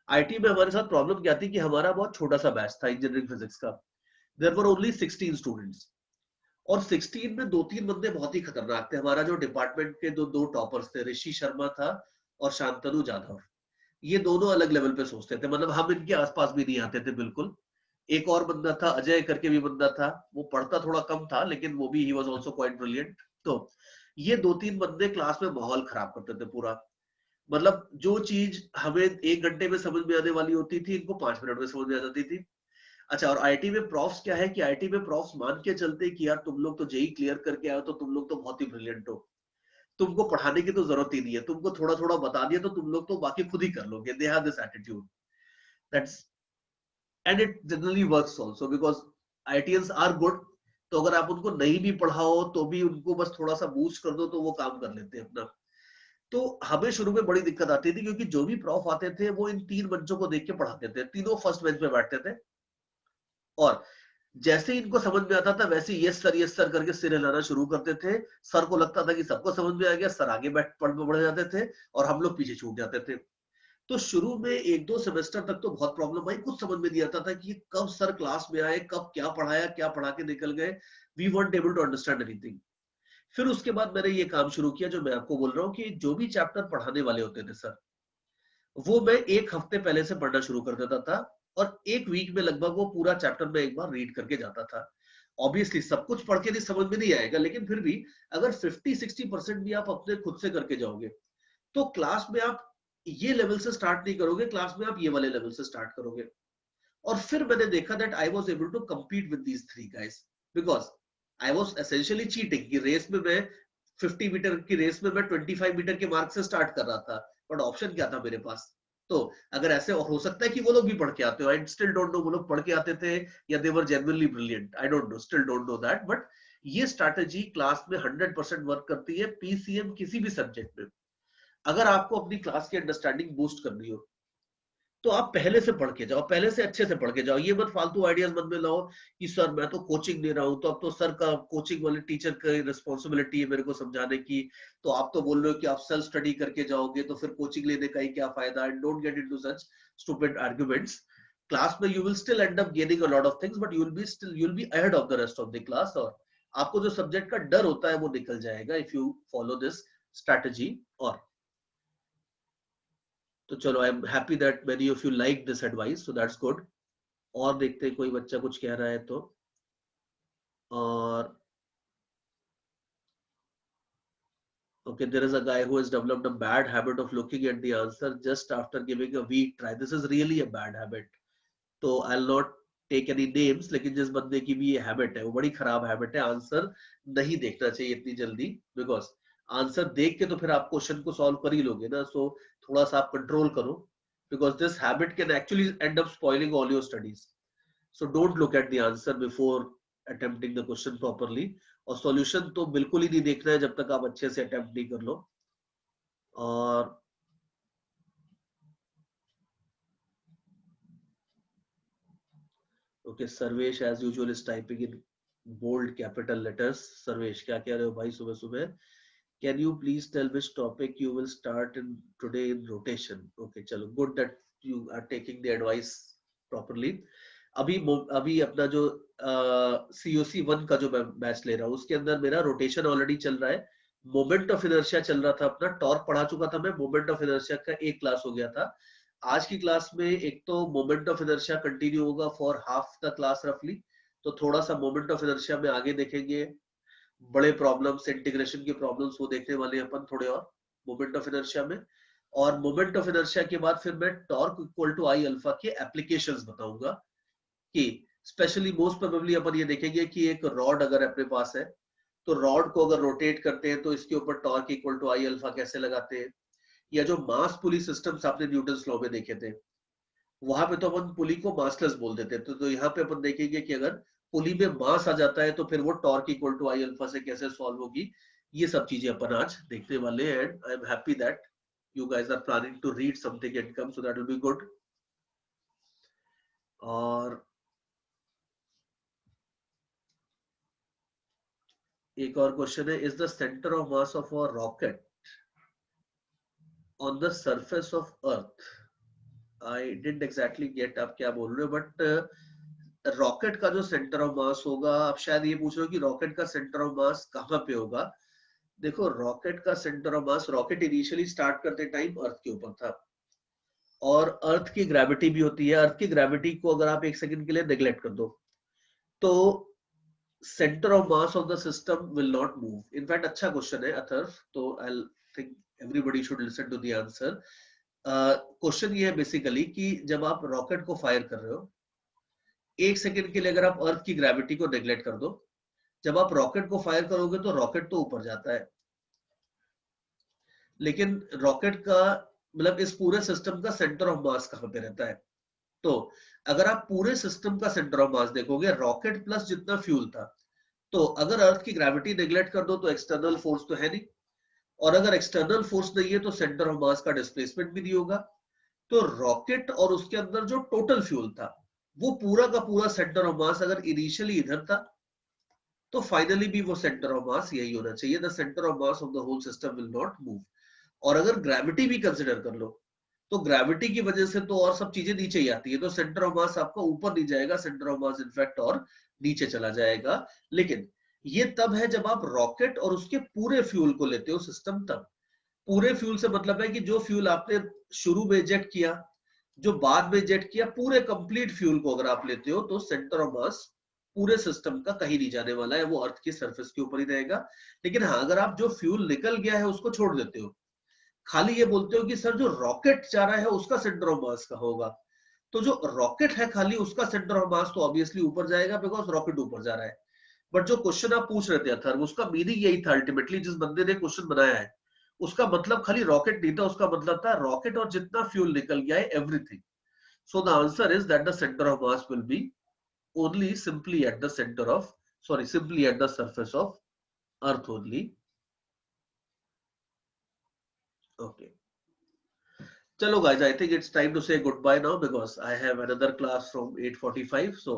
IT में हमारे साथ प्रॉब्लम क्या थी कि हमारा बहुत छोटा सा बैच था इंजीनियरिंग फिजिक्स का. There were only 16 students. और 16 में 2-3 बंदे बहुत ही खतरनाक थे। हमारा जो डिपार्टमेंट के दो टॉपर्स थे, ऋषि शर्मा था और शांतनु जाधव। ये दोनों अलग लेवल पे सोचते थे, मतलब हम इनके आसपास भी नहीं आते थे बिल्कुल। एक और बंदा था, अजय करके भी बंदा था, वो पढ़ता थोड़ा कम था लेकिन वो भी he was also quite brilliant. तो ये 2-3 बंदे क्लास में माहौल खराब करते थे पूरा। मतलब जो चीज हमें 1 घंटे में समझ में आने वाली होती थी, इनको 5 मिनट में समझ में आ जाती थी। अच्छा, और आईटी में प्रॉफ्स क्या है कि आईटी में प्रॉफ्स मान के चलते कि यार तुम लोग तो जेई क्लियर करके आए हो, तो तुम लोग तो बहुत ही ब्रिलियंट हो, तुमको पढ़ाने की तो जरूरत ही नहीं है, तुमको थोड़ा थोड़ा बता दिया तो तुम लोग तो बाकी खुद ही कर लोगे। They have this attitude, that's and it generally works also because IITians are good. तो अगर आप उनको नहीं भी पढ़ाओ तो भी उनको बस थोड़ा सा बूस्ट कर दो तो वो काम कर लेते हैं अपना। तो हमें शुरू में बड़ी दिक्कत आती थी क्योंकि जो भी प्रॉफ आते थे वो इन 3 बच्चों को देख के पढ़ाते थे, तीनों फर्स्ट बेंच पे बैठते थे, और जैसे ही इनको समझ में आता था वैसे यस सर करके सिर हिलाना शुरू करते थे। सर को लगता था कि सबको समझ में आ गया, सर आगे बैठ बढ़ जाते थे और हम लोग पीछे छूट जाते थे। तो शुरू में 1-2 सेमेस्टर तक तो बहुत प्रॉब्लम आई, कुछ समझ में नहीं आता था कि कब सर क्लास में आए, कब क्या पढ़ाया, क्या पढ़ा के निकल गए। We weren't able to understand anything। फिर उसके बाद मैंने ये काम शुरू किया जो मैं आपको बोल रहा हूँ कि जो भी चैप्टर पढ़ाने वाले होते थे सर, वो मैं 1 हफ्ते पहले से पढ़ना शुरू कर देता था, और 1 वीक में लगभग वो पूरा चैप्टर मैं एक बार रीड करके जाता था। ऑब्वियसली सब कुछ पढ़ के नहीं समझ में नहीं आएगा, लेकिन फिर भी अगर 50-60% भी आप अपने खुद से करके जाओगे तो क्लास में आप ये लेवल से स्टार्ट नहीं करोगे, क्लास में आप ये वाले लेवल से स्टार्ट करोगे। और फिर मैंने देखा that I was able to compete with these 3 guys because I was essentially cheating कि रेस में मैं 50 मीटर की रेस में मैं 25 मीटर के मार्क से स्टार्ट कर रहा था, बट ऑप्शन क्या था मेरे पास। तो अगर ऐसे हो सकता है कि वो लोग भी पढ़ के आते हो, आई स्टिल डोंट नो वो लोग पढ़ के आते थे या they were genuinely brilliant, I don't know, still don't know that, but ये स्ट्रैटेजी क्लास में 100% वर्क करती है पीसीएम किसी भी सब्जेक्ट में। अगर आपको अपनी क्लास की अंडरस्टैंडिंग बूस्ट करनी हो तो आप पहले से पढ़ के जाओ, पहले से अच्छे से पढ़ के जाओ। ये मत फालतू आइडियाज मन में लाओ कि सर मैं तो कोचिंग दे रहा हूँ, तो अब तो सर का, कोचिंग वाले टीचर की रिस्पॉन्सिबिलिटी है मेरे को समझाने की, तो आप तो बोल रहे हो कि आप सेल्फ स्टडी करके जाओगे तो फिर कोचिंग लेने का ही क्या फायदा। And don't get into such stupid arguments. Class में you will still end up gaining a lot of things, but you will be ahead of the rest of the class, और आपको जो सब्जेक्ट का डर होता है वो निकल जाएगा if you follow this strategy. और तो चलो, I am happy that many of you like this advice, so that's good. और देखते हैं कोई बच्चा कुछ कह रहा है तो। और okay, there is a guy who has developed a bad habit of looking at the answer just after giving a weak try. This is really a bad habit. तो I'll not take any names, लेकिन जिस बंदे की भी ये हैबिट है वो बड़ी खराब हैबिट है। आंसर नहीं देखना चाहिए इतनी जल्दी, बिकॉज आंसर देख के तो फिर आप क्वेश्चन को सॉल्व कर ही लोगे ना। सो थोड़ा सा आप कंट्रोल करो, because this habit can actually and up spoiling all your studies. So don't look at the answer before attempting the question properly। और सॉल्यूशन तो बिल्कुल ही नहीं देखना है जब तक आप अच्छे से अटेम्प्ट नहीं कर लो। और okay, Sarvesh as usual is typing in bold capital letters. Sarvesh क्या कह रहे हो भाई सुबह सुबह? Can you please tell which topic you will start in today in rotation? Okay चलो, good that you are taking the advice properly. अभी अभी अपना जो सीओसी 1 का जो मैं बैच ले रहा हूँ उसके अंदर मेरा रोटेशन ऑलरेडी चल रहा है। मोमेंट ऑफ इनर्शिया चल रहा था अपना, टॉर्क पढ़ा चुका था मैं, मोमेंट ऑफ इनर्शिया का एक क्लास हो गया था। आज की क्लास में एक तो मोमेंट ऑफ इनर्शिया कंटिन्यू होगा फॉर हाफ द क्लास रफली। तो थोड़ा सा मोमेंट ऑफ इनर्शिया में आगे देखेंगे, बड़े प्रॉब्लम्स, इंटीग्रेशन के प्रॉब्लम्स वो देखने वाले हैं अपन थोड़े और मोमेंट ऑफ इनर्शिया में। और मोमेंट ऑफ इनर्शिया के बाद फिर मैं torque equal to I alpha के एप्लीकेशंस बताऊंगा कि स्पेशली मोस्ट प्रोबेबली अपन ये देखेंगे कि एक रॉड अगर अपने पास है तो रॉड को अगर रोटेट करते हैं तो इसके ऊपर torque equal to I alpha कैसे लगाते हैं। या जो मास पुली सिस्टम्स आपने न्यूटन्स लॉ में देखे थे, वहां पे तो अपन पुली को मासलेस बोल देते थे, तो यहाँ पे अपन देखेंगे कि अगर पुली में मास आ जाता है तो फिर वो torque equal to I alpha से कैसे सॉल्व होगी। ये सब चीजें अपन आज देखने वाले हैं। And I am happy that you guys are planning to read something and come, so that will be good. और एक और क्वेश्चन है, is the centre of mass of a rocket on the surface of earth? I didn't exactly get आप क्या बोल रहे हो, बट रॉकेट का जो सेंटर ऑफ मास होगा, आप शायद ये पूछ रहे हो कि रॉकेट का सेंटर ऑफ मास कहाँ पे होगा। देखो रॉकेट का centre of mass, rocket initially start करते टाइम अर्थ के ऊपर था और अर्थ की ग्रेविटी भी होती है। अर्थ की ग्रेविटी को अगर आप एक सेकंड के लिए नेग्लेक्ट कर दो तो centre of mass of the system will not move. In fact अच्छा क्वेश्चन है अथर्व, तो I think everybody should listen to the answer. Question ये है बेसिकली कि जब आप रॉकेट को फायर कर रहे हो, एक सेकंड के लिए अगर आप अर्थ की ग्रेविटी को नेग्लेक्ट कर दो, जब आप रॉकेट को फायर करोगे तो रॉकेट तो ऊपर जाता है, लेकिन रॉकेट का मतलब इस पूरे सिस्टम का सेंटर ऑफ मास कहां पे रहता है। तो अगर आप पूरे सिस्टम का सेंटर ऑफ मास देखोगे, रॉकेट प्लस जितना फ्यूल था, तो अगर अर्थ की ग्रेविटी नेग्लेक्ट कर दो तो एक्सटर्नल फोर्स तो है नहीं, और अगर एक्सटर्नल फोर्स नहीं है तो सेंटर ऑफ मास का डिस्प्लेसमेंट भी नहीं होगा। तो रॉकेट और उसके अंदर जो टोटल फ्यूल था, वो पूरा का पूरा सेंटर ऑफ मास अगर इनिशियली इधर था तो फाइनली भी वो सेंटर ऑफ मास यही होना चाहिए। The centre of mass of the whole system will not move. और अगर ग्रेविटी भी कंसिडर कर लो तो ग्रेविटी की वजह से तो और सब चीजें नीचे ही आती है, तो सेंटर ऑफ मास आपका ऊपर नहीं जाएगा, सेंटर ऑफ मास इनफैक्ट और नीचे चला जाएगा। लेकिन ये तब है जब आप रॉकेट और उसके पूरे फ्यूल को लेते हो सिस्टम तब। पूरे फ्यूल से मतलब है कि जो फ्यूल आपने शुरू में जेट किया, जो बाद में जेट किया, पूरे कंप्लीट फ्यूल को अगर आप लेते हो तो सेंटर ऑफ मास पूरे सिस्टम का कहीं नहीं जाने वाला है, वो अर्थ की सरफेस के ऊपर ही रहेगा। लेकिन हाँ, अगर आप जो फ्यूल निकल गया है उसको छोड़ देते हो, खाली ये बोलते हो कि सर जो रॉकेट जा रहा है उसका सेंटर ऑफ मास का होगा, तो जो रॉकेट है खाली उसका सेंटर ऑफ मास तो ऑब्वियसली ऊपर जाएगा बिकॉज रॉकेट ऊपर जा रहा है। बट जो क्वेश्चन आप पूछ रहे थे अथर्व, उसका मीनिंग यही था अल्टीमेटली, जिस बंदे ने क्वेश्चन बनाया है उसका मतलब खाली रॉकेट नहीं था, उसका मतलब था रॉकेट और जितना फ्यूल निकल गया है everything. So the answer is that the centre of mass will be only simply at the center of, sorry, simply at the surface of earth only. Okay, chalo guys, I think it's time to say goodbye now because I have another class from 8:45. So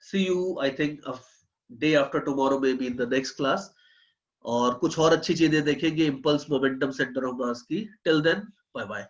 see you, I think a day after tomorrow, maybe in the next class, और कुछ और अच्छी चीजें देखेंगे impulse momentum centre of mass की। Till then bye bye.